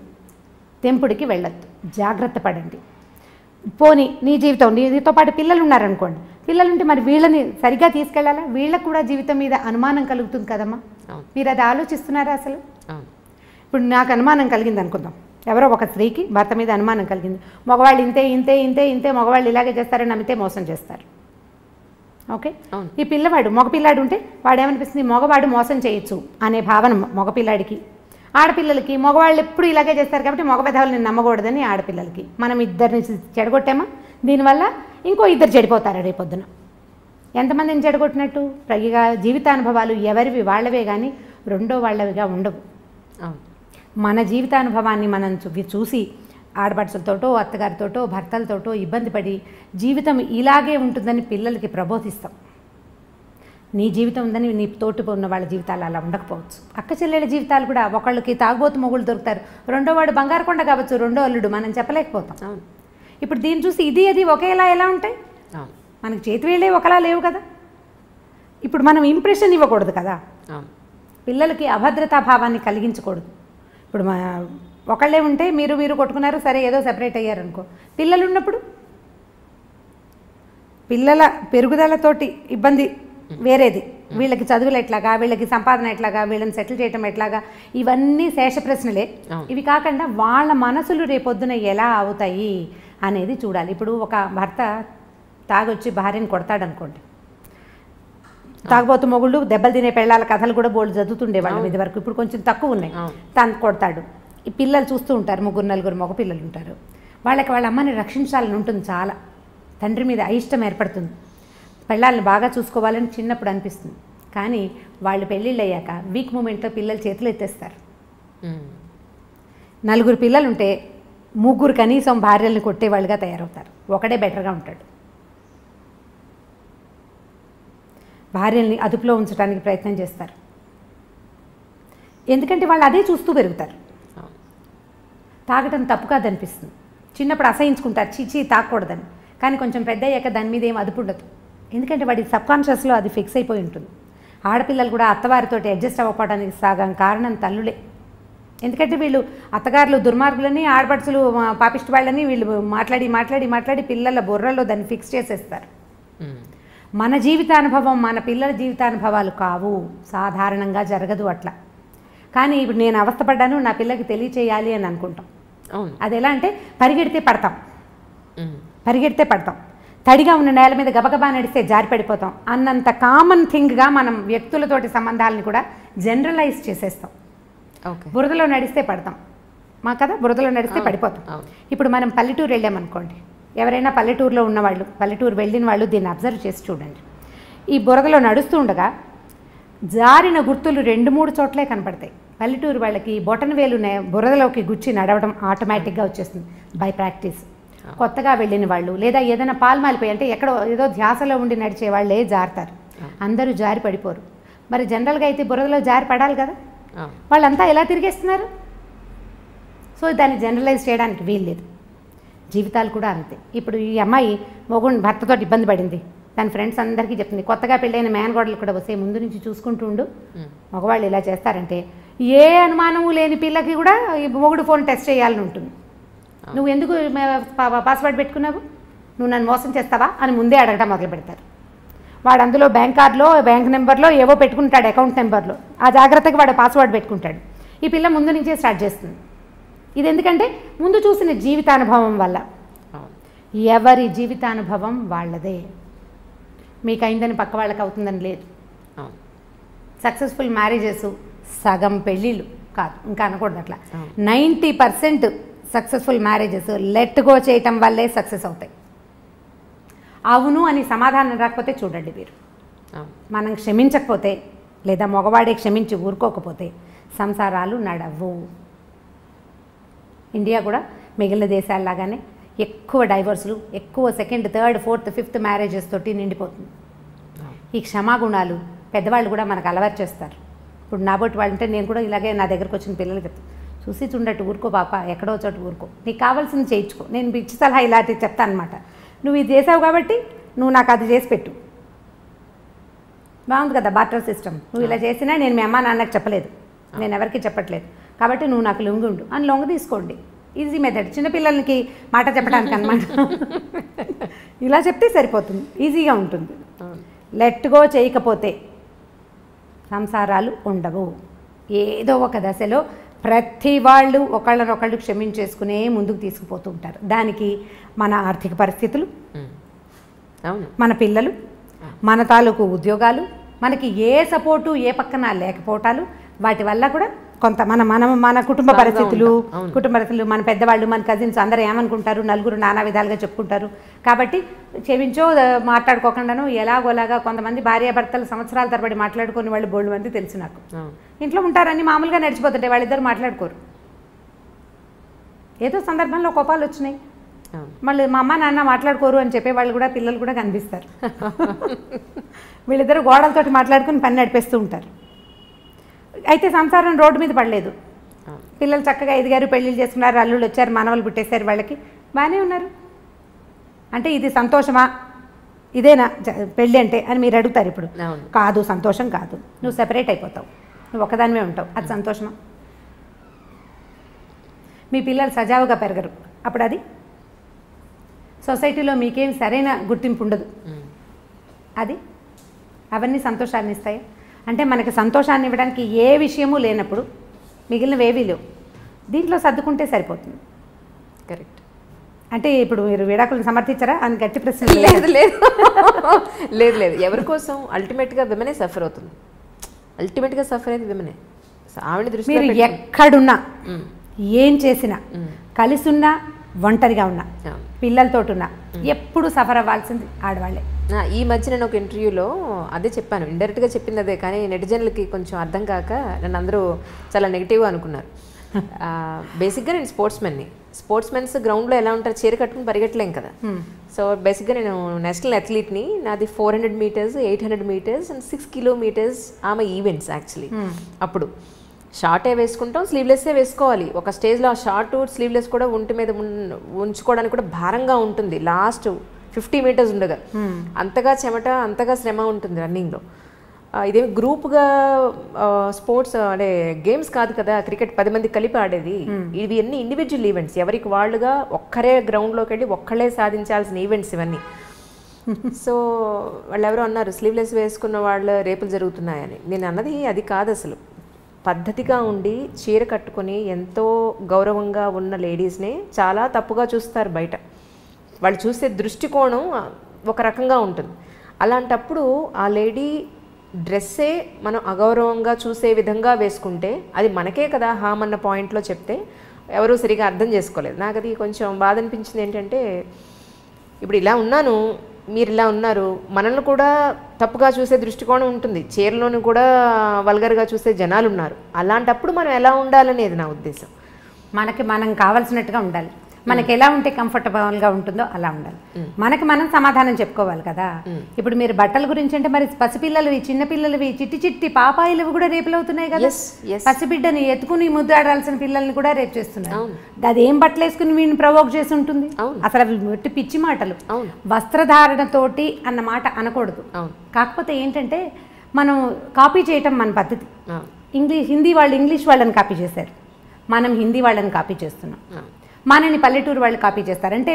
తెంపుడికి వెళ్ళొద్దు. జాగ్రత్త పడండి. పోనీ నీ జీవితం, నీతో పాటు పిల్లలు ఉన్నారనుకోండి, పిల్లలుంటే మరి వీళ్ళని సరిగ్గా తీసుకెళ్ళాలా? వీళ్ళకు కూడా జీవితం మీద అనుమానం కలుగుతుంది కదమ్మా. మీరు అది ఆలోచిస్తున్నారా అసలు? ఇప్పుడు నాకు అనుమానం కలిగింది అనుకుందాం, ఎవరో ఒక స్త్రీకి భర్త మీద అనుమానం కలిగింది, మగవాళ్ళు ఇంతే ఇంతే ఇంతే ఇంతే, మగవాళ్ళు ఇలాగే చేస్తారని నమ్మితే మోసం చేస్తారు. ఓకే, ఈ పిల్లవాడు మగపిల్లాడు ఉంటే వాడేమనిపిస్తుంది, మగవాడు మోసం చేయొచ్చు అనే భావన మగపిల్లాడికి. ఆడపిల్లలకి మగవాళ్ళు ఎప్పుడు ఇలాగే చేస్తారు కాబట్టి మగ పెదవులను నమ్మకూడదని ఆడపిల్లలకి. మనం ఇద్దరిని చెడగొట్టామా, దీనివల్ల ఇంకో 2 చెడిపోతారు రేపొద్దున. ఎంతమందిని చెడగొట్టినట్టు? పైగా జీవితానుభవాలు ఎవరివి వాళ్ళవే కానీ రెండో వాళ్ళవిగా ఉండవు. మన జీవితానుభవాన్ని మనం చూసి ఆడపడుచులతోటో, అత్తగారితోటో, భర్తలతోటో ఇబ్బంది పడి జీవితం ఇలాగే ఉంటుందని పిల్లలకి ప్రబోధిస్తాం. నీ జీవితం ఉందని నీ తోటి ఉన్న వాళ్ళ జీవితాలు అలా ఉండకపోవచ్చు. అక్క చెల్లెల జీవితాలు కూడా, ఒకళ్ళకి తాగుబోతు మొగుళ్ళు దొరుకుతారు, రెండో వాడు బంగారు కొండ కావచ్చు, రెండో అల్లుడు, మనం చెప్పలేకపోతాం. ఇప్పుడు దీన్ని చూసి ఇది అది ఒకేలా ఎలా ఉంటాయి? మనకి చేతి వేళ్ళే ఒకలా లేవు కదా. ఇప్పుడు మనం ఇంప్రెషన్ ఇవ్వకూడదు కదా. పిల్లలకి అభద్రతా భావాన్ని కలిగించకూడదు. ఇప్పుడు ఒకళ్ళే ఉంటే మీరు కొట్టుకున్నారు, సరే ఏదో సెపరేట్ అయ్యారనుకో. పిల్లలు ఉన్నప్పుడు పిల్లల పెరుగుదలతోటి ఇబ్బంది వేరేది. వీళ్ళకి చదువులు ఎట్లాగా, వీళ్ళకి సంపాదన ఎట్లాగా, వీళ్ళని సెటిల్ చేయటం ఎట్లాగా, ఇవన్నీ శేష ప్రశ్నలే. ఇవి కాకుండా వాళ్ళ మనసులు రేపొద్దున ఎలా అవుతాయి అనేది చూడాలి. ఇప్పుడు ఒక భర్త తాగొచ్చి భార్యను కొడతాడనుకోండి, తాగబోతు మొగుళ్ళు దెబ్బలు తినే పెళ్ళాల కథలు కూడా బోల్డ్ చదువుతుండే వాళ్ళ మీద వరకు. ఇప్పుడు కొంచెం తక్కువ ఉన్నాయి. తను కొడతాడు, ఈ పిల్లలు చూస్తూ ఉంటారు, 3-4 మగ పిల్లలు ఉంటారు. వాళ్ళకి వాళ్ళ అమ్మని రక్షించాలని ఉంటుంది చాలా. తండ్రి మీద అయిష్టం ఏర్పడుతుంది, పెళ్ళాలని బాగా చూసుకోవాలని చిన్నప్పుడు అనిపిస్తుంది. కానీ వాళ్ళు పెళ్ళిళ్ళు అయ్యాక వీక్ మూమెంట్లో పిల్లలు చేతులు ఎత్తేస్తారు. 4 పిల్లలు ఉంటే 3 కనీసం భార్యల్ని కొట్టేవాళ్ళుగా తయారవుతారు. ఒకడే బెటర్గా ఉంటాడు. భార్యల్ని అదుపులో ఉంచడానికి ప్రయత్నం చేస్తారు. ఎందుకంటే వాళ్ళు అదే చూస్తూ పెరుగుతారు. తాగటం తప్పు కాదనిపిస్తుంది. చిన్నప్పుడు అసహించుకుంటారు, చీచీ తాగకూడదని. కానీ కొంచెం పెద్ద అయ్యాక దాని మీద ఏం అదుపు ఉండదు. ఎందుకంటే వాడి సబ్కాన్షియస్లో అది ఫిక్స్ అయిపోయి ఉంటుంది. ఆడపిల్లలు కూడా అత్తవారితో అడ్జస్ట్ అవ్వకపోవడానికి సగం కారణం తల్లులే. ఎందుకంటే వీళ్ళు అత్తగారులు దుర్మార్గులని, ఆడపడుచులు పాపిష్టి వాళ్ళని వీళ్ళు మాట్లాడి మాట్లాడి మాట్లాడి పిల్లల బుర్రలో దాన్ని ఫిక్స్ చేసేస్తారు. మన జీవితానుభవం మన పిల్లల జీవితానుభవాలు కావు, సాధారణంగా జరగదు అట్లా. కానీ ఇప్పుడు నేను అవస్థపడ్డాను, నా పిల్లకి తెలియచేయాలి అని అనుకుంటాం. అది ఎలా అంటే పరిగెడితే పడతాం, తడిగా ఉన్న నేల మీద గబగబా నడిస్తే జారి పడిపోతాం అన్నంత కామన్ థింగ్గా మనం వ్యక్తులతోటి సంబంధాలను కూడా జనరలైజ్ చేసేస్తాం. బురదలో నడిస్తే పడతాం కదా, బురదలో నడిస్తే పడిపోతాం. ఇప్పుడు మనం పల్లెటూరు వెళ్ళామనుకోండి, ఎవరైనా పల్లెటూరులో ఉన్నవాళ్ళు, పల్లెటూరు వెళ్ళిన వాళ్ళు దీన్ని అబ్జర్వ్ చేసి చూడండి. ఈ బురదలో నడుస్తూ ఉండగా జారిన గుర్తులు 2-3 చోట్లే కనపడతాయి. పల్లెటూరు వాళ్ళకి బొటన వేలు బురదలోకి గుచ్చి నడవడం ఆటోమేటిక్గా వచ్చేస్తుంది బై ప్రాక్టీస్. కొత్తగా వెళ్ళిన వాళ్ళు లేదా ఏదైనా పాల్మాలిపోయి అంటే ఎక్కడో ఏదో ధ్యాసలో ఉండి నడిచే వాళ్ళే జారుతారు. అందరూ జారి పడిపోరు. మరి జనరల్గా అయితే బురదలో జారి పడాలి కదా, వాళ్ళంతా ఎలా తిరిగేస్తున్నారు? సో దాన్ని జనరలైజ్ చేయడానికి వీల్లేదు. జీవితాలు కూడా అంతే. ఇప్పుడు ఈ అమ్మాయి భర్తతో ఇబ్బంది పడింది, తన ఫ్రెండ్స్ అందరికీ చెప్తుంది. కొత్తగా పెళ్ళైన మేనగోడలు కూడా వస్తే ముందు నుంచి చూసుకుంటూ ఉండు, మగవాళ్ళు ఇలా చేస్తారంటే ఏ అనుమానము లేని పిల్లకి కూడా ఈ మొగుడు ఫోన్ టెస్ట్ చేయాలని ఉంటుంది. నువ్వు ఎందుకు పాస్వర్డ్ పెట్టుకున్నావు, నువ్వు నన్ను మోసం చేస్తావా అని ముందే అడగడం మొదలు పెడతారు. వాడు అందులో బ్యాంక్ కార్డులో బ్యాంక్ నెంబర్లో ఏవో పెట్టుకుంటాడు, అకౌంట్ నెంబర్లో. ఆ జాగ్రత్తగా వాడు పాస్వర్డ్ పెట్టుకుంటాడు. ఈ పిల్ల ముందు నుంచే స్టార్ట్ చేస్తుంది. ఇది ఎందుకంటే ముందు చూసిన జీవితానుభవం వల్ల. ఎవరి జీవితానుభవం వాళ్ళదే. మీకు అయిందని పక్క వాళ్ళకి అవుతుందని లేదు. సక్సెస్ఫుల్ మ్యారేజెస్ సగం పెళ్ళిళ్ళు కాదు, ఇంకా అనకూడదు అట్లా. 90% సక్సెస్ఫుల్ మ్యారేజెస్ లెట్ గో చేయటం వల్లే సక్సెస్ అవుతాయి. అవును అని సమాధానం రాకపోతే చూడండి మీరు, మనం క్షమించకపోతే లేదా మగవాడే క్షమించి ఊరుకోకపోతే సంసారాలు నడవు. ఇండియా కూడా మిగిలిన దేశాల్లాగానే ఎక్కువ డైవర్సులు, ఎక్కువ 2nd, 3rd, 4th, 5th marriages తోటి నిండిపోతుంది. ఈ క్షమాగుణాలు పెద్దవాళ్ళు కూడా మనకు అలవాటు చేస్తారు. ఇప్పుడు నాబోటి వాళ్ళు అంటే నేను కూడా ఇలాగే నా దగ్గరకు వచ్చిన పిల్లలకి చెప్తాను, చూసి చూడట్టు ఊరుకో పాప, ఎక్కడో చోట ఊరుకో, నీకు కావాల్సింది చేయించుకో. నేను పిచ్చి సలహా ఇలాంటివి చెప్తాను అనమాట. నువ్వు ఇది చేసావు కాబట్టి నువ్వు నాకు అది చేసి పెట్టు. బాగుంది కదా బార్టర్ సిస్టమ్. నువ్వు ఇలా చేసినా నేను మీ అమ్మ నాన్నకి చెప్పలేదు, నేను ఎవరికి చెప్పట్లేదు, కాబట్టి నువ్వు నాకు లొంగుండు అని లొంగ తీసుకోండి. ఈజీ మెథడ్, చిన్నపిల్లలకి మాట చెప్పడానికి అనమాట. ఇలా చెప్తే సరిపోతుంది, ఈజీగా ఉంటుంది. లెట్ గో చేయకపోతే సంసారాలు ఉండవు. ఏదో ఒక దశలో ప్రతి వాళ్ళు ఒకళ్ళనొకళ్ళు క్షమించేసుకునే ముందుకు తీసుకుపోతూ ఉంటారు. దానికి మన ఆర్థిక పరిస్థితులు, మన పిల్లలు, మన తాలూకు ఉద్యోగాలు, మనకి ఏ సపోర్టు ఏ పక్కన లేకపోవటాలు, వాటి వల్ల కూడా కొంత మన కుటుంబ పరిస్థితులు, మన పెద్దవాళ్ళు, మన కజిన్స్ అందరూ ఏమనుకుంటారు, నలుగురు నానా విధాలుగా చెప్పుకుంటారు. కాబట్టి క్షమించో మాట్లాడుకోకుండాను ఎలాగోలాగా కొంతమంది భార్యాభర్తలు సంవత్సరాల తరబడి మాట్లాడుకుని వాళ్ళు బోల్డ్ మంది తెలుసు నాకు. ఇంట్లో ఉంటారని మామూలుగా నడిచిపోతుంటే వాళ్ళిద్దరు మాట్లాడుకోరు. ఏదో సందర్భంలో కోపాలు వచ్చినాయి, మళ్ళీ మా అమ్మ నాన్న మాట్లాడుకోరు అని చెప్పే వాళ్ళు కూడా పిల్లలు కూడా కనిపిస్తారు. వీళ్ళిద్దరు గోడలతోటి మాట్లాడుకుని పని నడిపేస్తూ ఉంటారు. అయితే సంసారం రోడ్డు మీద పడలేదు. పిల్లలు చక్కగా ఎదిగారు, పెళ్ళిళ్ళు చేసుకున్నారు, అల్లుళ్ళు వచ్చారు, మనవలు పుట్టేశారు, వాళ్ళకి బాగానే ఉన్నారు. అంటే ఇది సంతోషమా, ఇదేనా పెళ్ళి అంటే అని మీరు అడుగుతారు. ఇప్పుడు కాదు, సంతోషం కాదు, నువ్వు సెపరేట్ అయిపోతావు. నువ్వు ఒకదానివే ఉంటావు, అది సంతోషమా? మీ పిల్లలు సజావుగా పెరగరు, అప్పుడు అది సొసైటీలో మీకేం సరైన గుర్తింపు ఉండదు, అది అవన్నీ సంతోషాన్ని ఇస్తాయి. అంటే మనకి సంతోషాన్ని ఇవ్వడానికి ఏ విషయమూ లేనప్పుడు మిగిలినవి ఏవీ లేవు, దీంట్లో సర్దుకుంటే సరిపోతుంది. కరెక్ట్. అంటే ఇప్పుడు మీరు విడాకులను సమర్థించారా అని గట్టి ప్రశ్న. లేదు లేదు లేదు లేదు, ఎవరి కోసం? అల్టిమేట్గా విమెనే సఫర్ అవుతుంది, అల్టిమేట్గా సఫర్ అయ్యేది విమెనే. ఆవిడ దృష్టి మీరు ఎక్కడున్నా ఏం చేసినా, కలిసి ఉన్నా ఒంటరిగా ఉన్నా, పిల్లలతో ఉన్నా, ఎప్పుడు సఫర్ అవ్వాల్సింది ఆడవాళ్ళే. ఈ మధ్య నేను ఒక ఇంటర్వ్యూలో అదే చెప్పాను, ఇండైరెక్ట్గా చెప్పింది అదే, కానీ నెటిజన్లకి కొంచెం అర్థం కాక నన్ను అందరూ చాలా నెగిటివ్గా అనుకున్నారు. బేసిక్గా నేను స్పోర్ట్స్మెన్స్ గ్రౌండ్లో ఎలా ఉంటారు, చీర కట్టుకుని పరిగెట్టలేం కదా. సో బేసిక్గా నేను నేషనల్ అథ్లీట్ని. నాది 400 మీటర్స్, 800 మీటర్స్ అండ్ 6 కిలోమీటర్స్ ఆమె ఈవెంట్స్ యాక్చువల్లీ. అప్పుడు షార్టే వేసుకుంటాం, స్లీవ్లెస్సే వేసుకోవాలి. ఒక స్టేజ్లో ఆ షార్ట్ స్లీవ్లెస్ కూడా ఒంటి మీద ఉంచుకోవడానికి కూడా భారంగా ఉంటుంది. లాస్ట్ 50 మీటర్స్ ఉండగా అంతగా చెమట, అంతగా శ్రమ ఉంటుంది రన్నింగ్లో. ఇదేమి గ్రూప్గా స్పోర్ట్స్ అంటే గేమ్స్ కాదు కదా, క్రికెట్ 10 మంది కలిపి ఆడేది. ఇవి అన్ని ఇండివిజువల్ ఈవెంట్స్, ఎవరికి వాళ్ళుగా ఒక్కరే గ్రౌండ్లోకి వెళ్ళి ఒక్కళ్ళే సాధించాల్సిన ఈవెంట్స్ ఇవన్నీ. సో వాళ్ళు ఎవరో అన్నారు స్లీవ్లెస్ వేసుకున్న వాళ్ళ రేపులు జరుగుతున్నాయని. నేను అన్నది అది కాదు అసలు. పద్ధతిగా ఉండి చీర కట్టుకొని ఎంతో గౌరవంగా ఉన్న లేడీస్ని చాలా తప్పుగా చూస్తారు బయట. వాళ్ళు చూసే దృష్టికోణం ఒక రకంగా ఉంటుంది. అలాంటప్పుడు ఆ లేడీ డ్రెస్సే మనం అగౌరవంగా చూసే విధంగా వేసుకుంటే అది మనకే కదా హామ్ అన్న పాయింట్లో చెప్తే ఎవరూ సరిగా అర్థం చేసుకోలేదు. నాకు అది కొంచెం బాధ అనిపించింది. ఏంటంటే ఇప్పుడు ఇలా ఉన్నాను, మీరు ఇలా ఉన్నారు, మనల్ని కూడా తప్పుగా చూసే దృష్టికోణం ఉంటుంది, చీరలోని కూడా వల్గర్గా చూసే జనాలు ఉన్నారు. అలాంటప్పుడు మనం ఎలా ఉండాలనేది నా ఉద్దేశం. మనకి మనం కావాల్సినట్టుగా ఉండాలి, మనకి ఎలా ఉంటే కంఫర్టబుల్గా ఉంటుందో అలా ఉండాలి. మనకి మనం సమాధానం చెప్పుకోవాలి కదా. ఇప్పుడు మీరు బట్టల గురించి అంటే మరి పసిపిల్లలవి, చిన్నపిల్లలవి, చిట్టి చిట్టి పాపాయిలవి కూడా రేపులు అవుతున్నాయి కదా. పసిబిడ్డని ఎత్తుకుని ముద్దాడాల్సిన పిల్లల్ని కూడా రేపు చేస్తున్నారు. అది ఏం బట్టలు వేసుకుని వీడిని ప్రవోక్ చేసి ఉంటుంది అసలు. అవి పిచ్చి మాటలు. వస్త్రధారణతోటి అన్న మాట అనకూడదు. కాకపోతే ఏంటంటే మనం కాపీ చేయటం మన పద్ధతి. హిందీ వాళ్ళు ఇంగ్లీష్ వాళ్ళని కాపీ చేశారు, మనం హిందీ వాళ్ళని కాపీ చేస్తున్నాం. మనని పల్లెటూరు వాళ్ళు కాపీ చేస్తారు అంటే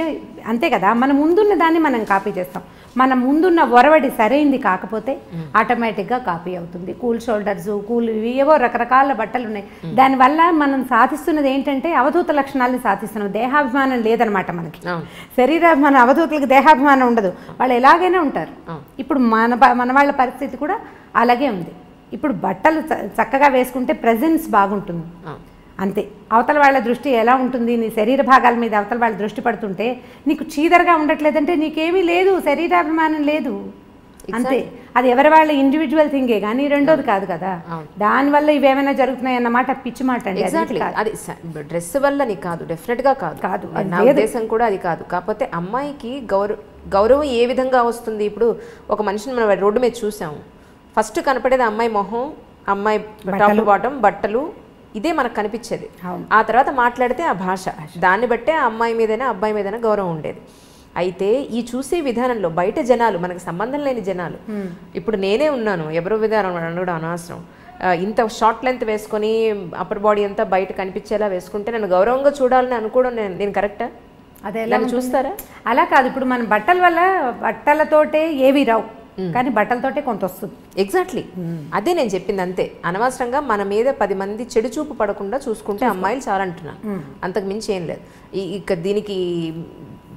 అంతే కదా. మన ముందున్న దాన్ని మనం కాపీ చేస్తాం. మన ముందున్న ఒరవడి సరైంది కాకపోతే ఆటోమేటిక్గా కాపీ అవుతుంది. కూల్ షోల్డర్స్, కూల్ ఏవో రకరకాల బట్టలు ఉన్నాయి. దానివల్ల మనం సాధిస్తున్నది ఏంటంటే అవధూత లక్షణాలను సాధిస్తున్నాం. దేహాభిమానం లేదనమాట మనకి. శరీరాభిమానం, అవధూతలకు దేహాభిమానం ఉండదు, వాళ్ళు ఎలాగైనా ఉంటారు. ఇప్పుడు మన వాళ్ళ పరిస్థితి కూడా అలాగే ఉంది. ఇప్పుడు బట్టలు చక్కగా వేసుకుంటే ప్రెజెన్స్ బాగుంటుంది అంతే. అవతల వాళ్ళ దృష్టి ఎలా ఉంటుంది, నీ శరీర భాగాల మీద అవతల వాళ్ళ దృష్టి పడుతుంటే నీకు చీదరగా ఉండట్లేదంటే నీకేమీ లేదు, శరీరాభిమానం లేదు అంతే. అది ఎవరి వాళ్ళ ఇండివిజువల్ థింగే కానీ రెండోది కాదు కదా. దానివల్ల ఇవేమైనా జరుగుతున్నాయి అన్నమాట పిచ్చి మాట అండి. అది డ్రెస్ వల్లని కాదు, డెఫినెట్గా కాదు. నా ఉద్దేశం కూడా అది కాదు. కాకపోతే అమ్మాయికి గౌరవం ఏ విధంగా వస్తుంది? ఇప్పుడు ఒక మనిషిని మనం రోడ్డు మీద చూసాము, ఫస్ట్ కనపడేది అమ్మాయి మొహం, అమ్మాయి టాప్ టు బాటం, బట్టలు, ఇదే మనకు కనిపించేది. ఆ తర్వాత మాట్లాడితే ఆ భాష, దాన్ని బట్టే ఆ అమ్మాయి మీదైనా అబ్బాయి మీదైనా గౌరవం ఉండేది. అయితే ఈ చూసే విధానంలో బయట జనాలు, మనకు సంబంధం లేని జనాలు, ఇప్పుడు నేనే ఉన్నాను, ఎవరో విధానం అనడం అనవసరం. ఇంత షార్ట్ లెంత్ వేసుకొని అప్పర్ బాడీ అంతా బయట కనిపించేలా వేసుకుంటే నన్ను గౌరవంగా చూడాలని అనుకోవడం నేను కరెక్టా? అదే ఎలా చూస్తారా? అలా కాదు. ఇప్పుడు మన బట్టల వల్ల బట్టలతోటే ఏవి రావు, కానీ బట్టలతోటే కొంత వస్తుంది. ఎగ్జాక్ట్లీ అదే నేను చెప్పింది. అంతే, అనవసరంగా మన మీద 10 మంది చెడు చూపు పడకుండా చూసుకుంటే అమ్మాయిలు చాలా అంటున్నాను, అంతకు మించి ఏం లేదు. ఇక దీనికి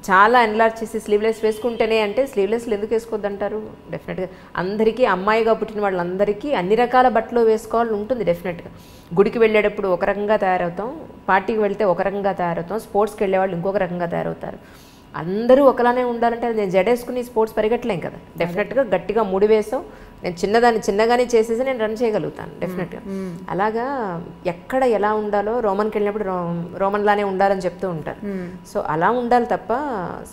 చాలా ఎన్లార్జ్ చేసి స్లీవ్లెస్ వేసుకుంటేనే అంటే స్లీవ్లెస్లు ఎందుకు వేసుకోవద్దంటారు? డెఫినెట్గా అందరికీ, అమ్మాయిగా పుట్టిన వాళ్ళందరికీ అన్ని రకాల బట్టలు వేసుకోవాలని ఉంటుంది. డెఫినెట్గా గుడికి వెళ్ళేటప్పుడు ఒక రకంగా తయారవుతాం, పార్టీకి వెళ్తే ఒక రకంగా తయారవుతాం, స్పోర్ట్స్కి వెళ్ళే వాళ్ళు ఇంకొక రకంగా తయారవుతారు. అందరూ ఒకలానే ఉండాలంటే నేను జడేసుకుని స్పోర్ట్స్ పరిగెట్టలేం కదా. డెఫినెట్గా గట్టిగా ముడి వేసాం, నేను చిన్నగానే చేసేసి నేను రన్ చేయగలుగుతాను డెఫినెట్గా. అలాగా ఎక్కడ ఎలా ఉండాలో రోమన్కి వెళ్ళినప్పుడు రోమన్లానే ఉండాలని చెప్తూ ఉంటారు. సో అలా ఉండాలి తప్ప,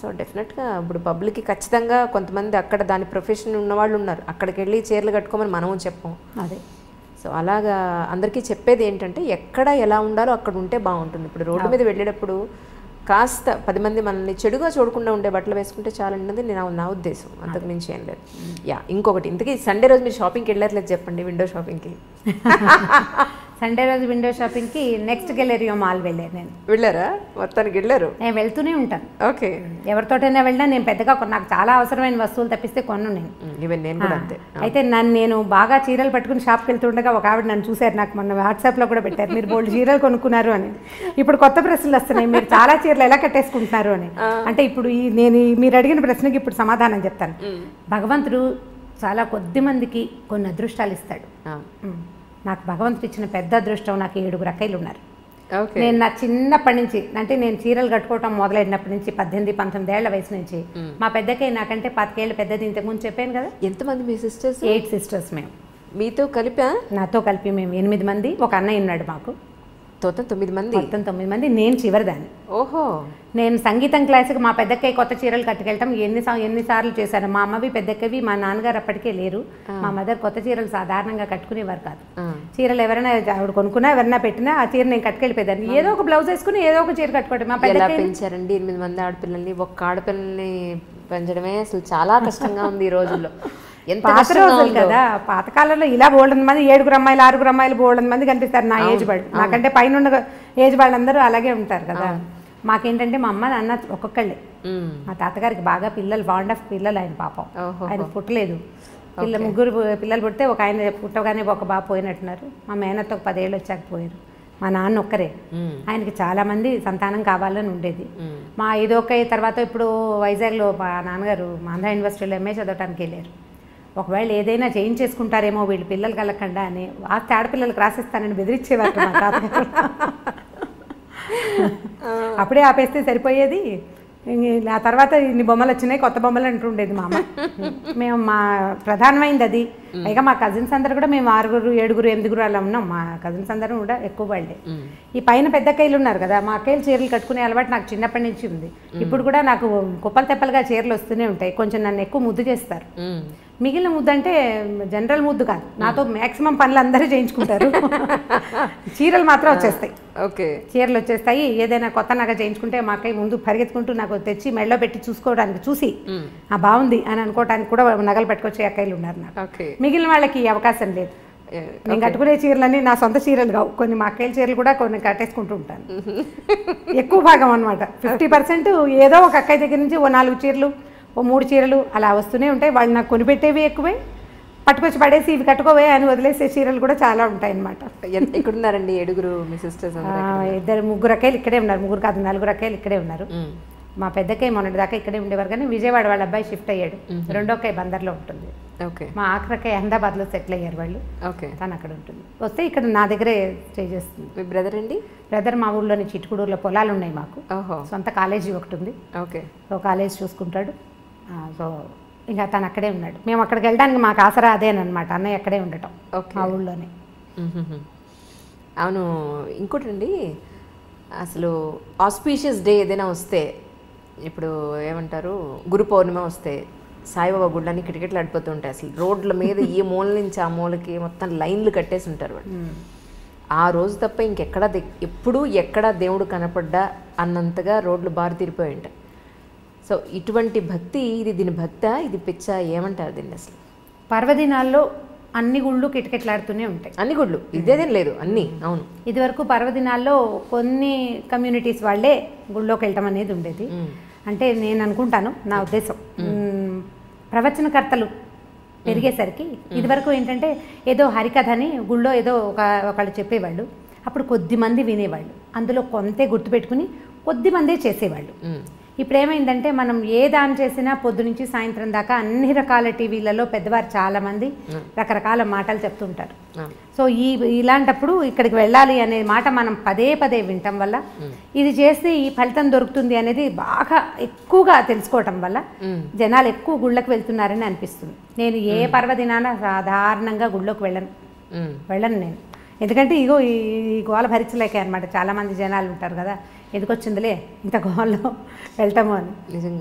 సో డెఫినెట్గా ఇప్పుడు పబ్లిక్కి ఖచ్చితంగా కొంతమంది అక్కడ దాని ప్రొఫెషన్ ఉన్నవాళ్ళు ఉన్నారు, అక్కడికి వెళ్ళి చీరలు కట్టుకోమని మనము చెప్పం. అదే. సో అలాగా అందరికీ చెప్పేది ఏంటంటే ఎక్కడ ఎలా ఉండాలో అక్కడ ఉంటే బాగుంటుంది. ఇప్పుడు రోడ్డు మీద వెళ్ళేటప్పుడు కాస్త 10 మంది మనల్ని చెడుగా చూడకుండా ఉండే బట్టలు వేసుకుంటే చాలన్నది నా ఉద్దేశం, అంతకు మించి ఏం లేదు. యా, ఇంకొకటి, ఇంతకీ సండే రోజు మీరు షాపింగ్కి వెళ్ళట్లేదు చెప్పండి, విండో షాపింగ్కి. సండే రోజు విండో షాపింగ్కి నెక్స్ట్ గెలరియో మాల్ వెళ్ళాను నేను. వెళ్ళారా? మొత్తానికి వెళ్ళారు? నేను వెళ్తూనే ఉంటాను. ఓకే. ఎవరితోటైనా వెళ్ళినా నేను పెద్దగా నాకు చాలా అవసరమైన వస్తువులు తప్పిస్తే కొను నేను. ఈవెన్ నేను కూడా అంతే. అయితే నేను బాగా చీరలు పట్టుకుని షాప్కి వెళ్తుండగా ఒక ఆవిడ నన్ను చూశారు, నాకు మొన్న వాట్సాప్లో కూడా పెట్టారు, మీరు బోల్డ్ చీరలు కొనుక్కున్నారు అని. ఇప్పుడు కొత్త ప్రశ్నలు వస్తున్నాయి, మీరు చాలా చీరలు ఎలా కట్టేసుకుంటున్నారు అని. అంటే ఇప్పుడు నేను మీరు అడిగిన ప్రశ్నకి ఇప్పుడు సమాధానం చెప్తాను. భగవంతుడు చాలా కొద్ది మందికి కొన్ని అదృష్టాలు ఇస్తాడు. నాకు భగవంతుడు ఇచ్చిన పెద్ద అదృష్టం, నాకు 7 అక్కయ్యలు ఉన్నారు. నేను నా చిన్నప్పటి నుంచి, అంటే నేను చీరలు కట్టుకోవటం మొదలైనప్పటి నుంచి 18-19 ఏళ్ల వయసు నుంచి, మా పెద్దకయ్య నాకంటే 10 ఏళ్ళు పెద్దది. ఇంతకుముందు చెప్పాను కదా. ఎంతమంది మీ సిస్టర్స్? 8 సిస్టర్స్ మేము. మీతో కలిపా? నాతో కలిపి మేము 8 మంది. ఒక అన్నయ్య ఉన్నాడు మాకు. మొత్తం 9 మంది. మొత్తం 9 మంది. నేను చివరిదాన్ని. ఓహో. నేను సంగీతం క్లాస్కి మా పెద్దక్కయ్య కొత్త చీరలు కట్టుకెళ్ళటం ఎన్నిసార్లు చేశాను. మా అమ్మవి పెద్దక్కవి, మా నాన్నగారు అప్పటికే లేరు. మా మదర్ కొత్త చీరలు సాధారణంగా కట్టుకునేవారు కాదు. చీరలు ఎవరైనా ఆవిడ కొనుక్కున్నా, ఎవరైనా పెట్టినా ఆ చీర నేను కట్టుకెళ్ళిపోయేదాన్ని. ఏదో ఒక బ్లౌజ్ వేసుకుని ఏదో ఒక చీర కట్టుకోవడం. మా పెద్ద పెంచారండి 8 మంది ఆడపిల్లల్ని. ఒక్క ఆడపిల్లల్ని పెంచడమే అసలు చాలా కష్టంగా ఉంది ఈ రోజుల్లో. పాత రోజులు కదా, పాతకాలంలో ఇలా బోల్డెన్ మంది 7 అమ్మాయిలు 6 అమ్మాయిలు బోల్డెన్ మంది కనిపిస్తారు. నా ఏజ్ వాళ్ళు, నాకంటే పైన ఏజ్ వాళ్ళందరూ అలాగే ఉంటారు కదా. మాకేంటంటే మా అమ్మ నాన్న ఒక్కొక్కళ్ళే. మా తాతగారికి బాగా పిల్లలు, బాండ్ ఆఫ్ పిల్లలు ఆయన పాపం. ఆయన పుట్టలేదు. 3 పిల్లలు పుడితే ఒక ఆయన పుట్టగానే ఒక బాబు పోయినట్టున్నారు. మా మేనత్త ఒక 10 ఏళ్ళు వచ్చాక పోయారు. మా నాన్న ఒక్కరే. ఆయనకి చాలా మంది సంతానం కావాలని ఉండేది. మా 5 తర్వాత ఇప్పుడు వైజాగ్లో మా నాన్నగారు ఆంధ్ర యూనివర్సిటీలో ఎంఏ చదవటానికి వెళ్ళారు. ఒకవేళ ఏదైనా చేయించేసుకుంటారేమో వీళ్ళు పిల్లలు కలగకుండా అని ఆడపిల్లలకు రాసిస్తానని బెదిరించేవారు మా తాతగారు. అప్పుడే ఆపేస్తే సరిపోయేది. ఆ తర్వాత ఇన్ని బొమ్మలు వచ్చినాయి, కొత్త బొమ్మలు అంటుండేది మా అమ్మ. మేము మా ప్రధానమైంది అది. పైగా మా కజిన్స్ అందరు కూడా మేము 6, 7, 8 అలా ఉన్నాం. మా కజిన్స్ అందరూ కూడా ఎక్కువ వాళ్ళే. ఈ పైన పెద్ద అక్కయ్యలు ఉన్నారు కదా, మా అక్కయ్యలు చీరలు కట్టుకునే అలవాటు నాకు చిన్నప్పటి నుంచి ఉంది. ఇప్పుడు కూడా నాకు కుప్పలు తెప్పలుగా చీరలు వస్తూనే ఉంటాయి. కొంచెం నన్ను ఎక్కువ ముద్దు చేస్తారు. మిగిలిన ముద్దు అంటే జనరల్ ముద్దు కాదు, నాతో మ్యాక్సిమం పనులు అందరూ చేయించుకుంటారు. చీరలు మాత్రం వచ్చేస్తాయి. ఓకే, చీరలు వచ్చేస్తాయి. ఏదైనా కొత్త నగ చేయించుకుంటే మా అక్కయ్య ముందు పరిగెత్తుకుంటూ నాకు తెచ్చి మెడలో పెట్టి చూసుకోవడానికి, చూసి బాగుంది అని అనుకోవడానికి కూడా నగలు పెట్టుకొచ్చే అక్కయ్యలు ఉన్నారు నాకు. మిగిలిన వాళ్ళకి ఈ అవకాశం లేదు. నేను కట్టుకునే చీరలన్నీ నా సొంత చీరలు కావు. కొన్ని మా అక్కయ్యల చీరలు కూడా కొన్ని కట్టేసుకుంటూ ఉంటాను. ఎక్కువ భాగం అనమాట. 50% ఏదో ఒక అక్కయ్య దగ్గర నుంచి ఓ 4 చీరలు, ఓ 3 చీరలు అలా వస్తూనే ఉంటాయి. వాళ్ళు నాకు కొనిపెట్టేవి ఎక్కువే, పట్టుకొచ్చి పడేసి ఇవి కట్టుకోవే అని వదిలేసే చీరలు కూడా చాలా ఉంటాయి అన్నమాట. ఎక్కడున్నారండి 7 మీ సిస్టర్స్? 3 అక్కయ్యలు ఇక్కడే ఉన్నారు. 3 కాదు 4 అక్కయ్యలు ఇక్కడే ఉన్నారు. మా పెద్దకయ్య మొన్నటి దాకా ఇక్కడే ఉండేవారు, కానీ విజయవాడ వాళ్ళ అబ్బాయి షిఫ్ట్ అయ్యాడు. 2వ అక్కయ్య బందర్లో ఉంటుంది. మా ఆఖరక్కయ్య అహ్మదాబాద్లో సెటిల్ అయ్యారు వాళ్ళు. తను అక్కడ ఉంటుంది. వస్తే ఇక్కడ నా దగ్గరే స్టే చేస్తుంది. మీ బ్రదర్ అండి? బ్రదర్ మా ఊళ్ళోని చిట్టుకూడూరులో పొలాలు ఉన్నాయి మాకు. సొంత కాలేజీ ఒకటి ఉంది. సో కాలేజ్ చూసుకుంటాడు. సో ఇంకా తను అక్కడే ఉన్నాడు. మేము అక్కడికి వెళ్ళడానికి మాకు ఆసరా అదేనమాట, అన్నయ్య అక్కడే ఉండటం మా ఊళ్ళోనే. అవును. ఇంకోటి అండి, అసలు ఆస్పీషియస్ డే ఏదైనా వస్తే, ఇప్పుడు ఏమంటారు, గురు పౌర్ణిమ వస్తే సాయిబాబా గుళ్ళని కిటకిటలు ఆడిపోతూ ఉంటాయి. అసలు రోడ్ల మీద ఈ మూల నుంచి ఆ మూలకి మొత్తం లైన్లు కట్టేసి ఉంటారు వాళ్ళు. ఆ రోజు తప్ప ఇంకెక్కడ ఎప్పుడు ఎక్కడ దేవుడు కనపడ్డా అన్నంతగా రోడ్లు బారు తీరిపోయి ఉంటాయి. సో ఇటువంటి భక్తి, దీని భక్త, ఇది పిచ్చ, ఏమంటారు దీన్ని అసలు? పర్వదినాల్లో అన్ని గుళ్ళు కిటకిటలాడుతూనే ఉంటాయి. అన్ని గుళ్ళు, ఇదేదేం లేదు, అన్నీ. అవును, ఇదివరకు పర్వదినాల్లో కొన్ని కమ్యూనిటీస్ వాళ్ళే గుళ్ళోకి వెళ్ళటం అనేది ఉండేది. అంటే నేను అనుకుంటాను, నా ఉద్దేశం, ప్రవచనకర్తలు పెరిగేసరికి ఇదివరకు ఏంటంటే ఏదో హరికథ అని గుళ్ళో ఏదో ఒకళ్ళు చెప్పేవాళ్ళు. అప్పుడు కొద్దిమంది వినేవాళ్ళు, అందులో కొంతే గుర్తుపెట్టుకుని కొద్దిమందే చేసేవాళ్ళు. ఇప్పుడు ఏమైందంటే మనం ఏ దాని చేసినా పొద్దు నుంచి సాయంత్రం దాకా అన్ని రకాల టీవీలలో పెద్దవారు చాలామంది రకరకాల మాటలు చెప్తుంటారు. సో ఇలాంటప్పుడు ఇక్కడికి వెళ్ళాలి అనే మాట మనం పదే పదే వినటం వల్ల, ఇది చేస్తే ఈ ఫలితం దొరుకుతుంది అనేది బాగా ఎక్కువగా తెలుసుకోవటం వల్ల జనాలు ఎక్కువ గుళ్ళకి వెళ్తున్నారని అనిపిస్తుంది. నేను ఏ పర్వదినాన సాధారణంగా గుళ్ళోకి వెళ్ళను నేను. ఎందుకంటే ఇగో ఈ గోల భరించలేకే అనమాట. చాలామంది జనాలు ఉంటారు కదా, ఎందుకొచ్చిందిలే ఇంత గోల్లో వెళ్తాము అని.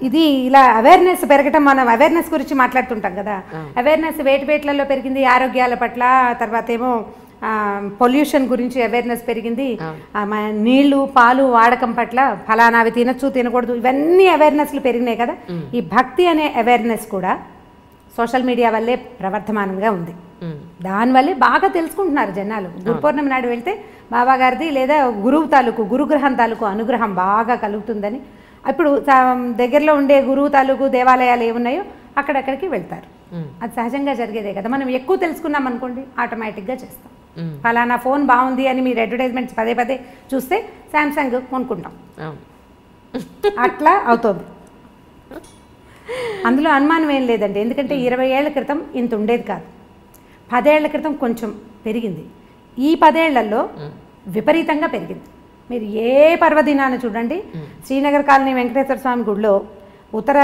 ఇది ఇలా అవేర్నెస్ పెరగటం, మనం అవేర్నెస్ గురించి మాట్లాడుతుంటాం కదా, అవేర్నెస్ వేటివేట్లలో పెరిగింది, ఆరోగ్యాల పట్ల, తర్వాత ఏమో పొల్యూషన్ గురించి అవేర్నెస్ పెరిగింది, నీళ్లు పాలు వాడకం పట్ల ఫలానావి తినచ్చు తినకూడదు ఇవన్నీ అవేర్నెస్లు పెరిగినాయి కదా. ఈ భక్తి అనే అవేర్నెస్ కూడా సోషల్ మీడియా వల్లే ప్రవర్ధమానంగా ఉంది. దానివల్లే బాగా తెలుసుకుంటున్నారు జనాలు. గురు పౌర్ణమి నాడు వెళ్తే బాబా గారిది లేదా గురువు తాలూకు గురుగ్రహం తాలూకు అనుగ్రహం బాగా కలుగుతుందని ఇప్పుడు దగ్గరలో ఉండే గురువు తాలూకు దేవాలయాలు ఏమున్నాయో అక్కడక్కడికి వెళ్తారు. అది సహజంగా జరిగేదే కదా. మనం ఎక్కువ తెలుసుకున్నాం అనుకోండి ఆటోమేటిక్గా చేస్తాం. ఫలానా ఫోన్ బాగుంది అని మీరు అడ్వర్టైజ్మెంట్స్ పదే పదే చూస్తే శాంసంగ్ కొనుక్కుంటాం, అట్లా అవుతుంది. అందులో అనుమానం ఏం లేదండి. ఎందుకంటే 20 ఏళ్ల క్రితం ఇంత ఉండేది కాదు, 10 ఏళ్ల క్రితం కొంచెం పెరిగింది, ఈ 10 ఏళ్లలో విపరీతంగా పెరిగింది. మీరు ఏ పర్వదినాన్ని చూడండి, శ్రీనగర్ కాలనీ వెంకటేశ్వర స్వామి గుడిలో ఉత్తర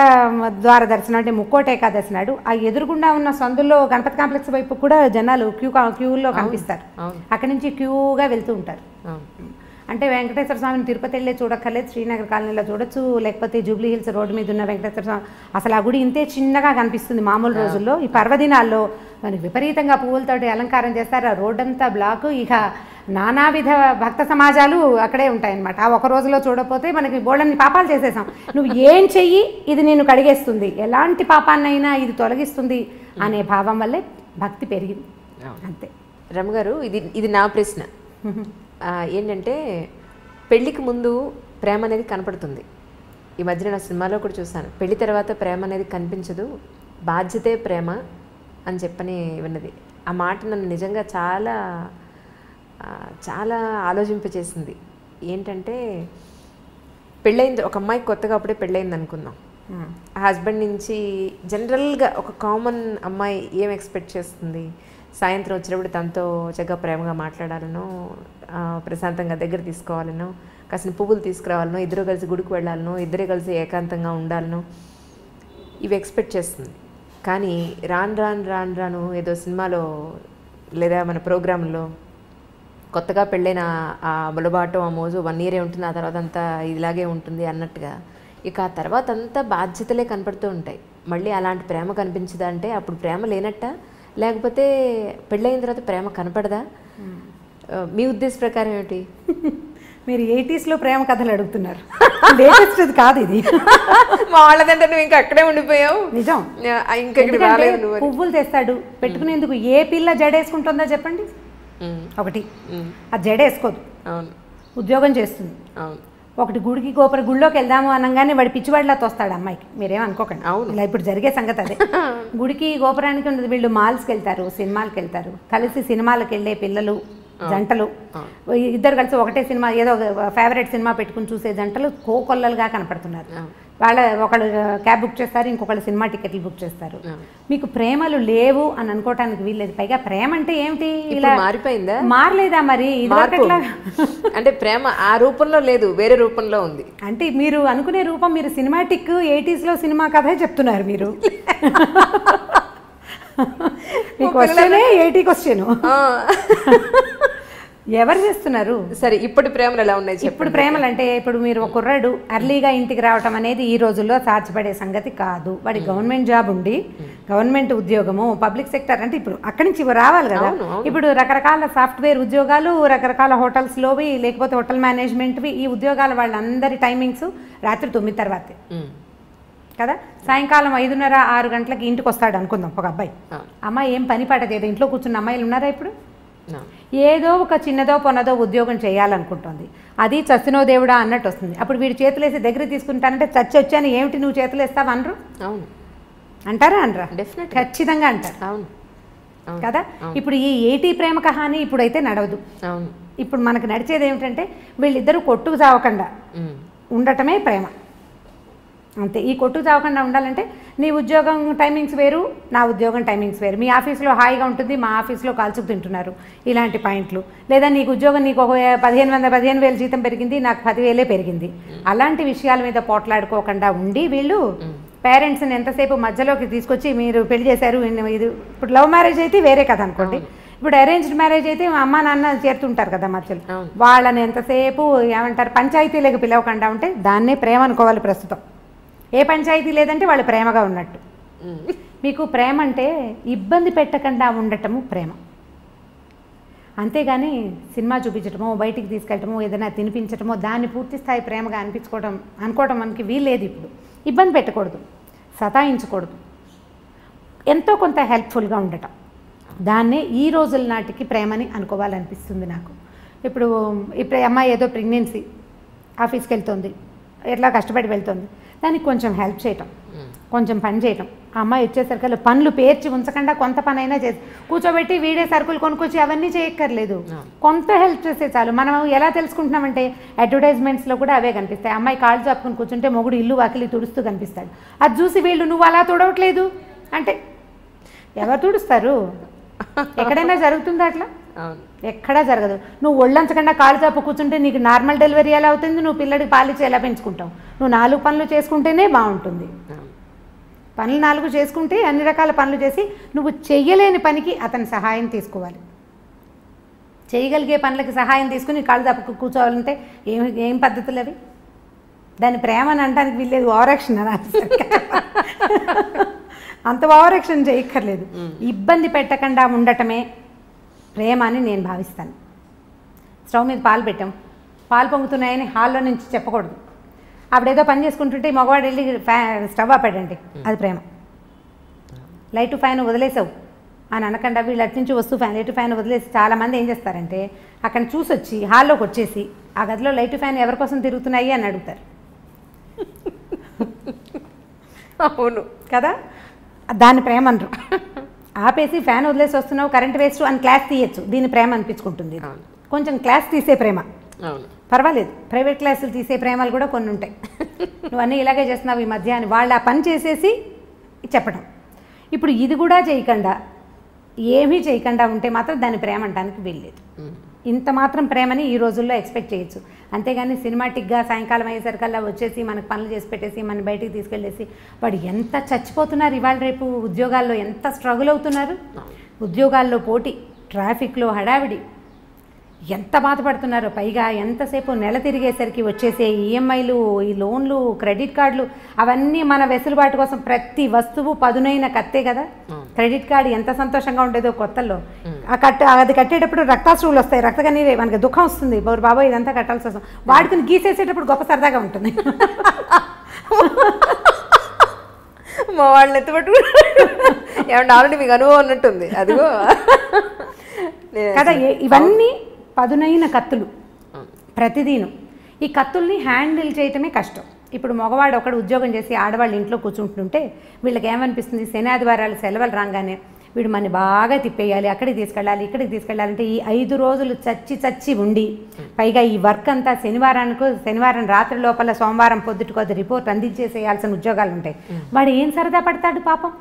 ద్వార దర్శనం అంటే ముక్కోటి ఏకాదశి నాడు ఆ ఎదురుగుండా ఉన్న సందుల్లో గణపతి కాంప్లెక్స్ వైపు కూడా జనాలు క్యూలో కనిపిస్తారు. అక్కడి నుంచి క్యూగా వెళ్తూ ఉంటారు. అంటే వెంకటేశ్వర స్వామిని తిరుపతి వెళ్ళే చూడక్కర్లేదు, శ్రీనగర్ కాలనీలో చూడొచ్చు, లేకపోతే జూబ్లీ హిల్స్ రోడ్డు మీద ఉన్న వెంకటేశ్వర స్వామి అసలు ఆ గుడి ఇంతే చిన్నగా కనిపిస్తుంది మామూలు రోజుల్లో. ఈ పర్వదినాల్లో మనకి విపరీతంగా పువ్వులతోటి అలంకారం చేస్తారు, ఆ రోడ్డంతా బ్లాకు, ఇక నానావిధ భక్త సమాజాలు అక్కడే ఉంటాయన్నమాట. ఆ ఒక రోజులో చూడకపోతే మనకి బోళ్ళని పాపాలు చేసేసాం. నువ్వు ఏం చెయ్యి ఇది నేను కడిగేస్తుంది, ఎలాంటి పాపాన్నైనా ఇది తొలగిస్తుంది అనే భావం వల్లే భక్తి పెరిగింది అంతే. రమగారు, ఇది నా ప్రశ్న ఏంటంటే, పెళ్ళికి ముందు ప్రేమ అనేది కనపడుతుంది. ఈ మధ్యన నా సినిమాలో కూడా చూస్తాను, పెళ్లి తర్వాత ప్రేమ అనేది కనిపించదు, బాధ్యతే ప్రేమ అని చెప్పని విన్నది. ఆ మాట నన్ను నిజంగా చాలా చాలా ఆలోచింపచేసింది. ఏంటంటే, పెళ్ళయింది ఒక అమ్మాయికి కొత్తగా అప్పుడే పెళ్ళయింది అనుకుందాం, ఆ హస్బెండ్ నుంచి జనరల్గా ఒక కామన్ అమ్మాయి ఏం ఎక్స్పెక్ట్ చేస్తుంది, సాయంత్రం వచ్చినప్పుడు తనతో చక్కగా ప్రేమగా మాట్లాడాలనో, ప్రశాంతంగా దగ్గర తీసుకోవాలనో, కాసిన పువ్వులు తీసుకురావాలనో, ఇద్దరు కలిసి గుడికి వెళ్ళాలనో, ఇద్దరే కలిసి ఏకాంతంగా ఉండాలనో ఇవి ఎక్స్పెక్ట్ చేస్తుంది. కానీ రాను ఏదో సినిమాలో లేదా మన ప్రోగ్రాంలో కొత్తగా పెళ్ళైన ఆ బులబాటం ఆ మోజు 1 year ఉంటుంది, ఆ తర్వాత అంతా ఇలాగే ఉంటుంది అన్నట్టుగా ఇక ఆ తర్వాత అంతా బాధ్యతలే కనపడుతూ ఉంటాయి. మళ్ళీ అలాంటి ప్రేమ కనిపించదా అంటే అప్పుడు ప్రేమ లేనట్ట, లేకపోతే పెళ్ళైన తర్వాత ప్రేమ కనపడదా? మీ ఉద్దేశ ప్రకారం ఏమిటి? మీరు 80sలో ప్రేమ కథలు అడుగుతున్నారు, లేటెస్ట్ కాదు ఇది. మా వాళ్ళదంటే నువ్వు ఇంకా అక్కడే ఉండిపోయావు. నిజం. ఇంకా పువ్వులు తెస్తాడు పెట్టుకునేందుకు, ఏ పిల్ల జడేసుకుంటుందో చెప్పండి? ఒకటి అది జడేసుకోదు, ఉద్యోగం చేస్తుంది. ఒకటి గుడిలోకి వెళ్దాము అనగానే వాడి పిచ్చివాడిలా తోస్తాడు అమ్మాయికి, మీరేమనుకోకండి. ఇలా ఇప్పుడు జరిగే సంగతి అదే. గుడికి గోపురానికి ఉండదు, వీళ్ళు మాల్స్కి వెళ్తారు, సినిమాలకు వెళ్తారు, కలిసి సినిమాలకు వెళ్ళే పిల్లలు జంటలు, ఇద్దరు కలిసి ఒకటే సినిమా ఏదో ఫేవరెట్ సినిమా పెట్టుకుని చూసే జంటలు కోకొల్లలుగా కనపడుతున్నారు. ఒకళ్ళు క్యాబ్ బుక్ చేస్తారు, ఇంకొకళ్ళు సినిమా టికెట్లు బుక్ చేస్తారు. మీకు ప్రేమలు లేవు అని అనుకోవటానికి వీల్లేదు. పైగా ప్రేమ అంటే ఏమిటి, ఇలా మారిపోయిందా? మారలేదా మరి? అంటే ప్రేమ ఆ రూపంలో లేదు, వేరే రూపంలో ఉంది. అంటే మీరు అనుకునే రూపం, మీరు సినిమాటిక్ 80sలో సినిమా కథే చెప్తున్నారు మీరు. మీ క్వశ్చనే 80 క్వశ్చన్. ఎవరు చేస్తున్నారు? సరే, ఇప్పుడు ప్రేమలు ఎలా ఉన్నాయి? ఇప్పుడు ప్రేమలు అంటే, ఇప్పుడు మీరు ఒక కుర్రాడు అర్లీగా ఇంటికి రావటం అనేది ఈ రోజుల్లో సాధ్యపడే సంగతి కాదు. వాడి గవర్నమెంట్ జాబ్ ఉండి, గవర్నమెంట్ ఉద్యోగము, పబ్లిక్ సెక్టర్ అంటే ఇప్పుడు అక్కడి నుంచి రావాలి కదా. ఇప్పుడు రకరకాల సాఫ్ట్వేర్ ఉద్యోగాలు, రకరకాల హోటల్స్లోవి, లేకపోతే హోటల్ మేనేజ్మెంట్వి, ఈ ఉద్యోగాల వాళ్ళందరి టైమింగ్స్ రాత్రి 9 తర్వాతే కదా. సాయంకాలం 5:30, 6 గంటలకి ఇంటికి వస్తాడు అనుకుందాం ఒక అబ్బాయి. అమ్మాయి ఏం పని పడలేదు, ఇంట్లో కూర్చున్న అమ్మాయిలు ఉన్నారా ఇప్పుడు? ఏదో ఒక చిన్నదో పొన్నదో ఉద్యోగం చేయాలనుకుంటుంది, అది చచ్చినో దేవుడా అన్నట్టు వస్తుంది. అప్పుడు వీడు చేతులేసి దగ్గర తీసుకుంటానంటే చచ్చి వచ్చాను ఏమిటి నువ్వు చేతులు వేస్తావు అనరు? అవును అంటారా? అనరా? డెఫినెట్, ఖచ్చితంగా అంటారు. అవును కదా. ఇప్పుడు ఈ 80 ప్రేమ కహాని ఇప్పుడైతే నడవదు. అవును. ఇప్పుడు మనకు నడిచేది ఏమిటంటే, వీళ్ళిద్దరూ కొట్టుకు చావకుండా ఉండటమే ప్రేమ అంతే. ఈ కొట్టుకు చావకుండా ఉండాలంటే నీ ఉద్యోగం టైమింగ్స్ వేరు, నా ఉద్యోగం టైమింగ్స్ వేరు. మీ ఆఫీస్లో హాయిగా ఉంటుంది, మా ఆఫీస్లో కాల్చుకు తింటున్నారు, ఇలాంటి పాయింట్లు. లేదా నీకు ఉద్యోగం, నీకు ఒక 15,000 జీతం పెరిగింది, నాకు 10,000 పెరిగింది, అలాంటి విషయాల మీద పోట్లాడుకోకుండా ఉండి వీళ్ళు పేరెంట్స్ని ఎంతసేపు మధ్యలోకి తీసుకొచ్చి మీరు పెళ్లి చేశారు. ఇది ఇప్పుడు లవ్ మ్యారేజ్ అయితే వేరే కథ అనుకోండి. ఇప్పుడు అరేంజ్డ్ మ్యారేజ్ అయితే అమ్మ నాన్న చేరుతుంటారు కదా మధ్యలో, వాళ్ళని ఎంతసేపు ఏమంటారు పంచాయతీలకు పిలవకుండా ఉంటే దాన్నే ప్రేమ అనుకోవాలి ప్రస్తుతం. ఏ పంచాయతీ లేదంటే వాళ్ళు ప్రేమగా ఉన్నట్టు. మీకు ప్రేమ అంటే ఇబ్బంది పెట్టకుండా ఉండటము ప్రేమ. అంతేగాని సినిమా చూపించటమో బయటికి తీసుకెళ్ళటమో ఏదైనా తినిపించటమో దాన్ని పూర్తి స్థాయి ప్రేమగా అనుకోవడం మనకి వీల్లేదు. ఇప్పుడు ఇబ్బంది పెట్టకూడదు, సతాయించకూడదు, ఎంతో కొంత హెల్ప్ఫుల్గా ఉండటం, దాన్నే ఈ రోజుల నాటికి ప్రేమని అనుకోవాలనిపిస్తుంది నాకు. ఇప్పుడు అమ్మాయి ఏదో ప్రెగ్నెన్సీ, ఆఫీస్కి వెళ్తుంది, ఎట్లా కష్టపడి వెళ్తుంది, దానికి కొంచెం హెల్ప్ చేయటం, కొంచెం పని చేయటం. ఆ అమ్మాయి వచ్చేసరికి పనులు పేర్చి ఉంచకుండా కొంత పని అయినా చేసి కూర్చోబెట్టి వీడే సరుకులు కొనుక్కొచ్చి అవన్నీ చేయక్కర్లేదు, కొంత హెల్ప్ చేస్తే చాలు. మనం ఎలా తెలుసుకుంటున్నామంటే అడ్వర్టైజ్మెంట్స్లో కూడా అవే కనిపిస్తాయి. అమ్మాయి కాళ్ళు చాపుకొని కూర్చుంటే మొగుడు ఇల్లు వాకిలి తుడుస్తూ కనిపిస్తాడు. అది చూసి వీళ్ళు నువ్వు అలా తుడవట్లేదు అంటే ఎవరు తుడుస్తారు? ఎక్కడైనా జరుగుతుందా అట్లా? ఎక్కడా జరగదు. నువ్వు ఒళ్ళంచకుండా కాళ్ళు చాపు కూర్చుంటే నీకు నార్మల్ డెలివరీ ఎలా అవుతుంది? నువ్వు పిల్లడికి పాలిచ్చి ఎలా పెంచుకుంటావు? నువ్వు 4 పనులు చేసుకుంటేనే బాగుంటుంది. పనులు 4 చేసుకుంటే అన్ని రకాల పనులు చేసి నువ్వు చెయ్యలేని పనికి అతని సహాయం తీసుకోవాలి. చేయగలిగే పనులకి సహాయం తీసుకుని కాళ్ళు చాపు కూర్చోవాలంటే ఏం పద్ధతులు అవి? దాన్ని ప్రేమ అని అనడానికి వీళ్ళేది, ఓవరాక్షన్ అని అంత ఓవరాక్షన్ చేయక్కర్లేదు. ఇబ్బంది పెట్టకుండా ఉండటమే ప్రేమ అని నేను భావిస్తాను. స్టవ్ మీద పాలు పెట్టాం, పాలు పొంగుతున్నాయని హాల్లో నుంచి చెప్పకూడదు. అప్పుడేదో పని చేసుకుంటుంటే మగవాడు వెళ్ళి స్టవ్ ఆపాడండి, అది ప్రేమ. లైట్ ఫ్యాన్ వదిలేసావు అని అనకుండా వీళ్ళు అటు నుంచి వస్తూ లైట్ ఫ్యాన్ వదిలేసి చాలామంది ఏం చేస్తారంటే అక్కడ చూసి వచ్చి హాల్లోకి వచ్చేసి ఆ గదిలో లైట్ ఫ్యాన్ ఎవరి కోసం తిరుగుతున్నాయి అని అడుగుతారు. అవును కదా, దాన్ని ప్రేమ అనరు. ఆపేసి ఫ్యాన్ వదిలేసి వస్తున్నావు, కరెంట్ వేస్ట్ అని క్లాస్ తీయచ్చు, దీన్ని ప్రేమ అనిపించుకుంటుంది. కొంచెం క్లాస్ తీసే ప్రేమ పర్వాలేదు, ప్రైవేట్ క్లాసులు తీసే ప్రేమలు కూడా కొన్ని ఉంటాయి. నువ్వు అన్నీ ఇలాగే చేస్తున్నావు ఈ మధ్య అని వాళ్ళు ఆ పని చేసేసి చెప్పడం. ఇప్పుడు ఇది కూడా చేయకుండా ఏమీ చేయకుండా ఉంటే మాత్రం దాన్ని ప్రేమ అంటానికి వీల్లేదు. ఇంత మాత్రం ప్రేమని ఈ రోజుల్లో ఎక్స్పెక్ట్ చేయొచ్చు. అంతేగాని సినిమాటిక్గా సాయంకాలం అయ్యేసరికల్లా వచ్చేసి మనకు పనులు చేసి పెట్టేసి మన బయటికి తీసుకెళ్ళేసి వాడు ఎంత చచ్చిపోతున్నారు, ఇవాళ రేపు ఉద్యోగాల్లో ఎంత స్ట్రగుల్ అవుతున్నారు, ఉద్యోగాల్లో పోటీ, ట్రాఫిక్లో హడావిడి, ఎంత బాధపడుతున్నారో. పైగా ఎంతసేపు నెల తిరిగేసరికి వచ్చేసే ఈఎంఐలు, ఈ లోన్లు, క్రెడిట్ కార్డులు, అవన్నీ మన వెసులుబాటు కోసం ప్రతి వస్తువు పదునైన కత్తే కదా. క్రెడిట్ కార్డు ఎంత సంతోషంగా ఉండేదో కొత్తల్లో, అది కట్టేటప్పుడు రక్తాశ్రువులు వస్తాయి, రక్తకన్నీరే, మనకి దుఃఖం వస్తుంది, బాబోయ్ ఇదంతా కట్టాల్సి వస్తుంది. వాడుకుని గీసేసేటప్పుడు గొప్ప సరదాగా ఉంటుంది. మా వాళ్ళని ఎత్తుపట్టు ఏమంటే ఆల్రెడీ మీకు అనుభవం ఉన్నట్టుంది అదిగో కదా. ఇవన్నీ పదునైన కత్తులు ప్రతిదీను. ఈ కత్తుల్ని హ్యాండిల్ చేయటమే కష్టం. ఇప్పుడు మగవాడు ఒకడు ఉద్యోగం చేసి ఆడవాళ్ళు ఇంట్లో కూర్చుంటుంటే వీళ్ళకి ఏమనిపిస్తుంది, శని ఆదివారాలు సెలవులు రాగానే వీడు మన బాగా తిప్పేయాలి, అక్కడికి తీసుకెళ్ళాలి, ఇక్కడికి తీసుకెళ్ళాలంటే ఈ 5 రోజులు చచ్చి ఉండి పైగా ఈ వర్క్ అంతా శనివారం రాత్రి లోపల సోమవారం పొద్దుటికి అది రిపోర్ట్ అందించేసేయాల్సిన ఉద్యోగాలు ఉంటాయి. వాడు ఏం సరదా పడతాడు పాపం?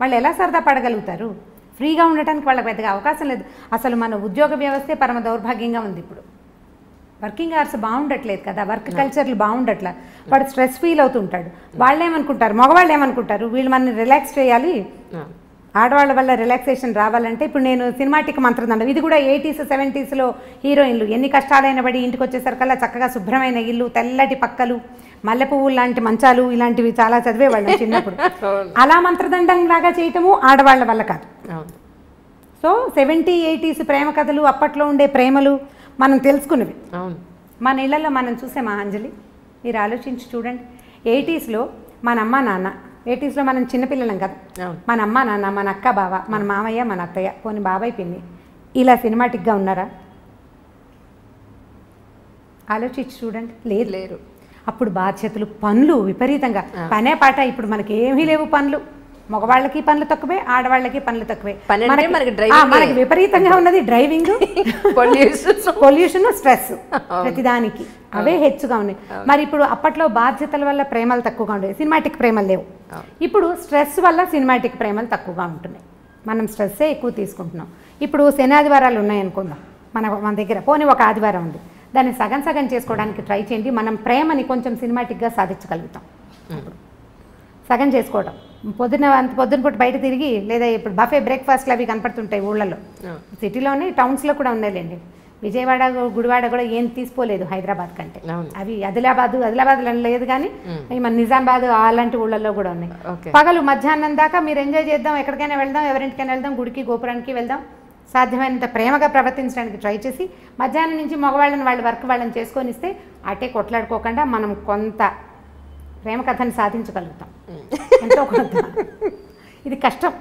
వాళ్ళు ఎలా సరదా పడగలుగుతారు? ఫ్రీగా ఉండటానికి వాళ్ళకి పెద్దగా అవకాశం లేదు. అసలు మన ఉద్యోగ వ్యవస్థే పరమ దౌర్భాగ్యంగా ఉంది. ఇప్పుడు వర్కింగ్ అవర్స్ బాగుండట్లేదు కదా, వర్క్ కల్చర్లు బాగుండట్లా, వాడు స్ట్రెస్ ఫీల్ అవుతుంటాడు. వాళ్ళు ఏమనుకుంటారు, మగవాళ్ళు ఏమనుకుంటారు, వీళ్ళు మనల్ని రిలాక్స్ చేయాలి, ఆడవాళ్ళ వల్ల రిలాక్సేషన్ రావాలంటే. ఇప్పుడు నేను సినిమాటిక్ మంత్రదండం, ఇది కూడా 80s 70sలో హీరోయిన్లు ఎన్ని కష్టాలైన పడి ఇంటికి వచ్చేసరికల్లా చక్కగా శుభ్రమైన ఇల్లు, తెల్లటి పక్కలు, మల్లె పువ్వులు లాంటి మంచాలు, ఇలాంటివి చాలా చదివేవాళ్ళం చిన్నప్పుడు. అలా మంత్రదండం లాగా చేయటము ఆడవాళ్ళ వల్ల కాదు. సో 70s 80s ప్రేమ కథలు, అప్పట్లో ఉండే ప్రేమలు మనం తెలుసుకున్నవి. మన ఇళ్లలో మనం చూసామా అంజలి? మీరు ఆలోచించి చూడండి. 80sలో మన అమ్మ నాన్న, 80sలో మనం చిన్నపిల్లలం కదా, మన అమ్మ నాన్న, మన అక్క బావ, మన మామయ్య, మన అత్తయ్య, పోనీ బాబాయ్ పిన్ని, ఇలా సినిమాటిక్గా ఉన్నారా? ఆలోచించి చూడండి. లేరు. అప్పుడు బాధ్యతలు, పనులు విపరీతంగా, పనే పాట. ఇప్పుడు మనకి ఏమీ లేవు పనులు. మగవాళ్ళకి పనులు తక్కువే, ఆడవాళ్ళకి పనులు తక్కువే. మనకి విపరీతంగా ఉన్నది డ్రైవింగ్, పొల్యూషన్, స్ట్రెస్, ప్రతిదానికి అవే హెచ్చుగా ఉన్నాయి. మరి ఇప్పుడు అప్పట్లో బాధ్యతల వల్ల ప్రేమలు తక్కువగా ఉండేవి, సినిమాటిక్ ప్రేమలు లేవు. ఇప్పుడు స్ట్రెస్ వల్ల సినిమాటిక్ ప్రేమలు తక్కువగా ఉంటున్నాయి. మనం స్ట్రెస్సే ఎక్కువ తీసుకుంటున్నాం. ఇప్పుడు శని ఆదివారాలు ఉన్నాయనుకుందాం మన దగ్గర, పోనీ ఒక ఆదివారం ఉంది, దాన్ని సగం చేసుకోవడానికి ట్రై చేయండి. మనం ప్రేమని కొంచెం సినిమాటిక్గా సాధించగలుగుతాం. సగం చేసుకోవడం, పొద్దున పూట బయట తిరిగి, లేదా ఇప్పుడు బఫే బ్రేక్ఫాస్ట్లు అవి కనపడుతుంటాయి ఊళ్ళల్లో, సిటీలో ఉన్నాయి, టౌన్స్లో కూడా ఉన్నాయిలేండి. విజయవాడ, గుడివాడ కూడా ఏం తీసుకోలేదు హైదరాబాద్ కంటే. అవి ఆదిలాబాద్లో లేదు కానీ మన నిజామాబాద్ అలాంటి ఊళ్ళల్లో కూడా ఉన్నాయి. పగలు మధ్యాహ్నం దాకా మీరు ఎంజాయ్ చేద్దాం, ఎక్కడికైనా వెళ్దాం, ఎవరింటికైనా వెళ్దాం, గుడికి గోపురానికి వెళ్దాం, సాధ్యమైనంత ప్రేమగా ప్రవర్తించడానికి ట్రై చేసి మధ్యాహ్నం నుంచి మగవాళ్ళని వాళ్ళ వర్క్ వాళ్ళని చేసుకొని ఇస్తే అటే కొట్లాడుకోకుండా మనం కొంత ప్రేమ కథని సాధించగలుగుతాం. ఎంతో కొంత. ఇది కష్టం,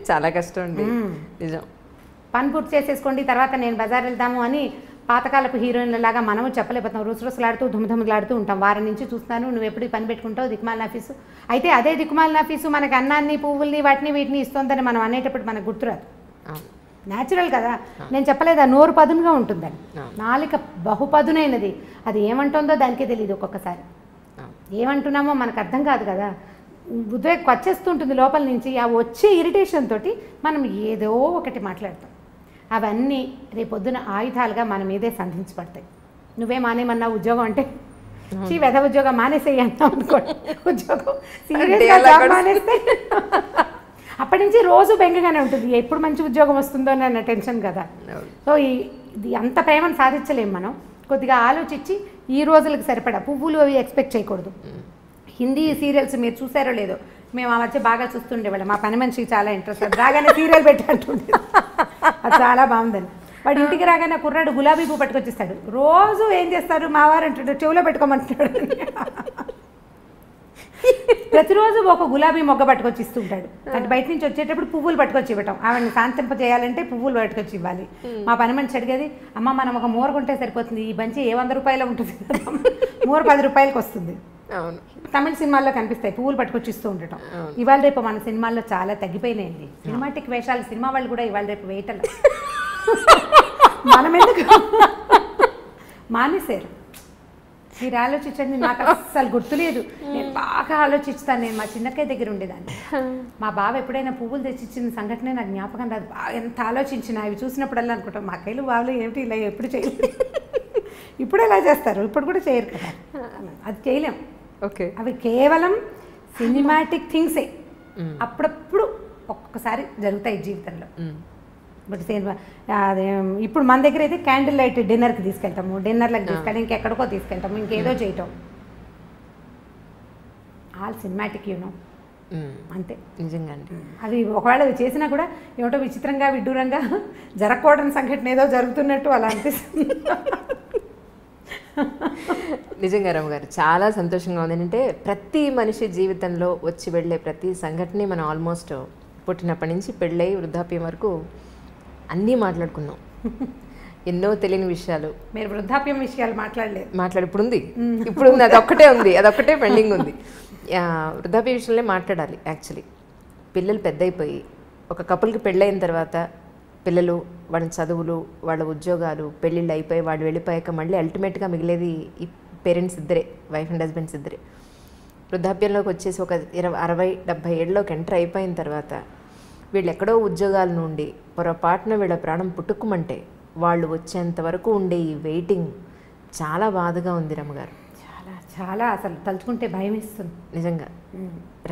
చాలా కష్టం అండి, నిజం. పని పూర్తి చేసేసుకోండి తర్వాత నేను బజార్ వెళ్దాము అని పాతకాలపు హీరోయిన్ల లాగా మనము చెప్పలేకపోతాం. రుసరుసలాడుతూ ధుమధుమలాడుతూ ఉంటాం. వారం నుంచి చూస్తాను నువ్వు ఎప్పుడు పని పెట్టుకుంటావు దిక్కుమాలిన ఆఫీసు. అయితే అదే దిక్కుమాలిన ఆఫీసు మనకి అన్నాన్ని పువ్వుల్ని వాటిని వీటిని ఇస్తుందని మనం అనేటప్పుడు మనకు గుర్తురాదు. న్యాచురల్ కదా. నేను చెప్పలేదా నోరు పదునుగా ఉంటుందని, నాలిక బహుపదునైనది. అది ఏమంటుందో దానికే తెలియదు ఒక్కొక్కసారి. ఏమంటున్నామో మనకు అర్థం కాదు కదా. ఉద్వేగం వచ్చేస్తుంటుంది లోపల నుంచి. ఆ వచ్చే ఇరిటేషన్ తోటి మనం ఏదో ఒకటి మాట్లాడతాం. అవన్నీ రేపొద్దున ఆయుధాలుగా మన మీదే సంధించబడతాయి. నువ్వే మానేమన్నా ఉద్యోగం అంటే వెధ ఉద్యోగం మానేసేయి అన్నాం అనుకోండి. ఉద్యోగం సీరియస్గా జాబ్ మానేస్తే అప్పటి నుంచి రోజు బెంగగానే ఉంటుంది, ఎప్పుడు మంచి ఉద్యోగం వస్తుందో అన్న టెన్షన్ కదా. సో ఇది అంత ప్రేమను సాధించలేము మనం. కొద్దిగా ఆలోచించి ఈ రోజులకు సరిపడా పువ్వులు అవి ఎక్స్పెక్ట్ చేయకూడదు. హిందీ సీరియల్స్ మీరు చూసారో లేదో, మేము ఆ మధ్య బాగా చూస్తుండేవాళ్ళం. మా పని మనిషికి చాలా ఇంట్రెస్ట్, రాగానే సీరియల్ పెట్టంటుండే. అది చాలా బాగుందని. వాడు ఇంటికి రాగానే కుర్రాడు గులాబీ పువ్వు పట్టుకొచ్చిస్తాడు. రోజు ఏం చేస్తారు మా వారు అంటాడు, చెవులో పెట్టుకోమంటాడు. ప్రతిరోజు ఒక గులాబీ మొగ్గ పట్టుకొచ్చి ఇస్తుంటాడు. అంటే బయట నుంచి వచ్చేటప్పుడు పువ్వులు పట్టుకొచ్చి ఇవ్వటం. ఆవిడని శాంతింప చేయాలంటే పువ్వులు పట్టుకొచ్చి ఇవ్వాలి. మా పని మనిషి అడిగేది, అమ్మ మనం ఒక మూర కొంటే సరిపోతుంది, ఈ బంచి ఏ 100 రూపాయలు ఉంటుంది, మూర 10 రూపాయలకి వస్తుంది. తమిళ సినిమాల్లో కనిపిస్తాయి పువ్వులు పట్టుకొచ్చి ఇస్తూ ఉండటం. ఇవాళ రేపు మన సినిమాల్లో చాలా తగ్గిపోయినాయండి సినిమాటిక్ వేషాలు. సినిమా వాళ్ళు కూడా ఇవాళ రేపు వేయటం మనం ఎందుకు మానేశారు. మీరు ఆలోచించండి. నాకు అస్సలు గుర్తులేదు. నేను బాగా ఆలోచిస్తాను. నేను మా చిన్నక్కయ్య దగ్గర ఉండేదాన్ని. మా బావ ఎప్పుడైనా పువ్వులు తెచ్చిచ్చిన సంఘటనే నాకు జ్ఞాపకం రాదు. బాగా ఎంత ఆలోచించిన అవి చూసినప్పుడల్లా అనుకుంటాం మా అక్కయ్యలు బావలు ఏమిటి ఇలా ఎప్పుడు చేయలేదు. ఇప్పుడు ఎలా చేస్తారు, ఇప్పుడు కూడా చేయరు కదా. అది చేయలేం. ఓకే, అవి కేవలం సినిమాటిక్ థింగ్సే. అప్పుడప్పుడు ఒక్కొక్కసారి జరుగుతాయి జీవితంలో. బట్ అదే ఇప్పుడు మన దగ్గర అయితే క్యాండిల్ లైట్ డిన్నర్కి తీసుకెళ్తాము, డిన్నర్లకు తీసుకెళ్ళి ఇంకెక్కడికో తీసుకెళ్తాము, ఇంకేదో చేయటం. ఆల్ సినిమాటిక్ యూనో, అంతే. నిజంగా అవి ఒకవేళ అవి చేసినా కూడా ఏమిటో విచిత్రంగా విడ్డూరంగా జరగకూడని సంఘటన ఏదో జరుగుతున్నట్టు అలా అనిపిస్తుంది. నిజంగా రాము గారు చాలా సంతోషంగా ఉంది. ఏంటంటే ప్రతి మనిషి జీవితంలో వచ్చి వెళ్ళే ప్రతి సంఘటన మనం ఆల్మోస్ట్ పుట్టినప్పటి నుంచి పెళ్ళై వృద్ధాప్యం వరకు అన్నీ మాట్లాడుకున్నాం. ఎన్నో తెలియని విషయాలు. మీరు వృద్ధాప్యం విషయాలు మాట్లాడలేదు. ఇప్పుడు ఉంది, అదొక్కటే ఉంది, అదొక్కటే పెండింగ్ ఉంది. వృద్ధాప్య విషయంలో మాట్లాడాలి. యాక్చువల్లీ పిల్లలు పెద్ద అయిపోయి ఒక కపుల్కి పెళ్ళైన తర్వాత పిల్లలు, వాళ్ళ చదువులు, వాళ్ళ ఉద్యోగాలు, పెళ్ళిళ్ళు అయిపోయి వాళ్ళు వెళ్ళిపోయాక మళ్ళీ అల్టిమేట్గా మిగిలేది ఈ పేరెంట్స్ ఇద్దరే, వైఫ్ అండ్ హస్బెండ్స్ ఇద్దరే. వృద్ధాప్యంలోకి వచ్చేసి ఒక 60-70 ఏళ్ళలోకి ఎంటర్ అయిపోయిన తర్వాత వీళ్ళు ఎక్కడో ఉద్యోగాల నుండి పొరపాటున వీళ్ళ ప్రాణం పుట్టుకుమంటే వాళ్ళు వచ్చేంత వరకు ఉండే ఈ వెయిటింగ్ చాలా బాధగా ఉంది రమ్మగారు. చాలా చాలా అసలు తలుచుకుంటే భయం ఇస్తుంది నిజంగా.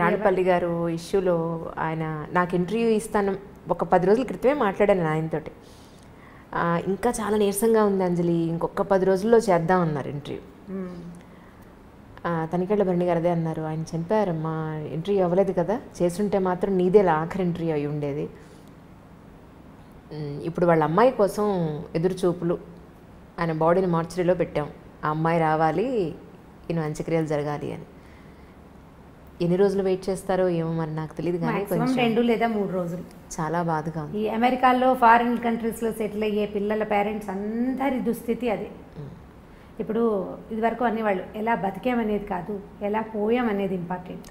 రాణపల్లి గారు ఇష్యూలో ఆయన నాకు ఇంటర్వ్యూ ఇస్తాను ఒక 10 రోజుల క్రితమే మాట్లాడాను ఆయనతోటి. ఇంకా చాలా నీరసంగా ఉంది అంజలి, ఇంకొక 10 రోజుల్లో చేద్దాం అన్నారు ఇంటర్వ్యూ. తనికెళ్ళ భరణి గారు అదే అన్నారు, ఆయన చనిపోయారమ్మా, ఇంటర్వ్యూ అవ్వలేదు కదా, చేస్తుంటే మాత్రం నీదే ఆఖరి ఇంటర్వ్యూ అయి ఉండేది. ఇప్పుడు వాళ్ళ అమ్మాయి కోసం ఎదురు చూపులు, ఆయన బాడీని మార్చరీలో పెట్టాం, ఆ అమ్మాయి రావాలి, ఈయన అంత్యక్రియలు జరగాలి అని. ఎన్ని రోజులు వెయిట్ చేస్తారో ఏమో మరి నాకు తెలియదు, కానీ కొంచెం 2 లేదా 3 రోజులు. చాలా బాధగా ఉంది. ఈ అమెరికాలో ఫారిన్ కంట్రీస్లో సెటిల్ అయ్యే పిల్లల పేరెంట్స్ అందరి దుస్థితి అదే. ఇప్పుడు ఇదివరకు అనేవాళ్ళు ఎలా బతికేమనేది కాదు, ఎలా పోయామనేది ఇంపార్టెంట్.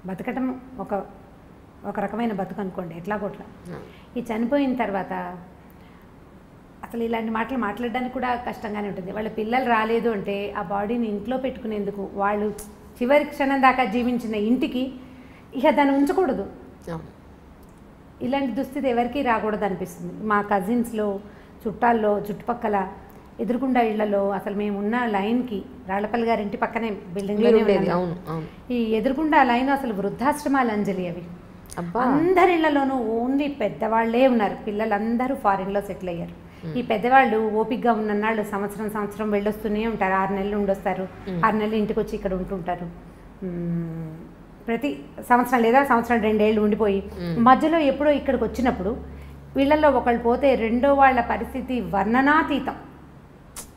బతకటం ఒక రకమైన బతుకు అనుకోండి, ఎట్లా కొట్లా. ఈ చనిపోయిన తర్వాత అసలు ఇలాంటి మాటలు మాట్లాడడానికి కూడా కష్టంగానే ఉంటుంది. వాళ్ళ పిల్లలు రాలేదు అంటే ఆ బాడీని ఇంట్లో పెట్టుకునేందుకు, వాళ్ళు చివరి క్షణం దాకా జీవించిన ఇంటికి ఇక దాన్ని ఉంచకూడదు. ఇలాంటి దుస్థితి ఎవరికి రాకూడదు అనిపిస్తుంది. మా కజిన్స్లో, చుట్టాల్లో, చుట్టుపక్కల ఎదురుకుండా ఇళ్లలో అసలు మేము ఉన్న లైన్కి, రాళ్లపల్లి గారి ఇంటి పక్కనే బిల్డింగ్లోనే ఉండేది. ఈ ఎదురుకుండా లైన్ అసలు వృద్ధాశ్రమాలు అంజలి. అవి అందరి ఇళ్లలోనూ ఓన్లీ పెద్దవాళ్లే ఉన్నారు. పిల్లలందరూ ఫారిన్లో సెటిల్ అయ్యారు. ఈ పెద్దవాళ్ళు ఓపికగా ఉన్నన్నాళ్ళు సంవత్సరం వెళ్ళొస్తూనే ఉంటారు. 6 నెలలు ఉండొస్తారు, 6 నెలలు ఇంటికి వచ్చి ఇక్కడ ఉంటుంటారు. ప్రతి సంవత్సరం లేదా సంవత్సరం 2 ఏళ్ళు ఉండిపోయి మధ్యలో ఎప్పుడో ఇక్కడికి వచ్చినప్పుడు వీళ్ళల్లో ఒకళ్ళు పోతే రెండో వాళ్ళ పరిస్థితి వర్ణనాతీతం.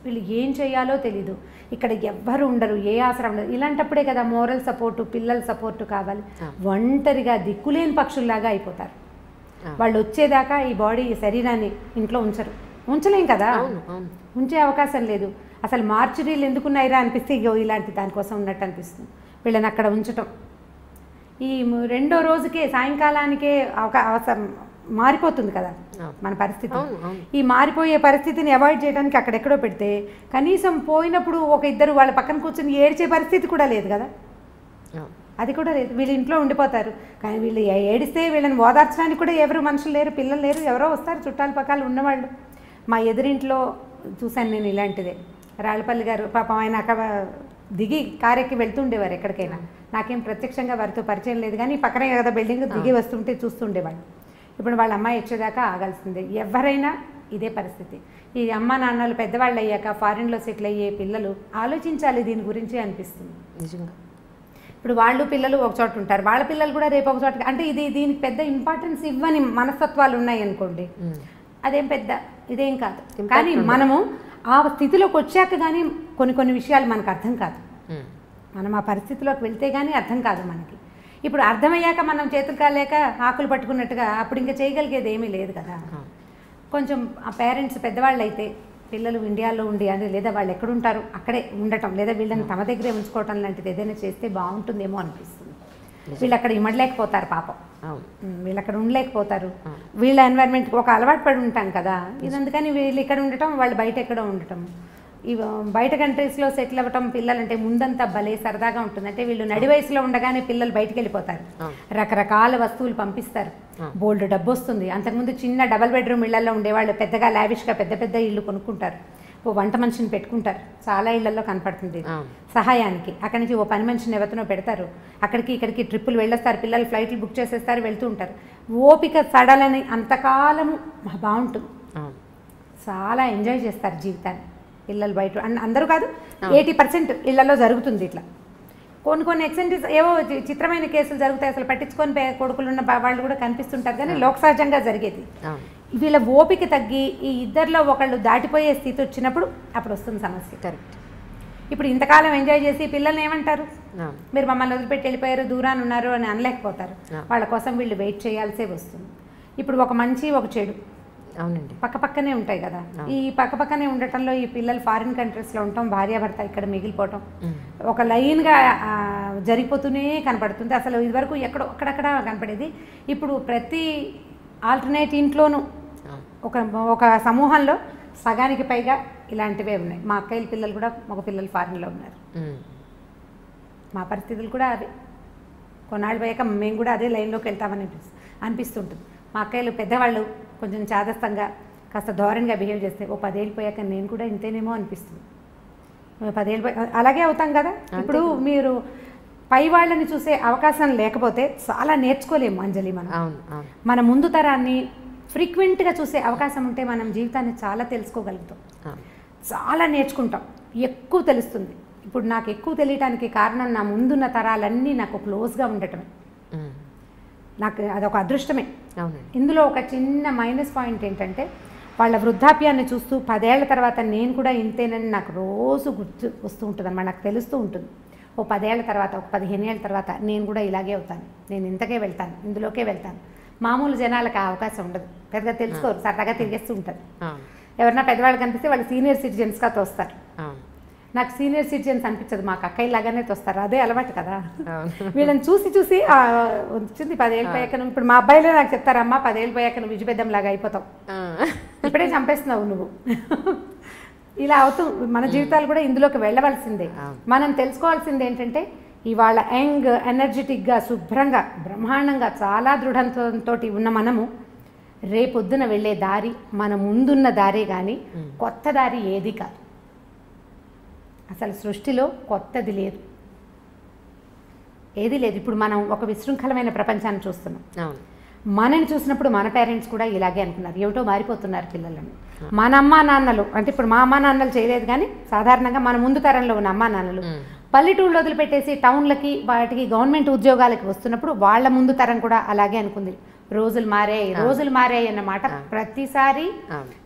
వీళ్ళు ఏం చేయాలో తెలీదు, ఇక్కడ ఎవ్వరు ఉండరు, ఏ ఆసరా ఉండదు. ఇలాంటప్పుడే కదా మోరల్ సపోర్టు, పిల్లల సపోర్టు కావాలి. ఒంటరిగా దిక్కులేని పక్షుల్లాగా అయిపోతారు. వాళ్ళు వచ్చేదాకా ఈ బాడీ, ఈ శరీరాన్ని ఇంట్లో ఉంచలేం కదా, ఉంచే అవకాశం లేదు. అసలు మార్చురీలు ఎందుకున్నాయిరా అనిపిస్తే ఇగో ఇలాంటి దానికోసం ఉన్నట్టు అనిపిస్తుంది. వీళ్ళని అక్కడ ఉంచటం, ఈ రెండో రోజుకే సాయంకాలానికే అవసరం మారిపోతుంది కదా మన పరిస్థితి. ఈ మారిపోయే పరిస్థితిని అవాయిడ్ చేయడానికి అక్కడెక్కడో పెడితే కనీసం పోయినప్పుడు ఒక ఇద్దరు వాళ్ళ పక్కన కూర్చొని ఏడ్చే పరిస్థితి కూడా లేదు కదా, అది కూడా లేదు. వీళ్ళు ఇంట్లో ఉండిపోతారు. కానీ వీళ్ళు ఏడిస్తే వీళ్ళని ఓదార్చడానికి కూడా ఎవరు మనుషులు లేరు, పిల్లలు లేరు, ఎవరో వస్తారు చుట్టాల పక్కలు ఉన్నవాళ్ళు. మా ఎదురింట్లో చూశాను నేను ఇలాంటిదే. రాళ్ళపల్లి గారు పాపం ఆయన అక్కడ దిగి కారెక్కి వెళ్తుండేవారు ఎక్కడికైనా. నాకేం ప్రత్యక్షంగా వారితో పరిచయం లేదు, కానీ పక్కనే కదా బిల్డింగ్, దిగి వస్తుంటే చూస్తుండేవాళ్ళు. ఇప్పుడు వాళ్ళ అమ్మాయి వచ్చేదాకా ఆగాల్సిందే. ఎవరైనా ఇదే పరిస్థితి. ఈ అమ్మ నాన్నలు పెద్దవాళ్ళు అయ్యాక ఫారిన్లో సెటిల్ అయ్యే పిల్లలు ఆలోచించాలి దీని గురించి అనిపిస్తుంది నిజంగా. ఇప్పుడు వాళ్ళు పిల్లలు ఒక చోట ఉంటారు, వాళ్ళ పిల్లలు కూడా రేపు ఒక చోట. అంటే దీనికి పెద్ద ఇంపార్టెన్స్ ఇవ్వని మనస్తత్వాలు ఉన్నాయి అనుకోండి, అదేం పెద్ద ఇదేం కాదు. కానీ మనము ఆ స్థితిలోకి వచ్చాక కానీ కొన్ని విషయాలు మనకు అర్థం కాదు. మనం ఆ పరిస్థితిలోకి వెళ్తే కానీ అర్థం కాదు మనకి. ఇప్పుడు అర్థమయ్యాక మనం చేతులు కాలేక ఆకులు పట్టుకున్నట్టుగా అప్పుడు ఇంకా చేయగలిగేది ఏమీ లేదు కదా. కొంచెం ఆ పేరెంట్స్ పెద్దవాళ్ళు అయితే పిల్లలు ఇండియాలో ఉండి అని, లేదా వాళ్ళు ఎక్కడుంటారు అక్కడే ఉండటం, లేదా వీళ్ళని తమ దగ్గరే ఉంచుకోవటం లాంటిది ఏదైనా చేస్తే బాగుంటుందేమో అనిపిస్తుంది. వీళ్ళు అక్కడ ఇమ్మడలేకపోతారు పాపం, వీళ్ళు అక్కడ ఉండలేకపోతారు. వీళ్ళ ఎన్వైర్న్మెంట్కి ఒక అలవాటు పడి ఉంటాం కదా ఇది. అందుకని వీళ్ళు ఇక్కడ ఉండటం, వాళ్ళు బయట ఎక్కడో ఉండటం. బయట కంట్రీస్లో సెటిల్ అవ్వటం పిల్లలంటే ముందంతా భలే సరదాగా ఉంటుంది. అంటే వీళ్ళు నడి వయసులో ఉండగానే పిల్లలు బయటికి వెళ్ళిపోతారు, రకరకాల వస్తువులు పంపిస్తారు, బోల్డ్ డబ్బు వస్తుంది. అంతకుముందు చిన్న డబల్ బెడ్రూమ్ ఇళ్లలో ఉండేవాళ్ళు పెద్దగా లావిష్గా పెద్ద ఇళ్ళు కొనుక్కుంటారు, ఓ వంట మనిషిని పెట్టుకుంటారు. చాలా ఇళ్లలో కనపడుతుంది సహాయానికి. అక్కడి నుంచి ఓ పని మనిషిని ఎవరినో పెడతారు, అక్కడికి ఇక్కడికి ట్రిప్పులు వెళ్ళొస్తారు, పిల్లలు ఫ్లైట్లు బుక్ చేసేస్తారు, వెళ్తూ ఉంటారు. ఓపిక సడలని అంతకాలము బాగుంటుంది, చాలా ఎంజాయ్ చేస్తారు జీవితాన్ని పిల్లలు. బయట అందరూ కాదు, 80% ఇళ్లలో జరుగుతుంది ఇట్లా. కొన్ని ఎక్సెంట్రీస్ ఏవో చిత్రమైన కేసులు జరుగుతాయి, అసలు పట్టించుకొని కొడుకులు ఉన్న వాళ్ళు కూడా కనిపిస్తుంటారు. కానీ లోక సహజంగా జరిగేది. వీళ్ళ ఓపిక తగ్గి ఈ ఇద్దరిలో ఒకళ్ళు దాటిపోయే స్థితి వచ్చినప్పుడు అప్పుడు వస్తుంది సమస్య. కరెక్ట్. ఇప్పుడు ఇంతకాలం ఎంజాయ్ చేసి పిల్లల్ని ఏమంటారు, మీరు మమ్మల్ని వదిలిపెట్టి వెళ్ళిపోయారు, దూరాన్ని ఉన్నారు అని అనలేకపోతారు. వాళ్ళ కోసం వీళ్ళు వెయిట్ చేయాల్సే వస్తుంది. ఇప్పుడు ఒక మంచి ఒక చెడు అవునండి పక్కపక్కనే ఉంటాయి కదా. ఈ పక్కపక్కనే ఉండటంలో ఈ పిల్లలు ఫారిన్ కంట్రీస్లో ఉండటం, భార్యాభర్త ఇక్కడ మిగిలిపోవటం ఒక లైన్గా జరిగిపోతూనే కనపడుతుంది. అసలు ఇదివరకు ఎక్కడో అక్కడక్కడ కనపడేది, ఇప్పుడు ప్రతి ఆల్టర్నేట్ ఇంట్లోనూ ఒక సమూహంలో సగానికి పైగా ఇలాంటివే ఉన్నాయి. మా అక్కయ్యల పిల్లలు కూడా మగ పిల్లలు ఫారిన్లో ఉన్నారు. మా పరిస్థితులు కూడా అదే. కొన్నాళ్ళు పోయాక మేము కూడా అదే లైన్లోకి వెళ్తామని అనిపిస్తుంటుంది. మా అక్కయ్యలు పెద్దవాళ్ళు కొంచెం చాదస్తంగా కాస్త ధోరణిగా బిహేవ్ చేస్తే ఓ 10 ఏళ్ళు పోయాక నేను కూడా ఇంతేనేమో అనిపిస్తుంది. 10 ఏళ్ళు అలాగే అవుతాం కదా. ఇప్పుడు మీరు పై వాళ్ళని చూసే అవకాశం లేకపోతే చాలా నేర్చుకోలేము అంజలి. మన ముందు తరాన్ని ఫ్రీక్వెంట్గా చూసే అవకాశం ఉంటే మనం జీవితాన్ని చాలా తెలుసుకోగలుగుతాం, చాలా నేర్చుకుంటాం, ఎక్కువ తెలుస్తుంది. ఇప్పుడు నాకు ఎక్కువ తెలియటానికి కారణం నా ముందున్న తరాలన్నీ నాకు క్లోజ్గా ఉండటమే. నాకు అదొక అదృష్టమే. ఇందులో ఒక చిన్న మైనస్ పాయింట్ ఏంటంటే వాళ్ళ వృద్ధాప్యాన్ని చూస్తూ 10 ఏళ్ల తర్వాత నేను కూడా ఇంతేనని నాకు రోజు గుర్తు వస్తూ ఉంటుంది అన్నమాట. నాకు తెలుస్తూ ఉంటుంది, ఓ 10 ఏళ్ల తర్వాత, ఒక 15 ఏళ్ల తర్వాత నేను కూడా ఇలాగే అవుతాను, నేను ఇంతకే వెళ్తాను, ఇందులోకే వెళ్తాను. మామూలు జనాలకు ఆ అవకాశం ఉండదు, పెద్దగా తెలుసుకోరు, సరదాగా తిరిగేస్తూ ఉంటారు. ఎవరన్నా పెద్దవాళ్ళు కనిపిస్తే వాళ్ళు సీనియర్ సిటిజన్స్గా తోస్తారు. నాకు సీనియర్ సిటిజన్స్ అనిపించదు, మాకు అక్కయ్యలాగానే తోస్తారు, అదే అలవాటు కదా. వీళ్ళని చూసి వచ్చింది 10 ఏళ్ళు పోయాక. ఇప్పుడు మా అబ్బాయిలే నాకు చెప్తారు, అమ్మ 10 ఏళ్ళు పోయాక నువ్వు విజయబెద్దంలాగా అయిపోతావు, ఇప్పుడే చంపేస్తున్నావు నువ్వు. ఇలా అవుతూ మన జీవితాలు కూడా ఇందులోకి వెళ్ళవలసిందే. మనం తెలుసుకోవాల్సింది ఏంటంటే ఇవాళ యంగ్, ఎనర్జెటిక్గా, శుభ్రంగా, బ్రహ్మాండంగా, చాలా దృఢంతో ఉన్న మనము రేపొద్దున వెళ్ళే దారి మన ముందున్న దారే కానీ కొత్త దారి ఏది కాదు. అసలు సృష్టిలో కొత్తది లేదు, ఏది లేదు. ఇప్పుడు మనం ఒక విశృంఖలమైన ప్రపంచాన్ని చూస్తున్నాం. మనని చూసినప్పుడు మన పేరెంట్స్ కూడా ఇలాగే అనుకున్నారు, ఏమిటో మారిపోతున్నారు పిల్లలను. మన అమ్మా నాన్నలు అంటే ఇప్పుడు మా అమ్మా నాన్నలు చేయలేదు, కానీ సాధారణంగా మన ముందు తరంలో ఉన్న అమ్మా నాన్నలు పల్లెటూళ్ళు వదిలిపెట్టేసి టౌన్లకి వాటికి గవర్నమెంట్ ఉద్యోగాలకి వస్తున్నప్పుడు వాళ్ళ ముందు తరం కూడా అలాగే అనుకుంది, రోజులు మారాయి అన్నమాట ప్రతిసారి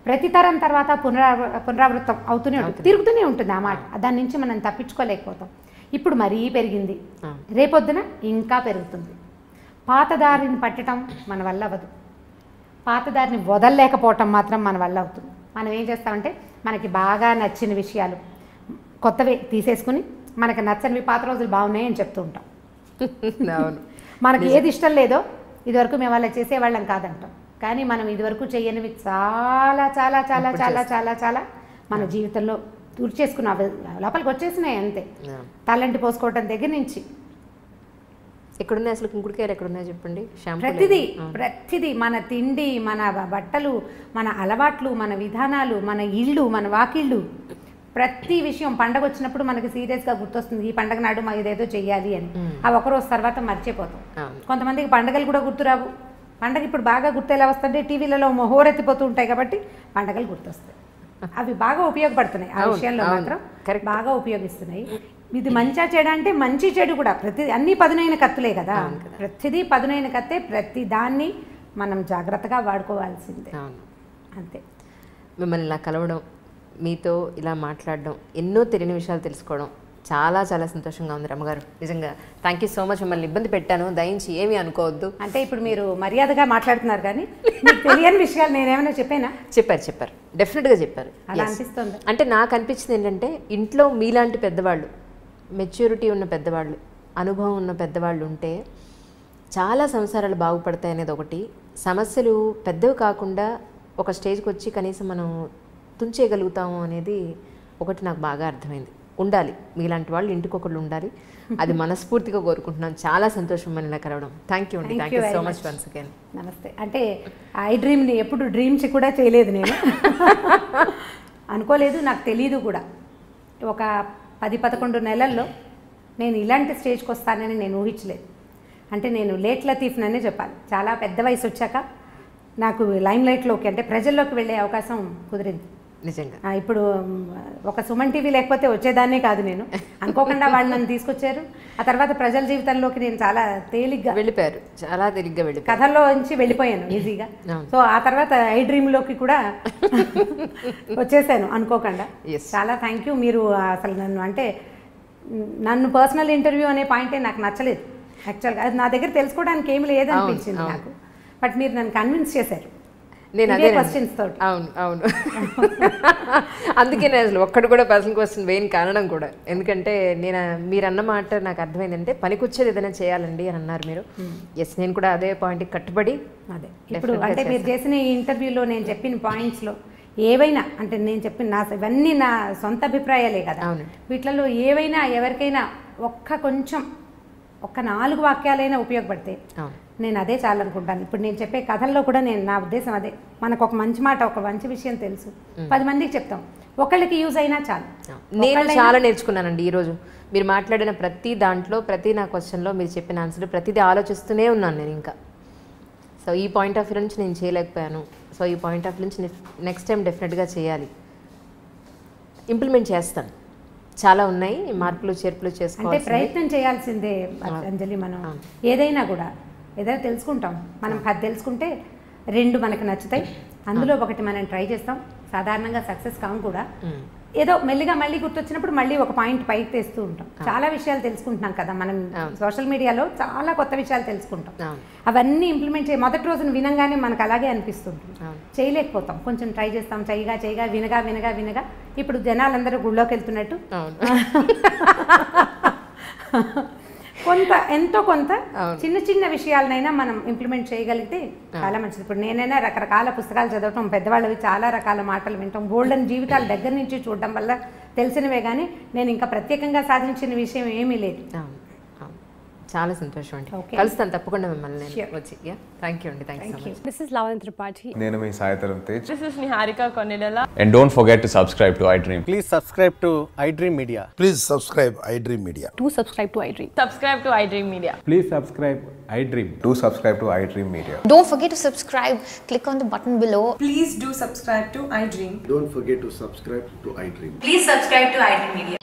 ప్రతి తరం తర్వాత పునరావృతం అవుతూనే ఉంటుంది, తిరుగుతూనే ఉంటుంది ఆ మాట. దాని నుంచి మనం తప్పించుకోలేకపోతాం. ఇప్పుడు మరీ పెరిగింది, రేపొద్దున ఇంకా పెరుగుతుంది. పాతదారిని పట్టడం మన వల్ల అవ్వదు, పాతదారిని వదలలేకపోవటం మాత్రం మన వల్ల అవుతుంది. మనం ఏం చేస్తామంటే మనకి బాగా నచ్చిన విషయాలు కొత్తవి తీసేసుకుని మనకు నచ్చనివి పాత రోజులు బాగున్నాయి అని చెప్తూ ఉంటాం. మనకి ఏది ఇష్టం లేదో ఇదివరకు మేము అలా చేసేవాళ్ళం కాదంటాం, కానీ మనం ఇదివరకు చేయనివి చాలా చాలా చాలా చాలా చాలా చాలా మన జీవితంలో తుడిచేసుకున్న లోపలికి వచ్చేసినాయి అంతే. తలంటి పోసుకోవటం దగ్గర నుంచి ఎక్కడున్నాయి అసలు కుంకుడుకాయలు ఎక్కడున్నాయి చెప్పండి. ప్రతిదీ మన తిండి, మన బట్టలు, మన అలవాట్లు, మన విధానాలు, మన ఇళ్ళు, మన వాకిళ్ళు, ప్రతి విషయం పండగ వచ్చినప్పుడు మనకి సీరియస్గా గుర్తొస్తుంది, ఈ పండగ నాడు మా ఇదేదో చెయ్యాలి అని. ఆ ఒకరోజు తర్వాత మర్చిపోతాం. కొంతమందికి పండగలు కూడా గుర్తురావు. పండగ ఇప్పుడు బాగా గుర్తు ఎలా వస్తుంటే టీవీలలో హోరెత్తిపోతూ ఉంటాయి కాబట్టి పండగలు గుర్తొస్తాయి. అవి బాగా ఉపయోగపడుతున్నాయి, ఆ విషయంలో మాత్రం బాగా ఉపయోగిస్తున్నాయి. ఇది మంచిగా చెడు అంటే మంచి చెడు కూడా అన్ని పదునైన కత్తులే కదా, ప్రతిదీ పదునైన కత్తే. ప్రతి దాన్ని మనం జాగ్రత్తగా వాడుకోవాల్సిందే అంతే. మిమ్మల్ని ఇలా కలవడం, మీతో ఇలా మాట్లాడడం, ఎన్నో తెలియని విషయాలు తెలుసుకోవడం చాలా చాలా సంతోషంగా ఉంది రమ్మగారు. నిజంగా థ్యాంక్ యూ సో మచ్. మిమ్మల్ని ఇబ్బంది పెట్టాను, దయించి ఏమీ అనుకోవద్దు. అంటే ఇప్పుడు మీరు మర్యాదగా మాట్లాడుతున్నారు, కానీ మీకు తెలియని విషయాలు నేనేమైనా చెప్పానా? చెప్పారు, డెఫినెట్గా చెప్పారు. అలా అనిపిస్తుంది. అంటే నాకు అనిపించింది ఏంటంటే ఇంట్లో మీలాంటి పెద్దవాళ్ళు, మెచ్యూరిటీ ఉన్న పెద్దవాళ్ళు, అనుభవం ఉన్న పెద్దవాళ్ళు ఉంటే చాలా సంసారాలు బాగుపడతాయి అనేది ఒకటి. సమస్యలు పెద్దవి కాకుండా ఒక స్టేజ్కి వచ్చి కనీసం మనం తుంచేయగలుగుతాము అనేది ఒకటి నాకు బాగా అర్థమైంది. ఉండాలి మీలాంటి వాళ్ళు, ఇంటికి ఒకళ్ళు ఉండాలి. అది మనస్ఫూర్తిగా కోరుకుంటున్నాను. చాలా సంతోషం మన కలవడం. థ్యాంక్ యూ అండి. Thank you so much once again. నమస్తే. అంటే ఐ డ్రీమ్ని ఎప్పుడు డ్రీమ్స్ కూడా చేయలేదు నేను, అనుకోలేదు, నాకు తెలీదు కూడా. ఒక 10-11 నెలల్లో నేను ఇలాంటి స్టేజ్కి వస్తానని నేను ఊహించలేదు. అంటే నేను లేట్ లతీఫ్ననే చెప్పాలి. చాలా పెద్ద వయసు వచ్చాక నాకు లైమ్ లైట్లోకి, అంటే ప్రజల్లోకి వెళ్ళే అవకాశం కుదిరింది నిజంగా. ఇప్పుడు ఒక సుమన్ టీవీ లేకపోతే వచ్చేదాన్నే కాదు నేను. అనుకోకుండా వాళ్ళు నన్ను తీసుకొచ్చారు. ఆ తర్వాత ప్రజల జీవితంలోకి నేను చాలా తేలిగ్గా వెళ్ళిపోయారు, చాలా తేలిగ్గా వెళ్ళిపోయారు. కథల్లో నుంచి వెళ్ళిపోయాను ఈజీగా. సో ఆ తర్వాత ఐ డ్రీమ్లోకి కూడా వచ్చేసాను అనుకోకుండా. చాలా థ్యాంక్ యూ. మీరు అసలు నన్ను పర్సనల్ ఇంటర్వ్యూ అనే పాయింటే నాకు నచ్చలేదు యాక్చువల్గా. అది నా దగ్గర తెలుసుకోవడానికి ఏమి లేదనిపించింది నాకు. బట్ మీరు నన్ను కన్విన్స్ చేశారు. నేను అదే క్వశ్చన్స్ తోటి. అవును అందుకే నేను అసలు ఒక్కడు కూడా పర్సనల్ క్వశ్చన్ వేయని కారణం కూడా. ఎందుకంటే మీరు అన్న మాట నాకు అర్థమైందంటే పనికొచ్చేది ఏదైనా చేయాలండి అని అన్నారు మీరు. ఎస్, నేను కూడా అదే పాయింట్కి కట్టుబడి అదే ఇప్పుడు అంటే మీరు చేసిన ఈ ఇంటర్వ్యూలో నేను చెప్పిన పాయింట్స్లో ఏవైనా, అంటే నేను చెప్పిన ఇవన్నీ నా సొంత అభిప్రాయాలే కదా, వీటిలలో ఏవైనా ఎవరికైనా ఒక్క 4 వాక్యాలైనా ఉపయోగపడితే నేను అదే చాలనుకుంటాను. ఇప్పుడు నేను చెప్పే కథల్లో కూడా నా ఉద్దేశం అదే. మనకు ఒక మంచి మాట, ఒక మంచి విషయం తెలుసు, 10 మందికి చెప్తాం, ఒకళ్ళకి యూజ్ అయినా చాలు. నేను చాలా నేర్చుకున్నానండి ఈరోజు. మీరు మాట్లాడిన ప్రతి దాంట్లో, ప్రతి నా క్వశ్చన్లో మీరు చెప్పిన ఆన్సర్ ప్రతిదీ ఆలోచిస్తూనే ఉన్నాను నేను ఇంకా. సో ఈ పాయింట్ ఆఫ్ వ్యూ నుంచి నేను చేయలేకపోయాను. సో ఈ పాయింట్ ఆఫ్ వ్యూ నుంచి నెక్స్ట్ టైం డెఫినెట్గా చేయాలి, ఇంప్లిమెంట్ చేస్తాను. చాలా ఉన్నాయి, మార్పులు చేర్పులు చేసుకోవాలి. అంటే ప్రయత్నం చేయాల్సిందే అంజలి. మనం ఏదైనా తెలుసుకుంటాం. మనం 10 తెలుసుకుంటే 2 మనకు నచ్చుతాయి, అందులో ఒకటి మనం ట్రై చేస్తాం. సాధారణంగా సక్సెస్ కావు కూడా. ఏదో మెల్లిగా మళ్ళీ గుర్తొచ్చినప్పుడు మళ్ళీ ఒక పాయింట్ పైకి తెస్తూ ఉంటాం. చాలా విషయాలు తెలుసుకుంటున్నాం కదా మనం, సోషల్ మీడియాలో చాలా కొత్త విషయాలు తెలుసుకుంటాం. అవన్నీ ఇంప్లిమెంట్ మొదటి రోజున వినంగానే మనకు అలాగే అనిపిస్తుంటుంది, చేయలేకపోతాం. కొంచెం ట్రై చేస్తాం, చేయగా వినగా ఇప్పుడు జనాలందరూ గుళ్ళోకి వెళ్తున్నట్టు ఎంతో కొంత చిన్న విషయాలనైనా మనం ఇంప్లిమెంట్ చేయగలిగితే చాలా మంచిది. ఇప్పుడు నేనైనా రకరకాల పుస్తకాలు చదవటం, పెద్దవాళ్ళవి చాలా రకాల మాటలు వినటం, గోల్డెన్ జీవితాల దగ్గర నుంచి చూడటం వల్ల తెలిసినవే కానీ నేను ఇంకా ప్రత్యేకంగా సాధించిన విషయం ఏమీ లేదు. చాలా సంతోషం అండి. కలుస్తాను తప్పకుండా మిమ్మల్ని వచ్చి. థ్యాంక్ యూ అండి. Thank you so much. This is Lavan Tripathi. నేను మీ Sai Dharam Tej. This is Niharika Konidala. And don't forget to subscribe to iDream. Please subscribe to iDream Media. Please subscribe iDream Media. Do subscribe to iDream. Subscribe to iDream Media. Please subscribe iDream. Do subscribe to iDream Media. Don't forget to subscribe. Click on the button below. Please do subscribe to iDream. Don't forget to subscribe to iDream. Please subscribe to iDream Media.